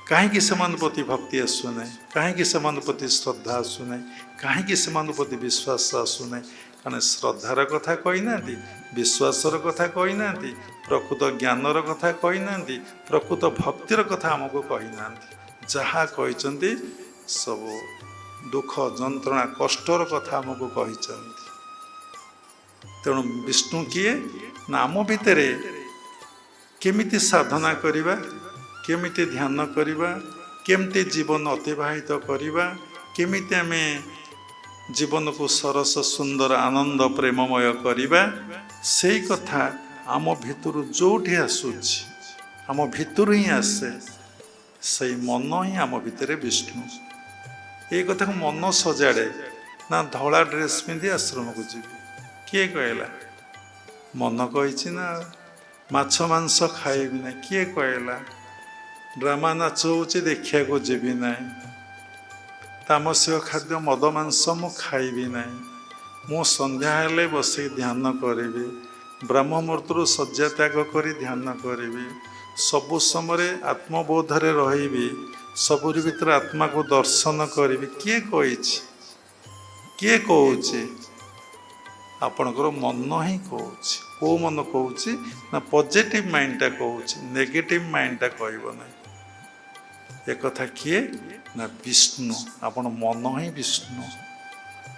କାହିଁକି ସେମାନଙ୍କ ପ୍ରତି ଭକ୍ତି ଆସୁନାହିଁ? କାହିଁକି ସେମାନଙ୍କ ପ୍ରତି ଶ୍ରଦ୍ଧା ଆସୁନାହିଁ? କାହିଁକି ସେମାନଙ୍କ ପ୍ରତି ବିଶ୍ୱାସ ଆସୁନାହିଁ? କାରଣ ଶ୍ରଦ୍ଧାର କଥା କହିନାହାନ୍ତି, ବିଶ୍ୱାସର କଥା କହିନାହାନ୍ତି, ପ୍ରକୃତ ଜ୍ଞାନର କଥା କହିନାହାନ୍ତି, ପ୍ରକୃତ ଭକ୍ତିର କଥା ଆମକୁ କହିନାହାନ୍ତି। ଯାହା କହିଛନ୍ତି ସବୁ ଦୁଃଖ ଯନ୍ତ୍ରଣା କଷ୍ଟର କଥା ଆମକୁ କହିଛନ୍ତି। ତେଣୁ ବିଷ୍ଣୁ କିଏ ନା ଆମ ଭିତରେ କେମିତି ସାଧନା କରିବା, କେମିତି ଧ୍ୟାନ କରିବା, କେମିତି ଜୀବନ ଅତିବାହିତ କରିବା, କେମିତି ଆମେ ଜୀବନକୁ ସରସ ସୁନ୍ଦର ଆନନ୍ଦ ପ୍ରେମମୟ କରିବା, ସେଇ କଥା ଆମ ଭିତରୁ ଯେଉଁଠି ଆସୁଛି, ଆମ ଭିତରୁ ହିଁ ଆସେ, ସେଇ ମନ ହିଁ ଆମ ଭିତରେ ବିଷ୍ଣୁ। ଏଇ କଥାକୁ ମନ ସଜାଡ଼େ ନା ଧଳା ଡ୍ରେସ୍ ପିନ୍ଧି ଆଶ୍ରମକୁ ଯିବି? କିଏ କହିଲା? ମନ କହିଛି ନା। ମାଛ ମାଂସ ଖାଇବି ନାହିଁ, କିଏ କହିଲା? ଡ୍ରାମା ନାଚ ହେଉଛି ଦେଖିବାକୁ ଯିବି ନାହିଁ। ତାମସିକ ଖାଦ୍ୟ ମଦ ମାଂସ ମୁଁ ଖାଇବି ନାହିଁ। ମୁଁ ସନ୍ଧ୍ୟା ହେଲେ ବସିକି ଧ୍ୟାନ କରିବି, ବ୍ରହ୍ମ ମୁହୂର୍ତ୍ତରୁ ଶଯ୍ୟା ତ୍ୟାଗ କରି ଧ୍ୟାନ କରିବି, ସବୁ ସମୟରେ ଆତ୍ମବୋଧରେ ରହିବି, ସବୁରି ଭିତରେ ଆତ୍ମାକୁ ଦର୍ଶନ କରିବି। କିଏ କହିଛି? କିଏ କହୁଛି? ଆପଣଙ୍କର ମନ ହିଁ କହୁଛି। କେଉଁ ମନ କହୁଛି ନା ପଜିଟିଭ୍ ମାଇଣ୍ଡଟା କହୁଛି, ନେଗେଟିଭ୍ ମାଇଣ୍ଡଟା କହିବ ନାହିଁ। ଏକଥା କିଏ ନା ବିଷ୍ଣୁ। ଆପଣ ମନ ହିଁ ବିଷ୍ଣୁ,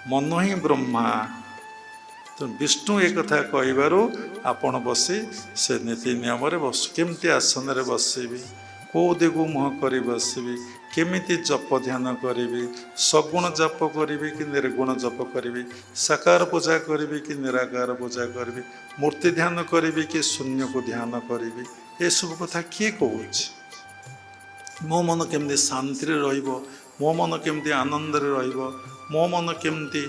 ମନ ହିଁ ବ୍ରହ୍ମା। ତେଣୁ ବିଷ୍ଣୁ ଏକଥା କହିବାରୁ ଆପଣ ବସି ସେ ନୀତି ନିୟମରେ କେମିତି ଆସନରେ ବସିବି, କେଉଁ ଦିଗକୁ ମୁହଁ କରି ବସିବି, କେମିତି ଜପ ଧ୍ୟାନ କରିବି, ସଗୁଣ ଜପ କରିବି କି ନିର୍ଗୁଣ ଜପ କରିବି, ସାକାର ପୂଜା କରିବି କି ନିରାକାର ପୂଜା କରିବି, ମୂର୍ତ୍ତି ଧ୍ୟାନ କରିବି କି ଶୂନ୍ୟକୁ ଧ୍ୟାନ କରିବି, ଏସବୁ କଥା କିଏ କହୁଛି? ମୋ ମନ କେମିତି ଶାନ୍ତିରେ ରହିବ, ମୋ ମନ କେମିତି ଆନନ୍ଦରେ ରହିବ, ମୋ ମନ କେମିତି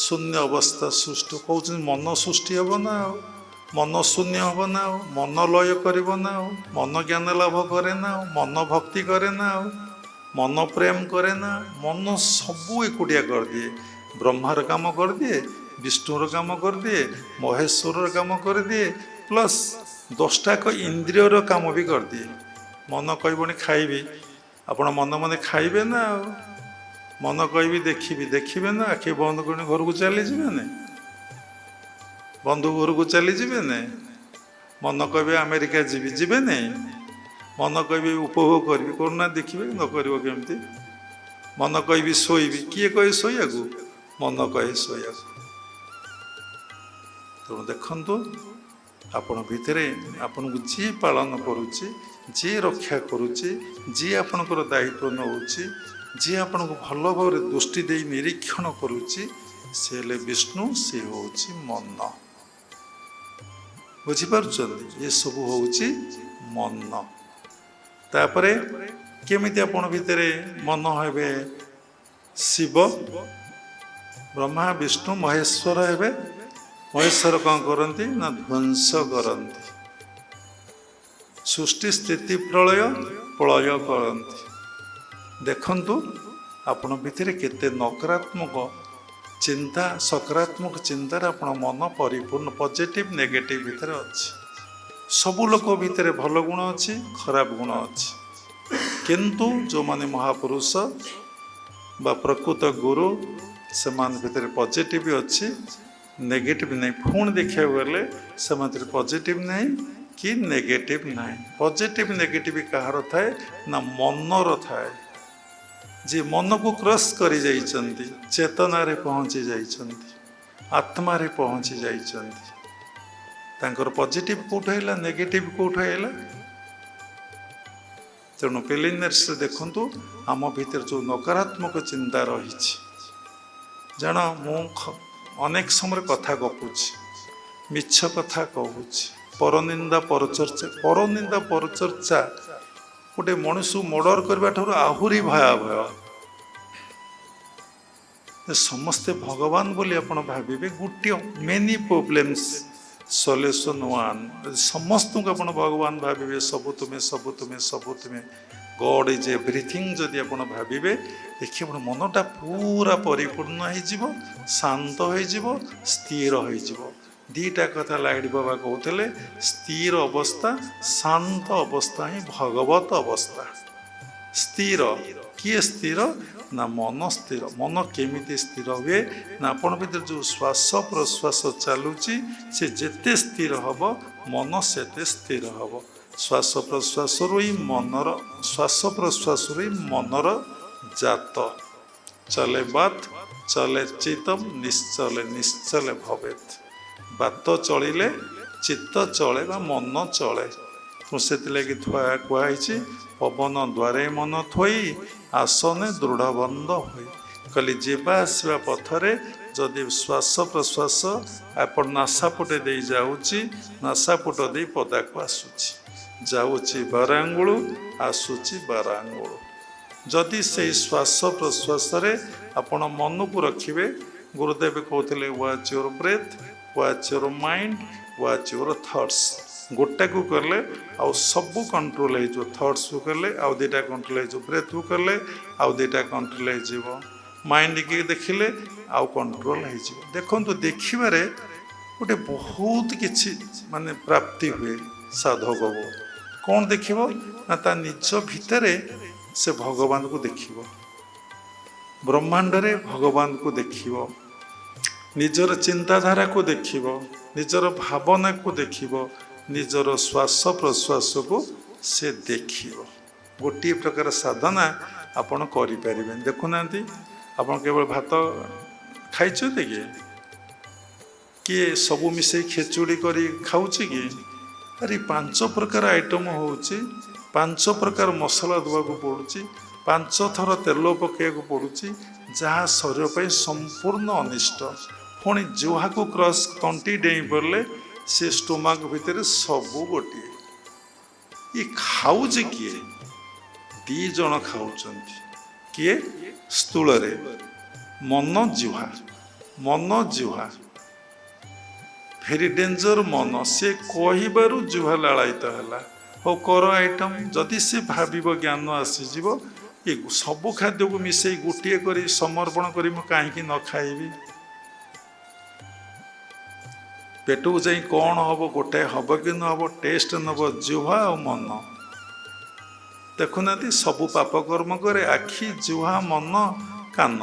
ଶୂନ୍ୟ ଅବସ୍ଥା ସୃଷ୍ଟି, କହୁଛନ୍ତି ମନ ସୃଷ୍ଟି ହେବ ନା ଆଉ, ମନ ଶୂନ୍ୟ ହେବ ନା ଆଉ, ମନ ଲୟ କରିବ ନା ଆଉ, ମନ ଜ୍ଞାନ ଲାଭ କରେ ନା ଆଉ, ମନ ଭକ୍ତି କରେ ନା ଆଉ, ମନ ପ୍ରେମ କରେ ନା। ମନ ସବୁ ଏକୁଟିଆ କରିଦିଏ। ବ୍ରହ୍ମାର କାମ କରିଦିଏ, ବିଷ୍ଣୁର କାମ କରିଦିଏ, ମହେଶ୍ୱରର କାମ କରିଦିଏ, ପ୍ଲସ୍ 10ଟାକ ଇନ୍ଦ୍ରିୟର କାମ ବି କରିଦିଏ। ମନ କହିବଣି ଖାଇବି, ଆପଣ ମନେ ମନେ ଖାଇବେ ନା ଆଉ। ମନ କହିବି ଦେଖିବି, ଦେଖିବେ ନା। ଆଖି ବନ୍ଦ କରି ଘରକୁ ଚାଲିଯିବେ ନା, ବନ୍ଧୁ ଘରକୁ ଚାଲିଯିବେ ନା। ମନ କହିବେ ଆମେରିକା ଯିବି, ଯିବେ ନାହିଁ। ମନ କହିବି ଉପଭୋଗ କରିବି, କରୁନା ଦେଖିବେ, ନ କରିବ କେମିତି। ମନ କହିବି ଶୋଇବି, କିଏ କହେ ଶୋଇବାକୁ? ମନ କହେ ଶୋଇବାକୁ। ତେଣୁ ଦେଖନ୍ତୁ, ଆପଣ ଭିତରେ ଆପଣଙ୍କୁ ଯିଏ ପାଳନ କରୁଛି, ଯିଏ ରକ୍ଷା କରୁଛି, ଯିଏ ଆପଣଙ୍କର ଦାୟିତ୍ୱ ନେଉଛି, ଯିଏ ଆପଣଙ୍କୁ ଭଲ ଭାବରେ ଦୃଷ୍ଟି ଦେଇ ନିରୀକ୍ଷଣ କରୁଛି, ସେ ହେଲେ ବିଷ୍ଣୁ, ସେ ହେଉଛି ମନ। ବୁଝିପାରୁଛନ୍ତି? ଏସବୁ ହେଉଛି ମନ। ତାପରେ କେମିତି ଆପଣ ଭିତରେ ମନ ହେବେ ଶିବ, ବ୍ରହ୍ମା ବିଷ୍ଣୁ ମହେଶ୍ୱର ହେବେ। ମହେଶ୍ୱର କ'ଣ କରନ୍ତି ନା ଧ୍ୱଂସ କରନ୍ତି, ସୃଷ୍ଟି ସ୍ଥିତି ପ୍ରଳୟ କରନ୍ତି। ଦେଖନ୍ତୁ ଆପଣ ଭିତରେ କେତେ ନକାରାତ୍ମକ ଚିନ୍ତା, ସକାରାତ୍ମକ ଚିନ୍ତାରେ ଆପଣ ମନ ପରିପୂର୍ଣ୍ଣ, ପଜିଟିଭ୍ ନେଗେଟିଭ୍ ଭିତରେ ଅଛି। ସବୁ ଲୋକ ଭିତରେ ଭଲ ଗୁଣ ଅଛି, ଖରାପ ଗୁଣ ଅଛି। କିନ୍ତୁ ଯେଉଁମାନେ ମହାପୁରୁଷ ବା ପ୍ରକୃତ ଗୁରୁ, ସେମାନଙ୍କ ଭିତରେ ପଜିଟିଭ୍ ଅଛି, ନେଗେଟିଭ୍ ନାହିଁ। ପୁଣି ଦେଖିବାକୁ ଗଲେ ସେମାନଙ୍କ ପଜିଟିଭ୍ ନାହିଁ କି ନେଗେଟିଭ୍ ନାହିଁ। ପଜିଟିଭ୍ ନେଗେଟିଭ୍ କାହାର ଥାଏ ନା ମନର ଥାଏ। ଯିଏ ମନକୁ କ୍ରସ୍ କରି ଯାଇଛନ୍ତି, ଚେତନାରେ ପହଞ୍ଚି ଯାଇଛନ୍ତି, ଆତ୍ମାରେ ପହଞ୍ଚି ଯାଇଛନ୍ତି, ତାଙ୍କର ପଜିଟିଭ୍ କେଉଁଠୁ ହେଲା, ନେଗେଟିଭ୍ କେଉଁଠୁ ହେଲା? ତେଣୁ ପ୍ରିଲିମିନାରୀରେ ଦେଖନ୍ତୁ, ଆମ ଭିତରେ ଯେଉଁ ନକାରାତ୍ମକ ଚିନ୍ତା ରହିଛି। ଜାଣ, ମୁଁ ଅନେକ ସମୟରେ କଥା ଗପୁଛି, ମିଛ କଥା କହୁଛି, ପରନିନ୍ଦା ପରଚର୍ଚ୍ଚା ଗୋଟେ ମଣିଷକୁ ମର୍ଡର କରିବା ଠାରୁ ଆହୁରି ଭୟାବହ। ସମସ୍ତେ ଭଗବାନ ବୋଲି ଆପଣ ଭାବିବେ, ଗୋଟିଏ ମେନି ପ୍ରୋବ୍ଲେମ୍ସ ସଲ୍ୟୁସନ୍ ୱାନ୍। ସମସ୍ତଙ୍କୁ ଆପଣ ଭଗବାନ ଭାବିବେ, ସବୁ ତୁମେ, ସବୁ ତୁମେ, ସବୁ ତୁମେ, गॉड इज एवरीथिंग जदि आप भाविबे देखिए आप मनटा पूरा परिपूर्ण हो शांत हो स्थिर हो दीटा कथा लाइट बाबा कहते स्थिर अवस्था शांत अवस्था ही भगवत अवस्था स्थिर किए स्थिर ना मन स्थिर मन केमिति स्थिर हुए ना आपण भीतर जो श्वास प्रश्वास चलुची से जेते स्थिर हब मन सेते स्थिर हब श्वास प्रश्वास ही मनर श्वास प्रश्वास ही मनर जात चले बात चले चितम निश्चले निश्चले भवेत बात चलिले चित्त चले बा मन चले तो से कहुई पवन द्वारे मन थोई आसने दृढ़बंध हुई कहली जीवा आसवा पथरे जदि श्वास प्रश्वास आप नासापुटे दे जाऊँगी नासापुट दे पदा को आसूची जाऊँगी बारांगुलू आसूची बारांगुलू जदि से श्वास प्रश्वास आपण मन को रखिए गुरुदेव कहते watch your breath watch your mind watch your thoughts गोटे को कले आउ सब कंट्रोल हो थॉट्स को कले आउ दीटा कंट्रोल हो ब्रेथ को कले आउ दीटा कंट्रोल हो माइंड के देखिले आउ कंट्रोल हो देखो देखिबारे गोटे बहुत किछि माने प्राप्ति हुए साधक को कौन देखिबो ना ता निज भितरे से भगवान को देखिबो ब्रह्मांड रे भगवान को देखिबो निजर चिंताधारा को देखिबो निजर भावना को देखिबो निजर श्वास प्रश्वास को से देखिबो गोटे प्रकार साधना आपण करि परिबे देखुना आपण केवल भात खाइ किए सबू मिसे खेचुड़ी करी खाऊची कि अरे 5 प्रकार आइटम होउची 5 प्रकार मसला देवाक पड़ुची 5 थर तेल पकेक पड़ुची जहाँ शरीर पर संपूर्ण अनिष्ट पुणी जुहा को क्रॉस तंटी डेई पड़े से स्टोमाक भितर सबू गोटे ये खाऊच किए 2 जन खाऊचंती किए स्थूल रे मन जुहा भेरी डेंजर मन से कहिबारु जुहा लालायित है हो कर आइटम जदि से भाव ज्ञान आसीज ये सबू खाद्य को मिसई गोटे कर समर्पण करी कहीं न खाइबी पेट को जाई कौन हम गोटे हम कि न हम टेस्ट नब जुहा और मन देखुना सबू पाप कर्म करे आखि जुहा मन कान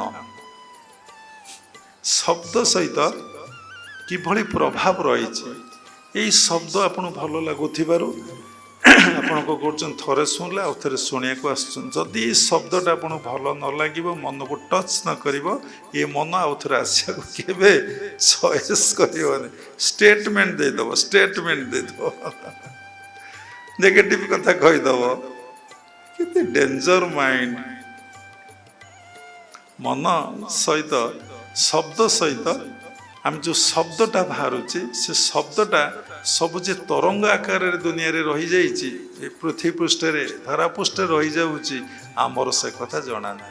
शब्द सहित किभली प्रभाव रही यही शब्द आपन भल लगुथिबारु आपण को करछन थरे सुनले आ थरे सुनिया को आछन जदि शब्दटा आपण भल न लागिबो मन को टच न करिवो ये मन आ थरे आसिया को केबे चॉइस करिवोने स्टेटमेंट दे दबो नेगेटिव कथा कहि दबो किते डेंजर माइंड मन सहित शब्द सहित आम जो शब्दटा बाहर से शब्दटा सब जे तरंग आकार दुनिया रे रही जाइए पृथ्वी पृष्ठ रे धरा पृष्ठ रही जाऊँगी आमर से कथा जना ना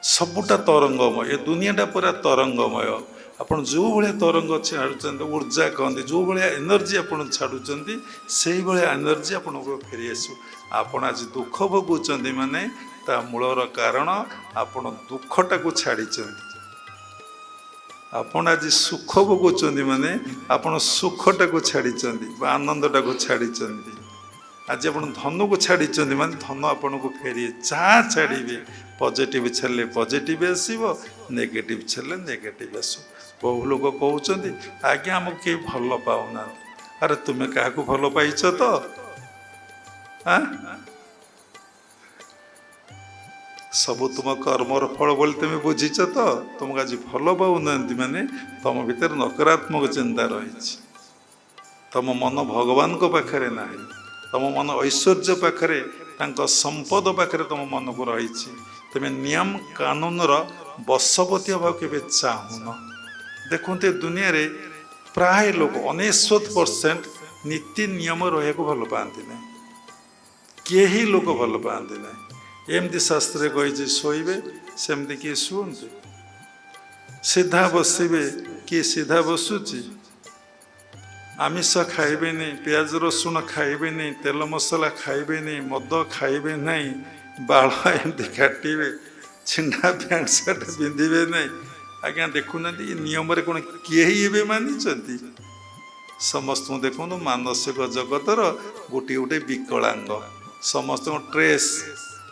सबुटा तरंगमय ये दुनियाटा पूरा तरंगमय आपन जो भाया तरंग छाड़ुंट ऊर्जा कहते जो भाया एनर्जी आप छाड़ुंट से भाया एनर्जी आपन को फेरी आसू आपन आज दुख भोगुंच माने ता मूलर कारण आपन दुखटा को छाड़ी आपण आज सुख भोगुंच माने आपण सुखटा को छाड़ी आनंदटा को छाड़ी आज आप धन को छाड़ी माने धन आपन को फेरी जहाँ छाड़े पॉजिटिव छाड़े पॉजिटिव आसो नेगेटिव छाड़े नेगेटिव आसो बहु लोग कहते आज्ञा आमको कहीं भल पाऊना अरे तुम्हें क्या भल पाइच तो सबू तुम कर्मर फल बोली तुम बुझीच तो तुमको आज भल पाऊना माने तुम भीतर नकारात्मक चिंता रही तुम मन भगवान को पाखरे ना तुम मन ऐश्वर्य पाखरे संपद पाखरे तुम मन को रही तुम्हें नियम कानून बशवर्ती हवा के चाहून देखते दुनिया रे प्राय लोग 99% नीति नियम रहा भल पाती ना कहीं लोग भल पाती ना एमती शास्त्र कही शोबे सेमती किए शुंते सीधा बसवे किए सीधा बसुची ଆମିଷ ଖାଇବେନି, ପିଆଜ ରସୁଣ ଖାଇବେନି, ତେଲ ମସଲା ଖାଇବେନି, ମଦ ଖାଇବେ ନାହିଁ, ବାଳ ଏମିତି କାଟିବେ, ଛିଣ୍ଡା ପ୍ୟାଣ୍ଟ ସାର୍ଟ ପିନ୍ଧିବେ ନାହିଁ। ଆଜ୍ଞା ଦେଖୁନାହାନ୍ତି ଏ ନିୟମରେ କ'ଣ କେହି ଏବେ ମାନିଛନ୍ତି? ସମସ୍ତଙ୍କୁ ଦେଖନ୍ତୁ ମାନସିକ ଜଗତର ଗୋଟିଏ ଗୋଟେ ବିକଳାଙ୍ଗ, ସମସ୍ତଙ୍କ ଟ୍ରେସ୍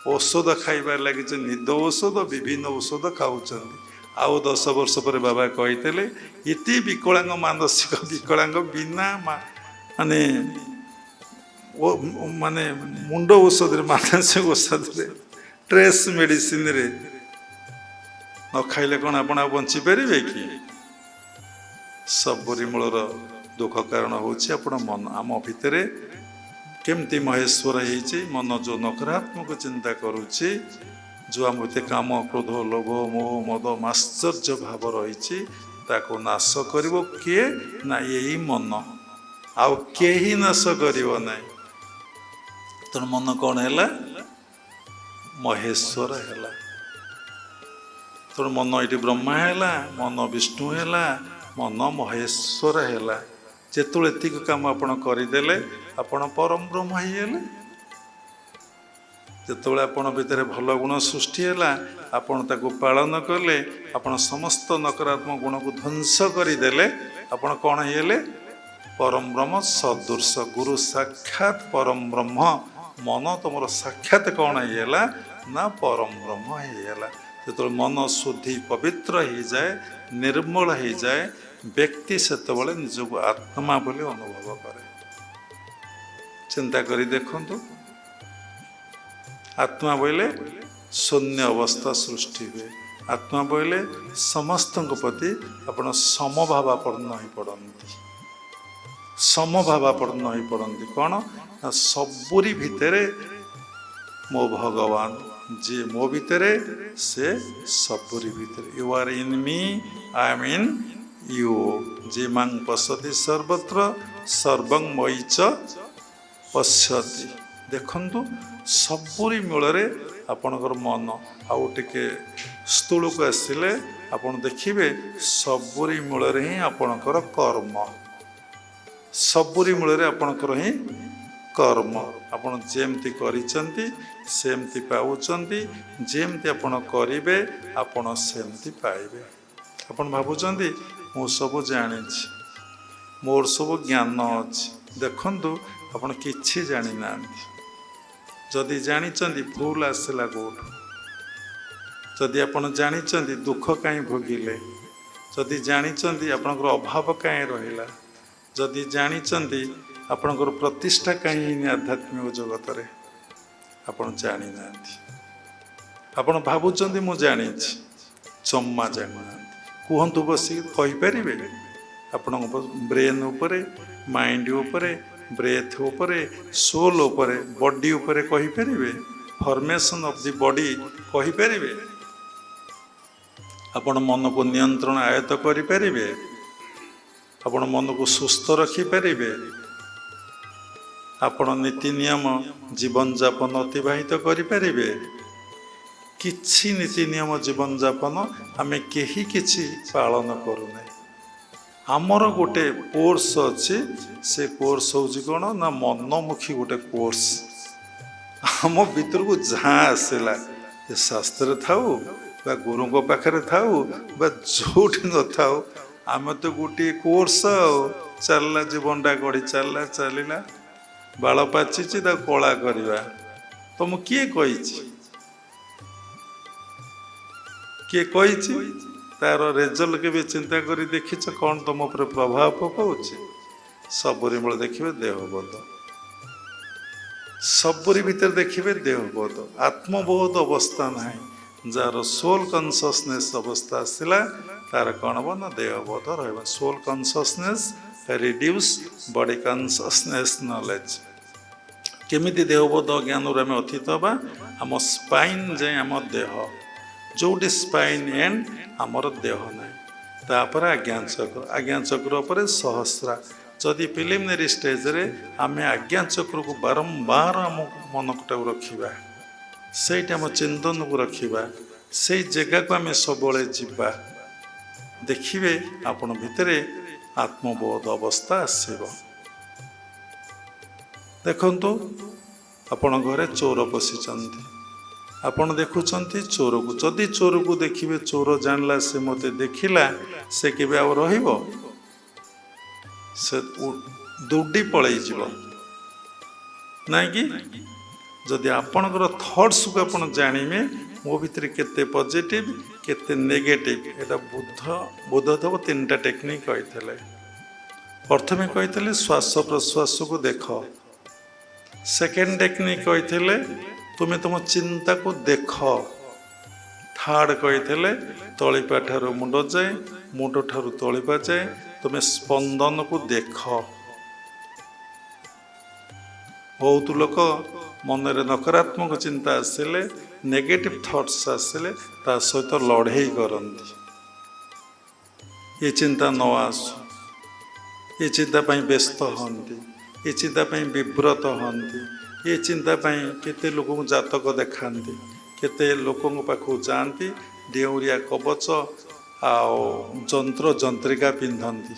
ଔଷଧ ଖାଇବାରେ ଲାଗିছে, ନିଦ ଔଷଧ, ବିଭିନ୍ନ ଔଷଧ ଖାଉଛନ୍ତି। ଆଉ 10 ବର୍ଷ ପରେ ବାବା କହିଥିଲେ ଏତେ ବିକଳାଙ୍ଗ, ମାନସିକ ବିକଳାଙ୍ଗ ବିନା ମାନେ ମାନେ ମୁଣ୍ଡ ଔଷଧରେ, ମାନସିକ ଔଷଧରେ, ଟ୍ରେସ୍ ମେଡିସିନରେ ନ ଖାଇଲେ କ'ଣ ଆପଣ ଆଉ ବଞ୍ଚିପାରିବେ କି? ସବୁରି ମୂଳର ଦୁଃଖ କାରଣ ହେଉଛି ଆପଣ ମନ। ଆମ ଭିତରେ କେମିତି ମହେଶ୍ୱର ହେଇଛି? ମନ ଯେଉଁ ନକାରାତ୍ମକ ଚିନ୍ତା କରୁଛି, ଯେଉଁ ଆମ ଭିତରେ କାମ, କ୍ରୋଧ, ଲୋଭ, ମୋହ, ମଦ, ମାଶ୍ଚର୍ଯ୍ୟ ଭାବ ରହିଛି, ତାକୁ ନାଶ କରିବ କିଏ? ନା ଏଇ ମନ। ଆଉ କେହି ନାଶ କରିବ ନାହିଁ। ତେଣୁ ମନ କ'ଣ ହେଲା? ମହେଶ୍ୱର ହେଲା। ତେଣୁ ମନ ଏଠି ବ୍ରହ୍ମା ହେଲା, ମନ ବିଷ୍ଣୁ ହେଲା, ମନ ମହେଶ୍ୱର ହେଲା। ଯେତେବେଳେ ଏତିକି କାମ ଆପଣ କରିଦେଲେ ଆପଣ ପରମ ବ୍ରହ୍ମ ହେଇଗଲେ। ଯେତେବେଳେ ଆପଣ ଭିତରେ ଭଲ ଗୁଣ ସୃଷ୍ଟି ହେଲା, ଆପଣ ତାକୁ ପାଳନ କଲେ, ଆପଣ ସମସ୍ତ ନକାରାତ୍ମକ ଗୁଣକୁ ଧ୍ୱଂସ କରିଦେଲେ, ଆପଣ କ'ଣ ହେଇଗଲେ? ପରମ ବ୍ରହ୍ମ ସଦୃଶ ଗୁରୁ ସାକ୍ଷାତ ପରମ ବ୍ରହ୍ମ। ମନ ତମର ସାକ୍ଷାତ କ'ଣ ହେଇଗଲା? ନା ପରମ ବ୍ରହ୍ମ ହେଇଗଲା। ଯେତେବେଳେ ମନ ଶୁଦ୍ଧି ପବିତ୍ର ହେଇଯାଏ, ନିର୍ମଳ ହେଇଯାଏ, ବ୍ୟକ୍ତି ସେତେବେଳେ ନିଜକୁ ଆତ୍ମା ବୋଲି ଅନୁଭବ କରେ। ଚିନ୍ତା କରି ଦେଖନ୍ତୁ, ଆତ୍ମା ବୋଇଲେ ଶୂନ୍ୟ ଅବସ୍ଥା ସୃଷ୍ଟି ହୁଏ। ଆତ୍ମା ବୋଇଲେ ସମସ୍ତଙ୍କ ପ୍ରତି ଆପଣ ସମଭାବାପନ୍ନ ହୋଇପଡ଼ନ୍ତି। ସମଭାବାପନ୍ନ ହୋଇପଡ଼ନ୍ତି କ'ଣ? ନା ସବୁରି ଭିତରେ ମୋ ଭଗବାନ, ଯିଏ ମୋ ଭିତରେ ସେ ସବୁରି ଭିତରେ। ୟୁ ଆର୍ ଇନ୍ ମି, ଆଇ ଏମ୍ ଇନ୍ ୟୁ। ଯେ ମାଂ ପଶ୍ୟତି ସର୍ବତ୍ର ସର୍ବଂ ମୟି ଚ ପଶ୍ୟତି। ଦେଖନ୍ତୁ ସବୁରି ମୂଳରେ ଆପଣଙ୍କର ମନ। ଆଉ ଟିକେ ସ୍ଥୂଳକୁ ଆସିଲେ ଆପଣ ଦେଖିବେ ସବୁରି ମୂଳରେ ହିଁ ଆପଣଙ୍କର କର୍ମ। ସବୁରି ମୂଳରେ ଆପଣଙ୍କର ହିଁ କର୍ମ। ଆପଣ ଯେମିତି କରିଛନ୍ତି ସେମିତି ପାଉଛନ୍ତି, ଯେମିତି ଆପଣ କରିବେ ଆପଣ ସେମିତି ପାଇବେ। ଆପଣ ଭାବୁଛନ୍ତି ମୁଁ ସବୁ ଜାଣିଛି, ମୋର ସବୁ ଜ୍ଞାନ ଅଛି। ଦେଖନ୍ତୁ ଆପଣ କିଛି ଜାଣିନାହାନ୍ତି। ଯଦି ଜାଣିଛନ୍ତି ଭୁଲ ଆସିଲା କେଉଁଠୁ? ଯଦି ଆପଣ ଜାଣିଛନ୍ତି ଦୁଃଖ କାହିଁ ଭୋଗିଲେ? ଯଦି ଜାଣିଛନ୍ତି ଆପଣଙ୍କର ଅଭାବ କାହିଁ ରହିଲା? ଯଦି ଜାଣିଛନ୍ତି ଆପଣଙ୍କର ପ୍ରତିଷ୍ଠା କାହିଁ ହେଇନି ଆଧ୍ୟାତ୍ମିକ ଜଗତରେ? ଆପଣ ଜାଣିନାହାନ୍ତି। ଆପଣ ଭାବୁଛନ୍ତି ମୁଁ ଜାଣିଛି, ଜମା ଜାଣିନାହାନ୍ତି। କୁହନ୍ତୁ, ବସିକି କହିପାରିବେ? ଆପଣଙ୍କ ବ୍ରେନ୍ ଉପରେ, ମାଇଣ୍ଡ ଉପରେ, ବ୍ରେଥ୍ ଉପରେ, ସୋଲ୍ ଉପରେ, ବଡି ଉପରେ କହିପାରିବେ? ଫର୍ମେସନ୍ ଅଫ୍ ଦି ବଡି କହିପାରିବେ? ଆପଣ ମନକୁ ନିୟନ୍ତ୍ରଣ ଆୟତ୍ତ କରିପାରିବେ? ଆପଣ ମନକୁ ସୁସ୍ଥ ରଖିପାରିବେ? ଆପଣ ନୀତି ନିୟମ ଜୀବନଯାପନ ଅତିବାହିତ କରିପାରିବେ? କିଛି ନୀତି ନିୟମ ଜୀବନଯାପନ ଆମେ କେହି କିଛି ପାଳନ କରୁନାହିଁ। ଆମର ଗୋଟେ କୋର୍ସ ଅଛି, ସେ କୋର୍ସ ହେଉଛି କ'ଣ? ନା ମନମୁଖୀ ଗୋଟେ କୋର୍ସ। ଆମ ଭିତରକୁ ଯାହା ଆସିଲା, ଏ ଶାସ୍ତ୍ରରେ ଥାଉ ବା ଗୁରୁଙ୍କ ପାଖରେ ଥାଉ ବା ଯେଉଁଠି ନଥାଉ, ଆମେ ତ ଗୋଟିଏ କୋର୍ସ। ଆଉ ଚାଲିଲା ଜୀବନଟା ଗଢ଼ି ଚାଲିଲା, ଚାଲିଲା, ବାଳ ପାଚିଛି ତାକୁ କଳା କରିବା। ତମକୁ କିଏ କହିଛି? କିଏ କହିଛି? ତାର ରେଜଲ୍ଟ କେବେ ଚିନ୍ତା କରି ଦେଖିଛ କ'ଣ ତମ ଉପରେ ପ୍ରଭାବ ପକାଉଛି? ସବୁରି ମୂଳ ଦେଖିବେ ଦେହବୋଧ, ସବୁରି ଭିତରେ ଦେଖିବେ ଦେହବୋଧ। ଆତ୍ମବୋଧ ଅବସ୍ଥା ନାହିଁ। ଯାହାର ସୋଲ୍ କନସିୟସନେସ୍ ଅବସ୍ଥା ଆସିଲା ତାର କ'ଣ ହେବ? ନା ଦେହବୋଧ ରହିବ। Soul consciousness reduce body consciousness knowledge. କେମିତି ଦେହବୋଧ ଜ୍ଞାନରୁ ଆମେ ଅତୀତ ହେବା? ଆମ ସ୍ପାଇନ୍ ଯାଏଁ ଆମ ଦେହ, ଯେଉଁଠି ସ୍ପାଇନ୍ ଏଣ୍ଡ ଆମର ଦେହ ନାହିଁ। ତାପରେ ଆଜ୍ଞାଚକ୍ର, ଆଜ୍ଞାଚକ୍ର ଉପରେ ସହସ୍ରା। ଯଦି ପ୍ରିଲିମିନାରୀ ଷ୍ଟେଜରେ ଆମେ ଆଜ୍ଞାଚକ୍ରକୁ ବାରମ୍ବାର ଆମ ମନଟାକୁ ରଖିବା, ସେଇଠି ଆମ ଚିନ୍ତନକୁ ରଖିବା, ସେଇ ଜାଗାକୁ ଆମେ ସବୁବେଳେ ଯିବା, ଦେଖିବେ ଆପଣ ଭିତରେ ଆତ୍ମବୋଧ ଅବସ୍ଥା ଆସିବ। ଦେଖନ୍ତୁ, ଆପଣ ଘରେ ଚୋର ପଶିଛନ୍ତି, ଆପଣ ଦେଖୁଛନ୍ତି ଚୋରକୁ। ଯଦି ଚୋରକୁ ଦେଖିବେ, ଚୋର ଜାଣିଲା ସେ ମୋତେ ଦେଖିଲା, ସେ କେବେ ଆଉ ରହିବ? ସେ ଦୌଡ଼ି ପଳେଇଯିବ, ନାଇଁ କି? ଯଦି ଆପଣଙ୍କର ଥଟ୍ସକୁ ଆପଣ ଜାଣିବେ ମୋ ଭିତରେ କେତେ ପଜିଟିଭ କେତେ ନେଗେଟିଭ, ଏଇଟା ବୁଦ୍ଧଦେବ 3ଟା ଟେକ୍ନିକ୍ କହିଥିଲେ। ପ୍ରଥମେ କହିଥିଲେ ଶ୍ୱାସ ପ୍ରଶ୍ୱାସକୁ ଦେଖ। ସେକେଣ୍ଡ ଟେକ୍ନିକ୍ କହିଥିଲେ ତୁମେ ତୁମ ଚିନ୍ତାକୁ ଦେଖ। ଥାର୍ଡ କହିଥିଲେ ତଳିପା ଠାରୁ ମୁଣ୍ଡ ଯାଏ, ମୁଣ୍ଡ ଠାରୁ ତଳିପା ଯାଏ ତୁମେ ସ୍ପନ୍ଦନକୁ ଦେଖ। ବହୁତ ଲୋକ ମନରେ ନକାରାତ୍ମକ ଚିନ୍ତା ଆସିଲେ, ନେଗେଟିଭ ଥଟ୍ସ ଆସିଲେ ତା ସହିତ ଲଢ଼େଇ କରନ୍ତି। ଏ ଚିନ୍ତା ନ ଆସୁ, ଏ ଚିନ୍ତା ପାଇଁ ବ୍ୟସ୍ତ ହୁଅନ୍ତି, ଏ ଚିନ୍ତା ପାଇଁ ବିବ୍ରତ ହୁଅନ୍ତି, ଏ ଚିନ୍ତା ପାଇଁ କେତେ ଲୋକଙ୍କୁ ଜାତକ ଦେଖାନ୍ତି, କେତେ ଲୋକଙ୍କ ପାଖକୁ ଯାଆନ୍ତି, ଡେଉଁରିଆ କବଚ ଆଉ ଯନ୍ତ୍ର ଯନ୍ତ୍ରିକା ପିନ୍ଧନ୍ତି,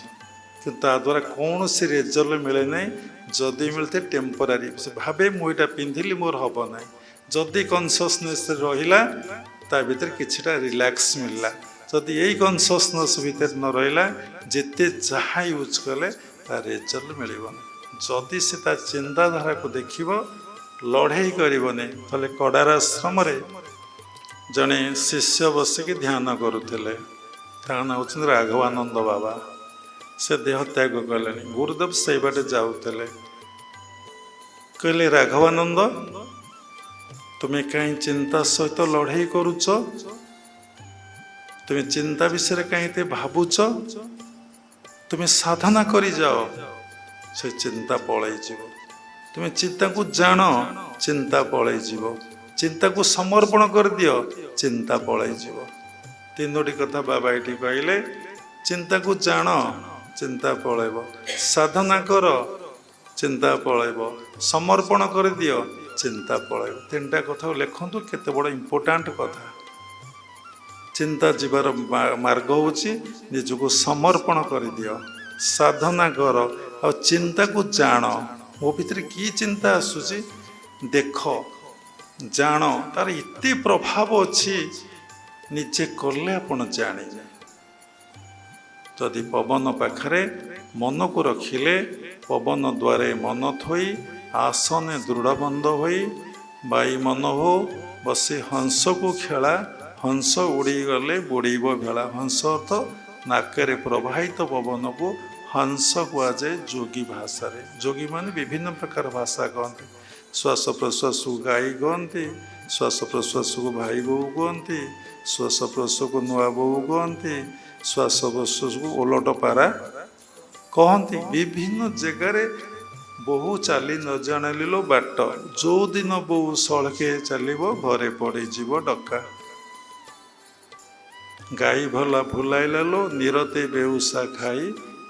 କିନ୍ତୁ ତା ଦ୍ୱାରା କୌଣସି ରେଜଲ୍ଟ ମିଳେ ନାହିଁ। ଯଦି ମିଳିଥାଏ ଟେମ୍ପୋରାରୀ, ସେ ଭାବେ ମୁଁ ଏଇଟା ପିନ୍ଧିଲି ମୋର ହେବ ନାହିଁ। ଯଦି କନସିୟସନେସ୍ ରହିଲା ତା ଭିତରେ କିଛିଟା ରିଲାକ୍ସ ମିଳିଲା। ଯଦି ଏଇ କନସିୟସନେସ୍ ଭିତରେ ନ ରହିଲା, ଯେତେ ଯାହା ୟୁଜ୍ କଲେ ତା ରେଜଲ୍ଟ ମିଳିବନି। ଯଦି ସେ ତା ଚିନ୍ତାଧାରାକୁ ଦେଖିବ, ଲଢ଼େଇ କରିବନି। ତାହେଲେ କଡ଼ାର ଆଶ୍ରମରେ ଜଣେ ଶିଷ୍ୟ ବସିକି ଧ୍ୟାନ କରୁଥିଲେ, ତାଙ୍କ ନାଁ ହେଉଛନ୍ତି ରାଘବାନନ୍ଦ ବାବା। ସେ ଦେହ ତ୍ୟାଗ କଲେଣି। ଗୁରୁଦେବ ସେଇ ବାଟେ ଯାଉଥିଲେ, କହିଲେ ରାଘବାନନ୍ଦ, ତୁମେ କାହିଁ ଚିନ୍ତା ସହିତ ଲଢ଼େଇ କରୁଛ? ତୁମେ ଚିନ୍ତା ବିଷୟରେ କାହିଁ ଏତେ ଭାବୁଛ? ତୁମେ ସାଧନା କରିଯାଅ, ସେ ଚିନ୍ତା ପଳେଇଯିବ। ତୁମେ ଚିନ୍ତାକୁ ଜାଣ, ଚିନ୍ତା ପଳେଇଯିବ। ଚିନ୍ତାକୁ ସମର୍ପଣ କରିଦିଅ, ଚିନ୍ତା ପଳେଇଯିବ। 3ଟି କଥା ବାବା ଏଠି କହିଲେ। ଚିନ୍ତାକୁ ଜାଣ, ଚିନ୍ତା ପଳେଇବ। ସାଧନା କର, ଚିନ୍ତା ପଳେଇବ। ସମର୍ପଣ କରିଦିଅ, ଚିନ୍ତା ପଳେଇବ। 3ଟା କଥା ଲେଖନ୍ତୁ, କେତେ ବଡ଼ ଇମ୍ପୋର୍ଟାଣ୍ଟ କଥା। ଚିନ୍ତା ଯିବାର ମାର୍ଗ ହେଉଛି ନିଜକୁ ସମର୍ପଣ କରିଦିଅ, ସାଧନା କର, ଆଉ ଚିନ୍ତାକୁ ଜାଣ। ମୋ ଭିତରେ କି ଚିନ୍ତା ଆସୁଛି ଦେଖ, ଜାଣ। ତାର ଏତେ ପ୍ରଭାବ ଅଛି, ନିଜେ କଲେ ଆପଣ ଜାଣିବେ। ଯଦି ପବନ ପାଖରେ ମନକୁ ରଖିଲେ, ପବନ ଦ୍ୱାରେ ମନ ଥୋଇ, ଆସନେ ଦୃଢ଼ବନ୍ଧ ହୋଇ, ବାଇ ମନ ହୋ ବସି ହଂସକୁ ଖେଳା, ହଂସ ଉଡ଼ିଗଲେ ବୁଡ଼ିବ ଭେଳା। ହଂସ ଅର୍ଥ ନାକରେ ପ୍ରବାହିତ ପବନକୁ ହଂସ କୁହାଯାଏ ଯୋଗୀ ଭାଷାରେ। ଯୋଗୀ ମାନେ ବିଭିନ୍ନ ପ୍ରକାର ଭାଷା କହନ୍ତି। ଶ୍ୱାସ ପ୍ରଶ୍ୱାସକୁ ଗାଈ କହନ୍ତି, ଶ୍ୱାସ ପ୍ରଶ୍ୱାସକୁ ଭାଇ ବୋଉ କୁହନ୍ତି, ଶ୍ୱାସ ପ୍ରଶ୍ୱାସକୁ ନୂଆ ବୋଉ କୁହନ୍ତି, ଶ୍ୱାସ ପ୍ରଶ୍ୱାସକୁ ଓଲଟ ପାରା କହନ୍ତି। ବିଭିନ୍ନ ଜାଗାରେ ବୋହୁ ଚାଲି ନ ଜାଣିଲୁ ବାଟ, ଯୋଉଦିନ ବୋଉ ସଳକେ ଚାଲିବ ଘରେ ପଡ଼ିଯିବ ଡକା। ଗାଈ ଭଲା ଭୁଲାଇଲା ଲୋ ନିରତେ ବେଉସା ଖାଇ,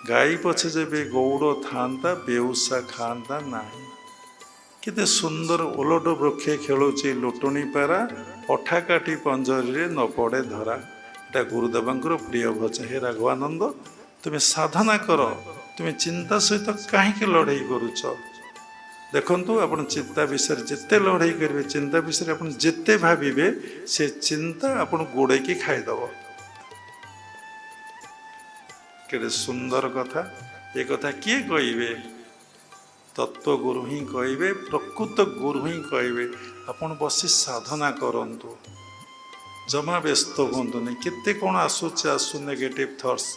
ଗାଈ ପଛେ ଯେବେ ଗଉଡ଼ ଥାନ୍ତା ବେଉସା ଖାଆନ୍ତା ନାହିଁ। କେତେ ସୁନ୍ଦର ଓଲଟ ବୃକ୍ଷେ ଖେଳୁଛି ଲୁଟୁଣି ପାରା, ଅଠା କାଟି ପଞ୍ଜରୀରେ ନ ପଡ଼େ ଧରା। ଏଇଟା ଗୁରୁଦେବଙ୍କର ପ୍ରିୟ ଭଜନ। ହେ ରାଘବାନନ୍ଦ, ତୁମେ ସାଧନା କର, ତୁମେ ଚିନ୍ତା ସହିତ କାହିଁକି ଲଢ଼େଇ କରୁଛ? ଦେଖନ୍ତୁ, ଆପଣ ଚିନ୍ତା ବିଷୟରେ ଯେତେ ଲଢ଼େଇ କରିବେ, ଚିନ୍ତା ବିଷୟରେ ଆପଣ ଯେତେ ଭାବିବେ, ସେ ଚିନ୍ତା ଆପଣଙ୍କୁ ଗୋଡ଼େଇକି ଖାଇଦେବ। କେତେ ସୁନ୍ଦର କଥା। ଏ କଥା କିଏ କହିବେ? ତତ୍ତ୍ୱଗୁରୁ ହିଁ କହିବେ, ପ୍ରକୃତ ଗୁରୁ ହିଁ କହିବେ। ଆପଣ ବସି ସାଧନା କରନ୍ତୁ, ଜମା ବ୍ୟସ୍ତ ହୁଅନ୍ତୁନି। କେତେ କ'ଣ ଆସୁଛି ଆସୁ ନେଗେଟିଭ ଥଟ୍ସ।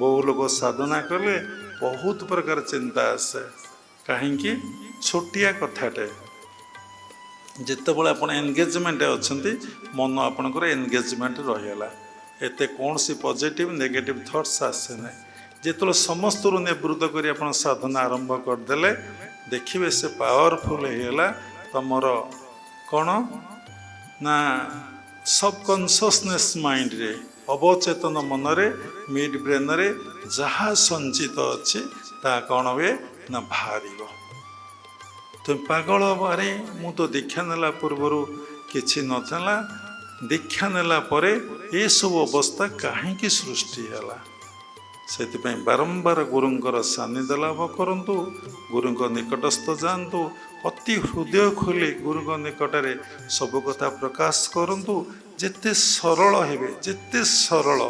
ବହୁ ଲୋକ ସାଧନା କଲେ ବହୁତ ପ୍ରକାର ଚିନ୍ତା ଆସେ। କାହିଁକି? ଛୋଟିଆ କଥାଟେ। ଯେତେବେଳେ ଆପଣ ଏନଗେଜମେଣ୍ଟ ଅଛନ୍ତି, ମନ ଆପଣଙ୍କର ଏନଗେଜମେଣ୍ଟ ରହିଗଲା, ଏତେ କୌଣସି ପଜିଟିଭ ନେଗେଟିଭ ଥଟ୍ସ ଆସେ ନାହିଁ। ଯେତେବେଳେ ସମସ୍ତରୁ ନିବୃତ୍ତ କରି ଆପଣ ସାଧନା ଆରମ୍ଭ କରିଦେଲେ, ଦେଖିବେ ସେ ପାୱାରଫୁଲ୍ ହେଇଗଲା। ତମର କ'ଣ ନା ସବକନସିୟସନେସ୍ ମାଇଣ୍ଡରେ, ଅବଚେତନ ମନରେ, ମିଡ୍ ବ୍ରେନରେ ଯାହା ସଞ୍ଚିତ ଅଛି ତାହା କ'ଣ ହୁଏ ନା ବାହାରିବ। ତୁମେ ପାଗଳ ବାହାରେ, ମୁଁ ତ ଦୀକ୍ଷା ନେଲା ପୂର୍ବରୁ କିଛି ନଥିଲା, ଦୀକ୍ଷା ନେଲା ପରେ ଏସବୁ ଅବସ୍ଥା କାହିଁକି ସୃଷ୍ଟି ହେଲା? ସେଥିପାଇଁ ବାରମ୍ବାର ଗୁରୁଙ୍କର ସାନ୍ନିଧ୍ୟ ଲାଭ କରନ୍ତୁ, ଗୁରୁଙ୍କ ନିକଟସ୍ଥ ଯାଆନ୍ତୁ, ଅତି ହୃଦୟ ଖୋଲି ଗୁରୁଙ୍କ ନିକଟରେ ସବୁ କଥା ପ୍ରକାଶ କରନ୍ତୁ। ଯେତେ ସରଳ ହେବେ, ଯେତେ ସରଳ,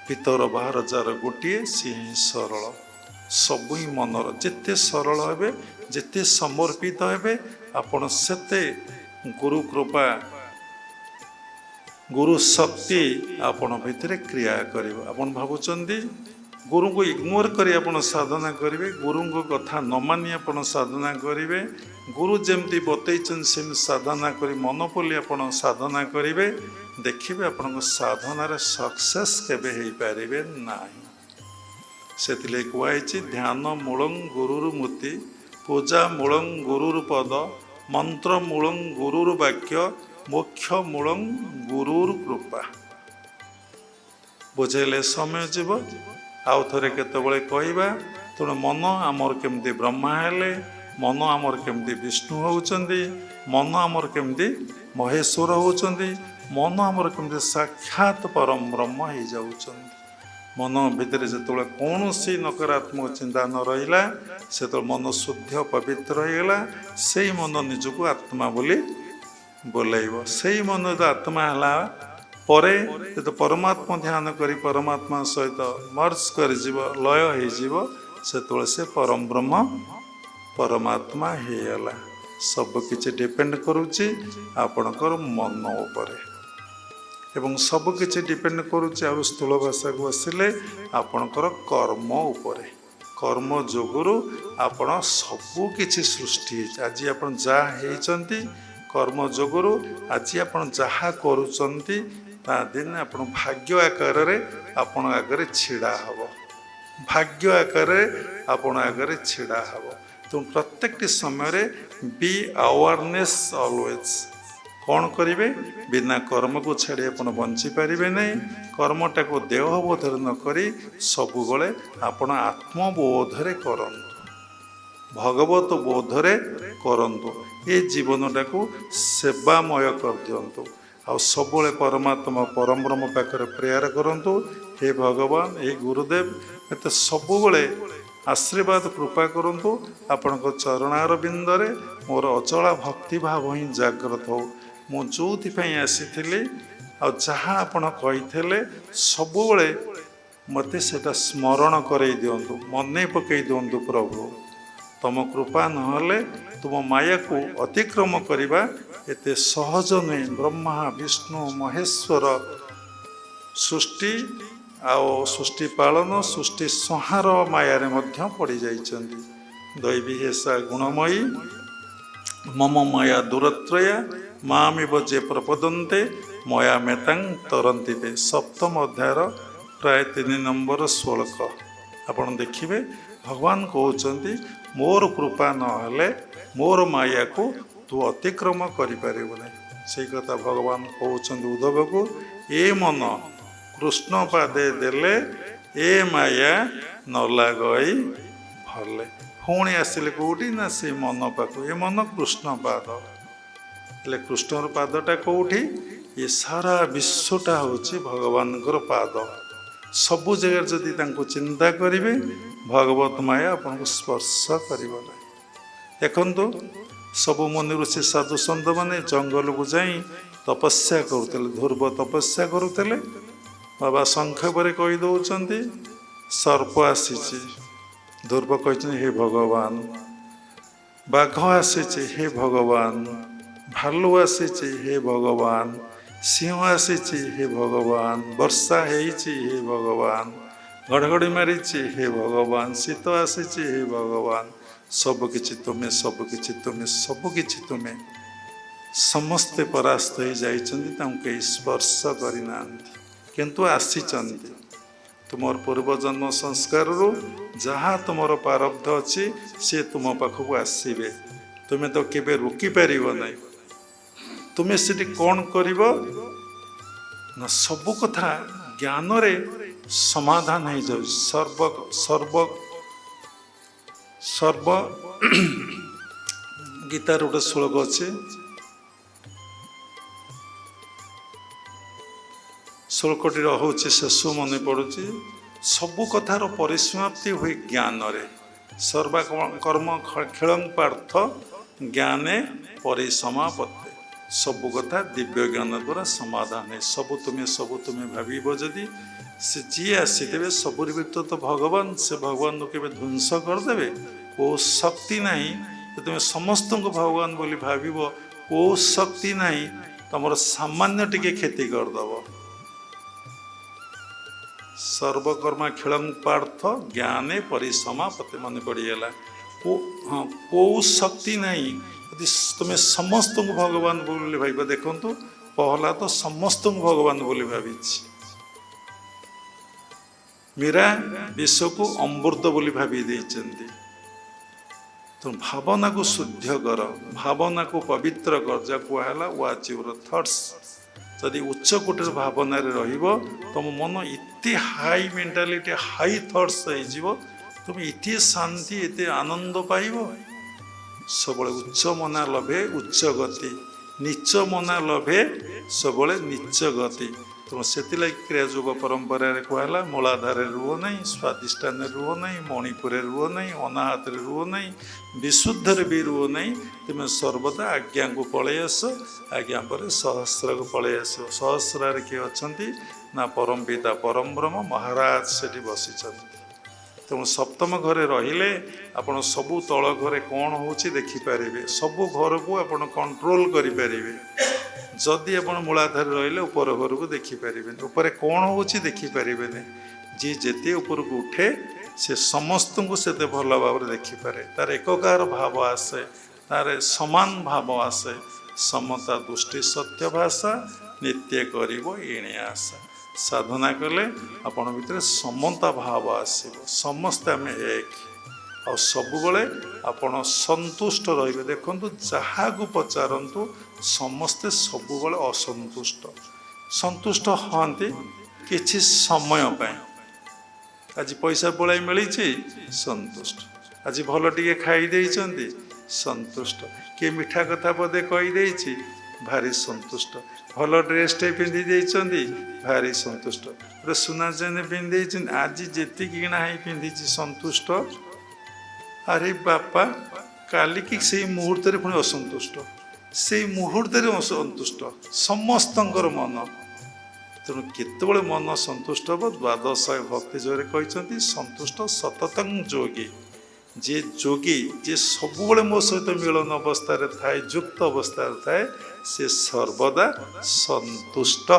ଭିତର ବାହାର ଯାର ଗୋଟିଏ, ସିଏ ହିଁ ସରଳ। ସବୁ ହିଁ ମନର। ଯେତେ ସରଳ ହେବେ, ଯେତେ ସମର୍ପିତ ହେବେ, ଆପଣ ସେତେ ଗୁରୁ କୃପା, ଗୁରୁ ଶକ୍ତି ଆପଣ ଭିତରେ କ୍ରିୟା କରିବ। ଆପଣ ଭାବୁଛନ୍ତି ଗୁରୁଙ୍କୁ ଇଗ୍ନୋର କରି ଆପଣ ସାଧନା କରିବେ, ଗୁରୁଙ୍କ କଥା ନ ମାନି ଆପଣ ସାଧନା କରିବେ, ଗୁରୁ ଯେମିତି ବତେଇଛନ୍ତି ସେମିତି ସାଧନା କରି ମନ ପୋଲି ଆପଣ ସାଧନା କରିବେ, ଦେଖିବେ ଆପଣଙ୍କ ସାଧନାରେ ସକ୍ସେସ୍ କେବେ ହେଇପାରିବେ ନାହିଁ। ସେଥିଲାଗି କୁହାଯାଇଛି ଧ୍ୟାନ ମୂଳଂ ଗୁରୁର ମୂର୍ତ୍ତି, ପୂଜା ମୂଳଂ ଗୁରୁର ପଦ, ମନ୍ତ୍ର ମୂଳଂ ଗୁରୁର ବାକ୍ୟ, ମୋକ୍ଷ ମୂଳଂ ଗୁରୁର କୃପା। ବୁଝେଇଲେ ସମୟ ଯିବ, ଆଉ ଥରେ କେତେବେଳେ କହିବା। ତେଣୁ ମନ ଆମର କେମିତି ବ୍ରହ୍ମା ହେଲେ, ମନ ଆମର କେମିତି ବିଷ୍ଣୁ ହେଉଛନ୍ତି, ମନ ଆମର କେମିତି ମହେଶ୍ୱର ହେଉଛନ୍ତି, ମନ ଆମର କେମିତି ସାକ୍ଷାତ ପରମ ବ୍ରହ୍ମ ହେଇଯାଉଛନ୍ତି। ମନ ଭିତରେ ଯେତେବେଳେ କୌଣସି ନକାରାତ୍ମକ ଚିନ୍ତା ନ ରହିଲା, ସେତେବେଳେ ମନ ଶୁଦ୍ଧ ପବିତ୍ର ହେଇଗଲା। ସେଇ ମନ ନିଜକୁ ଆତ୍ମା ବୋଲି ବୋଲେଇବ। ସେଇ ମନ ଆତ୍ମା ହେଲା ପରେ ଯେତେ ପରମାତ୍ମା ଧ୍ୟାନ କରି ପରମାତ୍ମା ସହିତ ମର୍ଜ କରିଯିବ, ଲୟ ହେଇଯିବ, ସେତେବେଳେ ସେ ପରମ ବ୍ରହ୍ମ ପରମାତ୍ମା ହେଇଗଲା। ସବୁକିଛି ଡିପେଣ୍ଡ କରୁଛି ଆପଣଙ୍କର ମନ ଉପରେ, ଏବଂ ସବୁକିଛି ଡିପେଣ୍ଡ କରୁଛି ଆଉ ସ୍ଥୂଳ ଭାଷାକୁ ଆସିଲେ ଆପଣଙ୍କର କର୍ମ ଉପରେ। କର୍ମ ଯୋଗୁରୁ ଆପଣ ସବୁକିଛି ସୃଷ୍ଟି ହେଇଛି। ଆଜି ଆପଣ ଯାହା ହେଇଛନ୍ତି କର୍ମ ଯୋଗୁରୁ, ଆଜି ଆପଣ ଯାହା କରୁଛନ୍ତି ତା ଦିନେ ଆପଣ ଭାଗ୍ୟ ଆକାରରେ ଆପଣ ଆଗରେ ଛିଡ଼ା ହେବ, ଭାଗ୍ୟ ଆକାରରେ ଆପଣ ଆଗରେ ଛିଡ଼ା ହେବ। ତେଣୁ ପ୍ରତ୍ୟେକଟି ସମୟରେ ବି ଆୱାରନେସ୍ ଅଲୱେଜ୍। କ'ଣ କରିବେ? ବିନା କର୍ମକୁ ଛାଡ଼ି ଆପଣ ବଞ୍ଚିପାରିବେ ନାହିଁ। କର୍ମଟାକୁ ଦେହବୋଧରେ ନ କରି ସବୁବେଳେ ଆପଣ ଆତ୍ମବୋଧରେ କରନ୍ତୁ, ଭଗବତ ବୋଧରେ କରନ୍ତୁ। ଏ ଜୀବନଟାକୁ ସେବାମୟ କରିଦିଅନ୍ତୁ, ଆଉ ସବୁବେଳେ ପରମାତ୍ମା ପରମ ବ୍ରହ୍ମ ପାଖରେ ପ୍ରେୟାର କରନ୍ତୁ। ହେ ଭଗବାନ, ହେ ଗୁରୁଦେବ, ମୋତେ ସବୁବେଳେ ଆଶୀର୍ବାଦ କୃପା କରନ୍ତୁ। ଆପଣଙ୍କ ଚରଣାର ବିନ୍ଦରେ ମୋର ଅଚଳା ଭକ୍ତିଭାବ ହିଁ ଜାଗ୍ରତ ହଉ। ମୁଁ ଯେଉଁଥିପାଇଁ ଆସିଥିଲି ଆଉ ଯାହା ଆପଣ କହିଥିଲେ ସବୁବେଳେ ମୋତେ ସେଟା ସ୍ମରଣ କରେଇ ଦିଅନ୍ତୁ, ମନେ ପକେଇ ଦିଅନ୍ତୁ। ପ୍ରଭୁ, ତମ କୃପା ନହେଲେ, ତୁମ ମାୟାକୁ ଅତିକ୍ରମ କରିବା ଏତେ ସହଜ ନୁହେଁ। ବ୍ରହ୍ମା ବିଷ୍ଣୁ ମହେଶ୍ୱର ସୃଷ୍ଟି ଆଉ ସୃଷ୍ଟି ପାଳନ, ସୃଷ୍ଟି ସଂହାର ମାୟାରେ ମଧ୍ୟ ପଡ଼ିଯାଇଛନ୍ତି। ଦୈବୀ ହେସା ଗୁଣମୟୀ ମମ ମାୟା ଦୂରତ୍ରୟା ମାମିବ ଯେ ପ୍ରପଦନ୍ତେ ମୟା ମେତାଂ ତରନ୍ତିତେ। ସପ୍ତମ ଅଧ୍ୟାୟର ପ୍ରାୟ 3 ନମ୍ବର ଶ୍ଲୋକ ଆପଣ ଦେଖିବେ। ଭଗବାନ କହୁଛନ୍ତି ମୋର କୃପା ନହେଲେ ମୋର ମାୟାକୁ ତୁ ଅତିକ୍ରମ କରିପାରିବୁ ନାହିଁ। ସେଇ କଥା ଭଗବାନ କହୁଛନ୍ତି ଉଦ୍ଧବକୁ, ଏ ମନ କୃଷ୍ଣ ପାଦେ ଦେଲେ ଏ ମାୟା ନ ଲାଗଇ ଭଲେ। ପୁଣି ଆସିଲେ କେଉଁଠି ନା ସେ ମନ ପାଖକୁ। ଏ ମନ କୃଷ୍ଣ ପାଦ, ହେଲେ କୃଷ୍ଣର ପାଦଟା କେଉଁଠି? ଏ ସାରା ବିଶ୍ୱଟା ହେଉଛି ଭଗବାନଙ୍କର ପାଦ। ସବୁ ଜାଗାରେ ଯଦି ତାଙ୍କୁ ଚିନ୍ତା କରିବେ, ଭଗବତ ମାୟା ଆପଣଙ୍କୁ ସ୍ପର୍ଶ କରିବ ନାହିଁ। ଦେଖନ୍ତୁ, ସବୁ ମୁନି ଋଷି ସାଧୁ ସନ୍ଥମାନେ ଜଙ୍ଗଲକୁ ଯାଇ ତପସ୍ୟା କରୁଥିଲେ, ଧ୍ରୁବ ତପସ୍ୟା କରୁଥିଲେ। ବାବା ସଂକ୍ଷେପରେ କହିଦେଉଛନ୍ତି ସର୍ପ ଆସିଛି। ଧ୍ରୁବ କହିଛନ୍ତି ହେ ଭଗବାନ। ବାଘ ଆସିଛି, ହେ ଭଗବାନ। ଭାଲୁ ଆସିଛି, ହେ ଭଗବାନ। ସିଂହ ଆସିଛି, ହେ ଭଗବାନ। ବର୍ଷା ହେଇଛି, ହେ ଭଗବାନ। ଘଡ଼ଘଡ଼ି ମାରିଛି, ହେ ଭଗବାନ। ଶୀତ ଆସିଛି, ହେ ଭଗବାନ। ସବୁକିଛି ତୁମେ, ସବୁକିଛି ତୁମେ, ସବୁକିଛି ତୁମେ। ସମସ୍ତେ ପରାସ୍ତ ହେଇଯାଇଛନ୍ତି, ତାଙ୍କୁ କେହି ସ୍ପର୍ଶ କରିନାହାନ୍ତି, କିନ୍ତୁ ଆସିଛନ୍ତି। ତୁମର ପୂର୍ବଜନ୍ମ ସଂସ୍କାରରୁ ଯାହା ତୁମର ପ୍ରାରବ୍ଧ ଅଛି ସେ ତୁମ ପାଖକୁ ଆସିବେ। ତୁମେ ତ କେବେ ରୋକିପାରିବ ନାହିଁ। ତୁମେ ସେଠି କ'ଣ କରିବ ନା, ସବୁ କଥା ଜ୍ଞାନରେ ସମାଧାନ ହେଇଯାଉଛି। ସର୍ବ ଗୀତାର ଗୋଟେ ଶ୍ଲୋକ ଅଛି, ଶ୍ଲୋକଟିର ହେଉଛି ଶେଷ ମନେ ପଡ଼ୁଛି। ସବୁ କଥାର ପରିସମାପ୍ତି ହୁଏ ଜ୍ଞାନରେ। ସର୍ବକର୍ମ ଖେଳଂ ପାର୍ଥ ଜ୍ଞାନେ ପରିସମାପତ୍ତେ। ସବୁ କଥା ଦିବ୍ୟ ଜ୍ଞାନ ଦ୍ୱାରା ସମାଧାନ। ସବୁ ତୁମେ ଭାବିବ ଯଦି ସେ ଯିଏ ଆସିଥିବେ ସବୁରି ଭିତରେ ତ ଭଗବାନ, ସେ ଭଗବାନକୁ କେବେ ଧ୍ୱଂସ କରିଦେବେ? କେଉଁ ଶକ୍ତି ନାହିଁ ଯେ ତୁମେ ସମସ୍ତଙ୍କୁ ଭଗବାନ ବୋଲି ଭାବିବ। କେଉଁ ଶକ୍ତି ନାହିଁ ତମର ସାମାନ୍ୟ ଟିକେ କ୍ଷତି କରିଦେବ। ସର୍ବକର୍ମା ଖେଳଂ ପାର୍ଥ ଜ୍ଞାନେ ପରିସମାପତ୍ତେ। ମନେ ପଡ଼ିଗଲା। କେଉଁ ଶକ୍ତି ନାହିଁ ଯଦି ତୁମେ ସମସ୍ତଙ୍କୁ ଭଗବାନ ବୋଲି ଭାବିବ। ଦେଖନ୍ତୁ ପ୍ରହ୍ଲାଦ ସମସ୍ତଙ୍କୁ ଭଗବାନ ବୋଲି ଭାବିଛି। ମୀରା ବିଶ୍ୱକୁ ଅମୃତ ବୋଲି ଭାବି ଦେଇଛନ୍ତି। ତେଣୁ ଭାବନାକୁ ଶୁଦ୍ଧ କର, ଭାବନାକୁ ପବିତ୍ର କର। ଯାହା କୁହାହେଲା ୱାଚ୍ ୟୁର ଥଟ୍ସ। ଯଦି ଉଚ୍ଚ କୋଟିର ଭାବନାରେ ରହିବ, ତୁମ ମନ ଏତେ ହାଇ ମେଣ୍ଟାଲିଟି, ହାଇ ଥଟ୍ସ ହେଇଯିବ, ତୁମେ ଏତେ ଶାନ୍ତି, ଏତେ ଆନନ୍ଦ ପାଇବ। ସବୁବେଳେ ଉଚ୍ଚ ମନା ଲଭେ ଉଚ୍ଚ ଗତି, ନିଚ ମନା ଲଭେ ସବୁବେଳେ ନିଚ ଗତି। ତେଣୁ ସେଥିଲାଗି କ୍ରିୟା ଯୋଗ ପରମ୍ପରାରେ କୁହାହେଲା ମୂଳାଧାରରେ ରୁହ ନାହିଁ, ସ୍ୱାଧିଷ୍ଠାନରେ ରୁହ ନାହିଁ, ମଣିପୁରରେ ରୁହ ନାହିଁ, ଅନାହତରେ ରୁହ ନାହିଁ, ବିଶୁଦ୍ଧରେ ବି ରୁହ ନାହିଁ। ତୁମେ ସର୍ବଦା ଆଜ୍ଞାକୁ ପଳେଇ ଆସ। ଆଜ୍ଞା ପରେ ସହସ୍ରକୁ ପଳେଇ ଆସିବ। ସହସ୍ରରେ କିଏ ଅଛନ୍ତି ନା ପରମ ପିତା ପରମ ବ୍ରହ୍ମ ମହାରାଜ ସେଠି ବସିଛନ୍ତି। ତେଣୁ ସପ୍ତମ ଘରେ ରହିଲେ ଆପଣ ସବୁ ତଳ ଘରେ କ'ଣ ହେଉଛି ଦେଖିପାରିବେ। ସବୁ ଘରକୁ ଆପଣ କଣ୍ଟ୍ରୋଲ କରିପାରିବେ। ଯଦି ଆପଣ ମୂଳାଧାରରେ ରହିଲେ ଉପର ଘରକୁ ଦେଖିପାରିବେନି, ଉପରେ କ'ଣ ହେଉଛି ଦେଖିପାରିବେନି। ଯିଏ ଯେତେ ଉପରକୁ ଉଠେ ସେ ସମସ୍ତଙ୍କୁ ସେତେ ଭଲ ଭାବରେ ଦେଖିପାରେ। ତାର ଏକକାର ଭାବ ଆସେ, ତାର ସମାନ ଭାବ ଆସେ। ସମତା ଦୃଷ୍ଟି ସତ୍ୟ ଭାଷା ନିତ୍ୟ କରିବ ଏଣେ ଆଶା। ସାଧନା କଲେ ଆପଣ ଭିତରେ ସମତା ଭାବ ଆସିବ। ସମସ୍ତେ ଆମେ ଏକ। ଆଉ ସବୁବେଳେ ଆପଣ ସନ୍ତୁଷ୍ଟ ରହିବେ। ଦେଖନ୍ତୁ ଯାହାକୁ ପଚାରନ୍ତୁ ସମସ୍ତେ ସବୁବେଳେ ଅସନ୍ତୁଷ୍ଟ। ସନ୍ତୁଷ୍ଟ ହୁଅନ୍ତି କିଛି ସମୟ ପାଇଁ। ଆଜି ପଇସା ପଳାଇ ମିଳିଛି ସନ୍ତୁଷ୍ଟ। ଆଜି ଭଲ ଟିକେ ଖାଇ ଦେଇଛନ୍ତି ସନ୍ତୁଷ୍ଟ। କିଏ ମିଠା କଥା ପଦେ କହିଦେଇଛି ଭାରି ସନ୍ତୁଷ୍ଟ। ଭଲ ଡ୍ରେସ୍ଟେ ପିନ୍ଧି ଦେଇଛନ୍ତି ଭାରି ସନ୍ତୁଷ୍ଟ। ଗୋଟେ ସୁନା ଚେନ୍ ପିନ୍ଧି ଦେଇଛନ୍ତି, ଆଜି ଯେତିକି କିଣା ହେଇ ପିନ୍ଧିଛି ସନ୍ତୁଷ୍ଟ। ଆରେ ବାପା କାଲିକି ସେଇ ମୁହୂର୍ତ୍ତରେ ପୁଣି ଅସନ୍ତୁଷ୍ଟ। ସେଇ ମୁହୂର୍ତ୍ତରେ ଅସନ୍ତୁଷ୍ଟ ସମସ୍ତଙ୍କର ମନ। ତେଣୁ କେତେବେଳେ ମନ ସନ୍ତୁଷ୍ଟ ହେବ? ଦ୍ୱାଦଶ ଭକ୍ତି ଯୋଗରେ କହିଛନ୍ତି ସନ୍ତୁଷ୍ଟ ସତତଂ ଯୋଗୀ। ଯିଏ ଯୋଗୀ, ଯିଏ ସବୁବେଳେ ମୋ ସହିତ ମିଳନ ଅବସ୍ଥାରେ ଥାଏ, ଯୁକ୍ତ ଅବସ୍ଥାରେ ଥାଏ, ସେ ସର୍ବଦା ସନ୍ତୁଷ୍ଟ।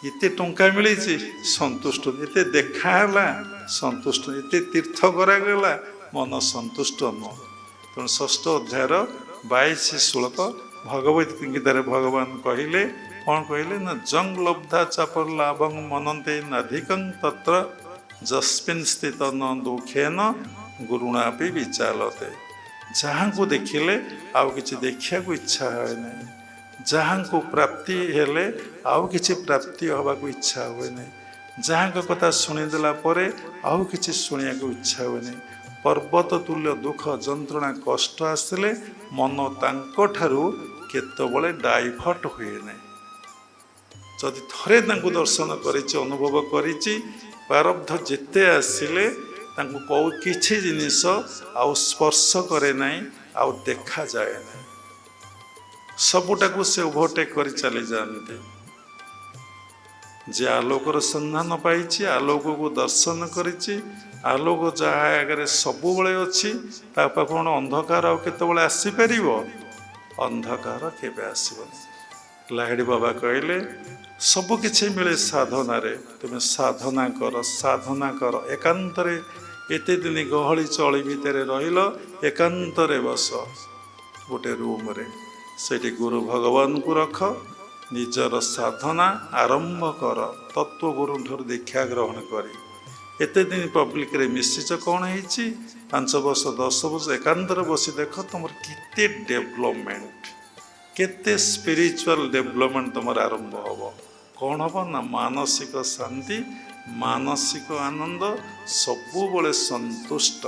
ଏତେ ଟଙ୍କା ମିଳିଛି ସନ୍ତୁଷ୍ଟ, ଏତେ ଦେଖା ହେଲା ସନ୍ତୁଷ୍ଟ, ଏତେ ତୀର୍ଥ କରାଗଲା ମନ ସନ୍ତୁଷ୍ଟ ନୁହଁ। ତେଣୁ ଷଷ୍ଠ ଅଧ୍ୟାୟର 22 ଶ୍ଲୋକ ଭଗବତ ଗୀତାରେ ଭଗବାନ କହିଲେ, କ'ଣ କହିଲେ ନା ଜଙ୍ଗ ଲବ୍ଧା ଚାପର ଲାଭଂ ମନନ୍ତେ ନାଧିକଂ ତତ୍ର ଯସ୍ମିନ୍ ସ୍ଥିତ ନ ଦୁଃଖେନ ଗୁରୁଣାପି ବିଚାଲତେ। ଯାହାଙ୍କୁ ଦେଖିଲେ ଆଉ କିଛି ଦେଖିବାକୁ ଇଚ୍ଛା ହୁଏ ନାହିଁ। ଯାହାଙ୍କୁ ପ୍ରାପ୍ତି ହେଲେ ଆଉ କିଛି ପ୍ରାପ୍ତି ହେବାକୁ ଇଚ୍ଛା ହୁଏ ନାହିଁ। ଯାହାଙ୍କ କଥା ଶୁଣିଦେଲା ପରେ ଆଉ କିଛି ଶୁଣିବାକୁ ଇଚ୍ଛା ହୁଏ ନାହିଁ। ପର୍ବତ ତୁଲ୍ୟ ଦୁଃଖ ଯନ୍ତ୍ରଣା କଷ୍ଟ ଆସିଲେ ମନ ତାଙ୍କଠାରୁ କେତେବେଳେ ଡାଇଭର୍ଟ ହୁଏ ନାହିଁ। ଯଦି ଥରେ ତାଙ୍କୁ ଦର୍ଶନ କରିଛି, ଅନୁଭବ କରିଛି, ପ୍ରାରବ୍ଧ ଯେତେ ଆସିଲେ ତାଙ୍କୁ କେଉଁ କିଛି ଜିନିଷ ଆଉ ସ୍ପର୍ଶ କରେ ନାହିଁ, ଆଉ ଦେଖାଯାଏ ନାହିଁ। ସବୁଟାକୁ ସେ ଓଭରଟେକ୍ କରି ଚାଲିଯାଆନ୍ତି। ଯେ ଆଲୋକର ସନ୍ଧାନ ପାଇଛି, ଆଲୋକକୁ ଦର୍ଶନ କରିଛି, ଆଲୋକ ଯାହା ଆଗରେ ସବୁବେଳେ ଅଛି, ତା ପାଖକୁ କ'ଣ ଅନ୍ଧକାର ଆଉ କେତେବେଳେ ଆସିପାରିବ? ଅନ୍ଧକାର କେବେ ଆସିବନି। ଲାହିଡ଼ି ବାବା କହିଲେ ସବୁ କିଛି ମିଳେ ସାଧନାରେ। ତୁମେ ସାଧନା କର, ସାଧନା କର। ଏକାନ୍ତରେ ଏତେ ଦିନ ଗହଳି ଚଳି ଭିତରେ ରହିଲ, ଏକାନ୍ତରେ ବସ ଗୋଟେ ରୁମ୍ରେ। ସେଠି ଗୁରୁ ଭଗବାନଙ୍କୁ ରଖ, ନିଜର ସାଧନା ଆରମ୍ଭ କର। ତତ୍ତ୍ୱଗୁରୁଠାରୁ ଦୀକ୍ଷା ଗ୍ରହଣ କରି ଏତେ ଦିନ ପବ୍ଲିକରେ ମିଶିଛ, କ'ଣ ହେଇଛି? 5 ବର୍ଷ 10 ବର୍ଷ ଏକାନ୍ତରେ ବସି ଦେଖ ତୁମର କେତେ ଡେଭଲପମେଣ୍ଟ, କେତେ ସ୍ପିରିଚୁଆଲ ଡେଭଲପମେଣ୍ଟ ତୁମର ଆରମ୍ଭ ହେବ। କ'ଣ ହେବ ନା ମାନସିକ ଶାନ୍ତି, ମାନସିକ ଆନନ୍ଦ, ସବୁବେଳେ ସନ୍ତୁଷ୍ଟ।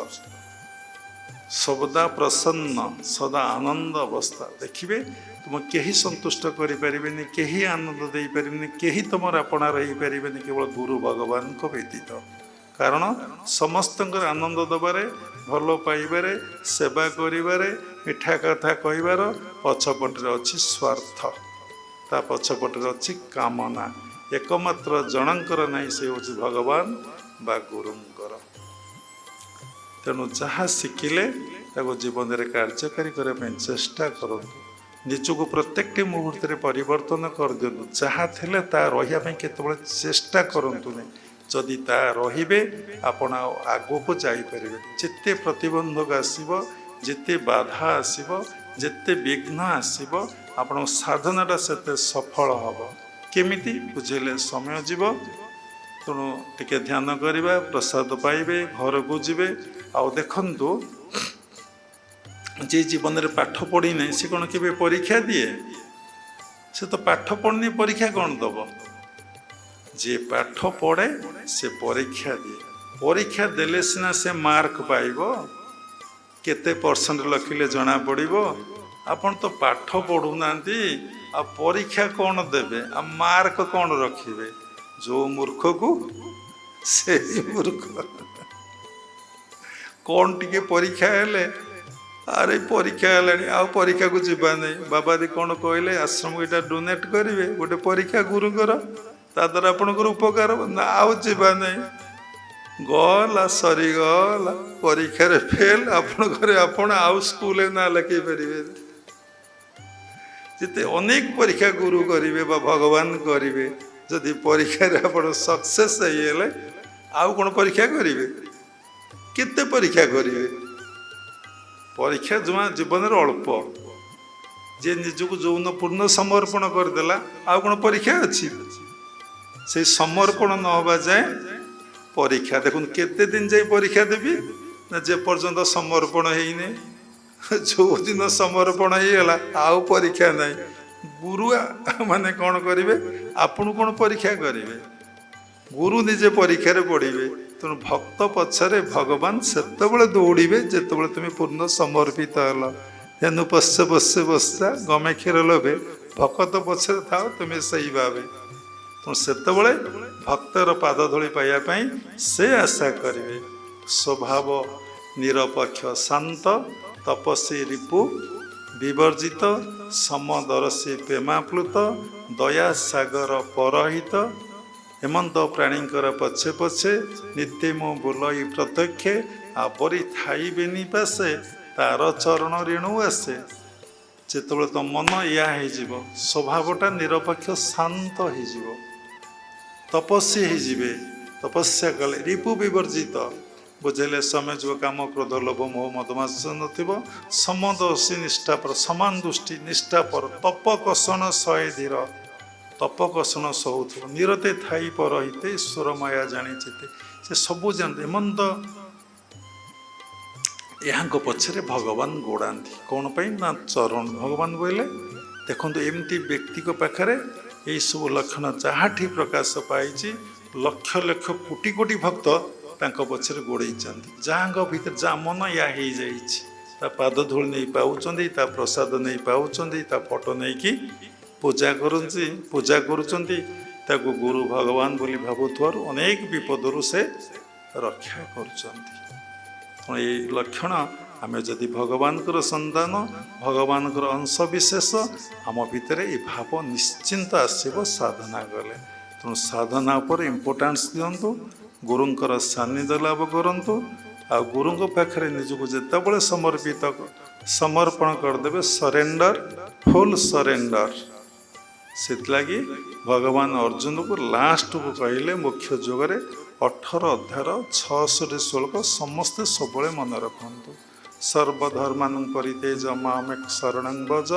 ସର୍ବଦା ପ୍ରସନ୍ନ ସଦା ଆନନ୍ଦ ଅବସ୍ଥା ଦେଖିବେ। ତୁମ କେହି ସନ୍ତୁଷ୍ଟ କରିପାରିବେନି, କେହି ଆନନ୍ଦ ଦେଇପାରିବେନି, କେହି ତୁମର ଆପଣାର ହେଇପାରିବେନି କେବଳ ଗୁରୁ ଭଗବାନଙ୍କ ବ୍ୟତୀତ। କାରଣ ସମସ୍ତଙ୍କର ଆନନ୍ଦ ଦେବାରେ, ଭଲ ପାଇବାରେ, ସେବା କରିବାରେ, ମିଠା କଥା କହିବାର ପଛପଟରେ ଅଛି ସ୍ୱାର୍ଥ, ତା ପଛପଟରେ ଅଛି କାମନା। ଏକମାତ୍ର ଜଣଙ୍କର ନାହିଁ, ସେ ହେଉଛି ଭଗବାନ ବା ଗୁରୁଙ୍କର। ତେଣୁ ଯାହା ଶିଖିଲେ ତାକୁ ଜୀବନରେ କାର୍ଯ୍ୟକାରୀ କରିବା ପାଇଁ ଚେଷ୍ଟା କରନ୍ତୁ। ନିଜକୁ ପ୍ରତ୍ୟେକଟି ମୁହୂର୍ତ୍ତରେ ପରିବର୍ତ୍ତନ କରିଦିଅନ୍ତୁ। ଯାହା ଥିଲେ ତାହା ରହିବା ପାଇଁ କେତେବେଳେ ଚେଷ୍ଟା କରନ୍ତୁ ନାହିଁ। ଯଦି ତାହା ରହିବେ ଆପଣ ଆଉ ଆଗକୁ ଯାଇପାରିବେ। ଯେତେ ପ୍ରତିବନ୍ଧକ ଆସିବ, ଯେତେ ବାଧା ଆସିବ, ଯେତେ ବିଘ୍ନ ଆସିବ, ଆପଣଙ୍କ ସାଧନାଟା ସେତେ ସଫଳ ହେବ। କେମିତି ବୁଝିଲେ? ସମୟ ଯିବ, ତେଣୁ ଟିକେ ଧ୍ୟାନ କରିବା, ପ୍ରସାଦ ପାଇବେ, ଘରକୁ ଯିବେ। ଆଉ ଦେଖନ୍ତୁ, ଯେ ଜୀବନରେ ପାଠ ପଢ଼ି ନାହିଁ ସେ କ'ଣ କେବେ ପରୀକ୍ଷା ଦିଏ? ସେ ତ ପାଠ ପଢ଼ିନି, ପରୀକ୍ଷା କ'ଣ ଦେବ? ଯିଏ ପାଠ ପଢ଼େ ସେ ପରୀକ୍ଷା ଦିଏ। ପରୀକ୍ଷା ଦେଲେ ସିନା ସେ ମାର୍କ ପାଇବ। କେତେ ପରସେଣ୍ଟ ରଖିଲେ ଜଣା ପଡ଼ିବ? ଆପଣ ତ ପାଠ ପଢ଼ୁନାହାନ୍ତି, ଆଉ ପରୀକ୍ଷା କ'ଣ ଦେବେ? ଆଉ ମାର୍କ କ'ଣ ରଖିବେ? ଯେଉଁ ମୂର୍ଖକୁ ସେଇ ମୂର୍ଖ। କ'ଣ ଟିକେ ପରୀକ୍ଷା ହେଲେ, ଆରେ ପରୀକ୍ଷା ହେଲାଣି ଆଉ ପରୀକ୍ଷାକୁ ଯିବା ନାହିଁ। ବାବାଜୀ କ'ଣ କହିଲେ? ଆଶ୍ରମ ଏଇଟା ଡୋନେଟ୍ କରିବେ, ଗୋଟେ ପରୀକ୍ଷା ଗୁରୁଙ୍କର, ତା ଦ୍ୱାରା ଆପଣଙ୍କର ଉପକାର ହେବ ନା? ଆଉ ଯିବା ନାହିଁ, ଗଲା ସରିଗଲା, ପରୀକ୍ଷାରେ ଫେଲ୍। ଆପଣ ଘରେ ଆପଣ ଆଉ ସ୍କୁଲରେ ନାଁ ଲେଖେଇ ପାରିବେନି। ଯେତେ ଅନେକ ପରୀକ୍ଷା ଗୁରୁ କରିବେ ବା ଭଗବାନ କରିବେ, ଯଦି ପରୀକ୍ଷାରେ ଆପଣ ସକ୍ସେସ୍ ହେଇଗଲେ ଆଉ କ'ଣ ପରୀକ୍ଷା କରିବେ? କେତେ ପରୀକ୍ଷା କରିବେ? ପରୀକ୍ଷା ଜମା ଜୀବନରେ ଅଳ୍ପ। ଯେ ନିଜକୁ ଯୌନ ପୂର୍ଣ୍ଣ ସମର୍ପଣ କରିଦେଲା ଆଉ କ'ଣ ପରୀକ୍ଷା ଅଛି? ସେଇ ସମର୍ପଣ ନ ହେବା ଯାଏ ପରୀକ୍ଷା। ଦେଖନ୍ତୁ କେତେ ଦିନ ଯାଇ ପରୀକ୍ଷା ଦେବି ନା ଯେ ପର୍ଯ୍ୟନ୍ତ ସମର୍ପଣ ହେଇନି। ଯେଉଁଦିନ ସମର୍ପଣ ହେଇଗଲା ଆଉ ପରୀକ୍ଷା ନାହିଁ। ଗୁରୁ ମାନେ କ'ଣ କରିବେ? ଆପଣଙ୍କୁ କ'ଣ ପରୀକ୍ଷା କରିବେ? ଗୁରୁ ନିଜେ ପରୀକ୍ଷାରେ ପଡ଼ିବେ। ତେଣୁ ଭକ୍ତ ପଛରେ ଭଗବାନ ସେତେବେଳେ ଦୌଡ଼ିବେ ଯେତେବେଳେ ତୁମେ ପୂର୍ଣ୍ଣ ସମର୍ପିତ ହେଲ। ହେନୁ ପଶ୍ୟ ବସ୍ୟ ବସ୍ୟା ଗମେ କ୍ଷୀର ଲୋଭେ, ଭକତ ପଛରେ ଥାଅ ତୁମେ ସେଇ ଭାବେ। ତେଣୁ ସେତେବେଳେ ଭକ୍ତର ପାଦ ଧୂଳି ପାଇବା ପାଇଁ ସେ ଆଶା କରିବେ। ସ୍ୱଭାବ ନିରପେକ୍ଷ ଶାନ୍ତ, ତପସ୍ୱୀ ରିପୁ ବିବର୍ଜିତ, ସମଦର୍ଶୀ ପ୍ରେମାପ୍ଲୁତ, ଦୟା ସାଗର ପରହିତ, ହେମନ୍ତ ପ୍ରାଣୀଙ୍କର ପଛେ ପଛେ, ନିତ୍ୟ ମୁଁ ବୁଲଇ ପ୍ରତ୍ୟକ୍ଷେ, ଆବରି ଥାଇବେନି ପାଶେ, ତାର ଚରଣ ରେଣୁ ଆସେ। ଯେତେବେଳେ ତ ମନ ଏଇଆ ହେଇଯିବ, ସ୍ୱଭାବଟା ନିରପେକ୍ଷ ଶାନ୍ତ ହେଇଯିବ, ତପସ୍ୱୀ ହେଇଯିବେ। ତପସ୍ୟା କଲେ ରିପୁ ବିବର୍ଜିତ, ବୁଝେଇଲେ ସମୟ ଯୁଗ କାମ କ୍ରୋଧ ଲୋଭ ମୋହ ମଦମାତ୍ସର୍ଯ୍ୟ ନଥିବ। ସମଦର୍ଶୀ ନିଷ୍ଠାପର, ସମାନ ଦୃଷ୍ଟି ନିଷ୍ଠାପର, ତପ କଷଣ ଶହେ ଧୀର, ତପ କଷଣ ସହୁଥିବ। ନିରତେ ଥାଇ ପରହିତେ, ଈଶ୍ୱର ମାୟା ଜାଣିଚିତେ। ସେ ସବୁ ଜାଣନ୍ତି। ଏମନ୍ତ ଏହାଙ୍କ ପଛରେ ଭଗବାନ ଗୋଡ଼ାନ୍ତି। କ'ଣ ପାଇଁ ନା ଚରଣ। ଭଗବାନ କହିଲେ ଦେଖନ୍ତୁ, ଏମିତି ବ୍ୟକ୍ତିଙ୍କ ପାଖରେ ଏଇସବୁ ଲକ୍ଷଣ ଯାହାଠି ପ୍ରକାଶ ପାଇଛି, ଲକ୍ଷ ଲକ୍ଷ କୋଟି କୋଟି ଭକ୍ତ ତାଙ୍କ ପଛରେ ଗୋଡ଼େଇଛନ୍ତି। ଯାହାଙ୍କ ଭିତରେ ଯାହା ମନ ୟା ହେଇଯାଇଛି, ତା ପାଦ ଧୂଳି ନେଇ ପାଉଛନ୍ତି, ତା ପ୍ରସାଦ ନେଇ ପାଉଛନ୍ତି, ତା ଫଟୋ ନେଇକି ପୂଜା କରୁଛନ୍ତି, ତାକୁ ଗୁରୁ ଭଗବାନ ବୋଲି ଭାବୁଥିବାରୁ ଅନେକ ବିପଦରୁ ସେ ରକ୍ଷା କରୁଛନ୍ତି। ଏଇ ଲକ୍ଷଣ, ଆମେ ଯଦି ଭଗବାନଙ୍କର ସନ୍ତାନ, ଭଗବାନଙ୍କର ଅଂଶ ବିଶେଷ, ଆମ ଭିତରେ ଏ ଭାବ ନିଶ୍ଚିନ୍ତ ଆସିବ ସାଧନା କଲେ। ତେଣୁ ସାଧନା ଉପରେ ଇମ୍ପୋର୍ଟାନ୍ସ ଦିଅନ୍ତୁ, ଗୁରୁଙ୍କର ସାନ୍ନିଧ୍ୟ ଲାଭ କରନ୍ତୁ। ଆଉ ଗୁରୁଙ୍କ ପାଖରେ ନିଜକୁ ଯେତେବେଳେ ସମର୍ପଣ କରିଦେବେ, ସରେଣ୍ଡର, ଫୁଲ୍ ସରେଣ୍ଡର। ସେଥିଲାଗି ଭଗବାନ ଅର୍ଜୁନକୁ ଲାଷ୍ଟକୁ କହିଲେ ମୁଖ୍ୟ ଯୋଗରେ 18 ଅଧ୍ୟାୟର 66 ଶ୍ଲୋକ ସମସ୍ତେ ସବୁବେଳେ ମନେ ରଖନ୍ତୁ। ସର୍ବଧର୍ମାନ ପରିତ୍ୟଜ୍ୟ ମାମେକ ଶରଣଂ ଭଜ,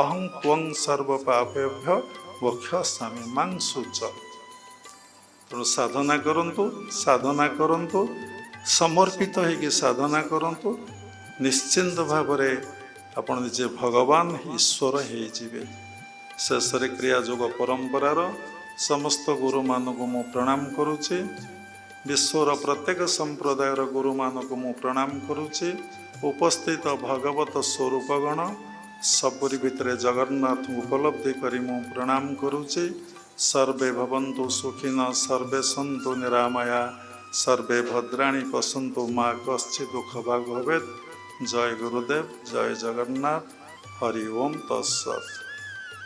ଅହଂ ତ୍ୱଂ ସର୍ବ ପାପେଭ୍ୟ ମୋକ୍ଷୟିଷ୍ୟାମି ମା ଶୁଚ। ତେଣୁ ସାଧନା କରନ୍ତୁ, ସମର୍ପିତ ହେଇକି ସାଧନା କରନ୍ତୁ। ନିଶ୍ଚିନ୍ତ ଭାବରେ ଆପଣ ନିଜେ ଭଗବାନ ଈଶ୍ୱର ହେଇଯିବେ। ଶେଷରେ କ୍ରିୟା ଯୋଗ ପରମ୍ପରାର ସମସ୍ତ ଗୁରୁମାନଙ୍କୁ ମୁଁ ପ୍ରଣାମ କରୁଛି। ବିଶ୍ୱର ପ୍ରତ୍ୟେକ ସମ୍ପ୍ରଦାୟର ଗୁରୁମାନଙ୍କୁ ମୁଁ ପ୍ରଣାମ କରୁଛି। उपस्थित भगवत स्वरूपगण सबरी भितर जगन्नाथ उपलब्धि करी मु प्रणाम करुचे। सर्वे भवन्तु सुखिन सर्वे सन्तु निरामया सर्वे भद्राणि पश्यन्तु माँ कश्चित् दुःख भाग् भवेत्। जय गुरुदेव, जय जगन्नाथ, हरि ओम तत्सत्।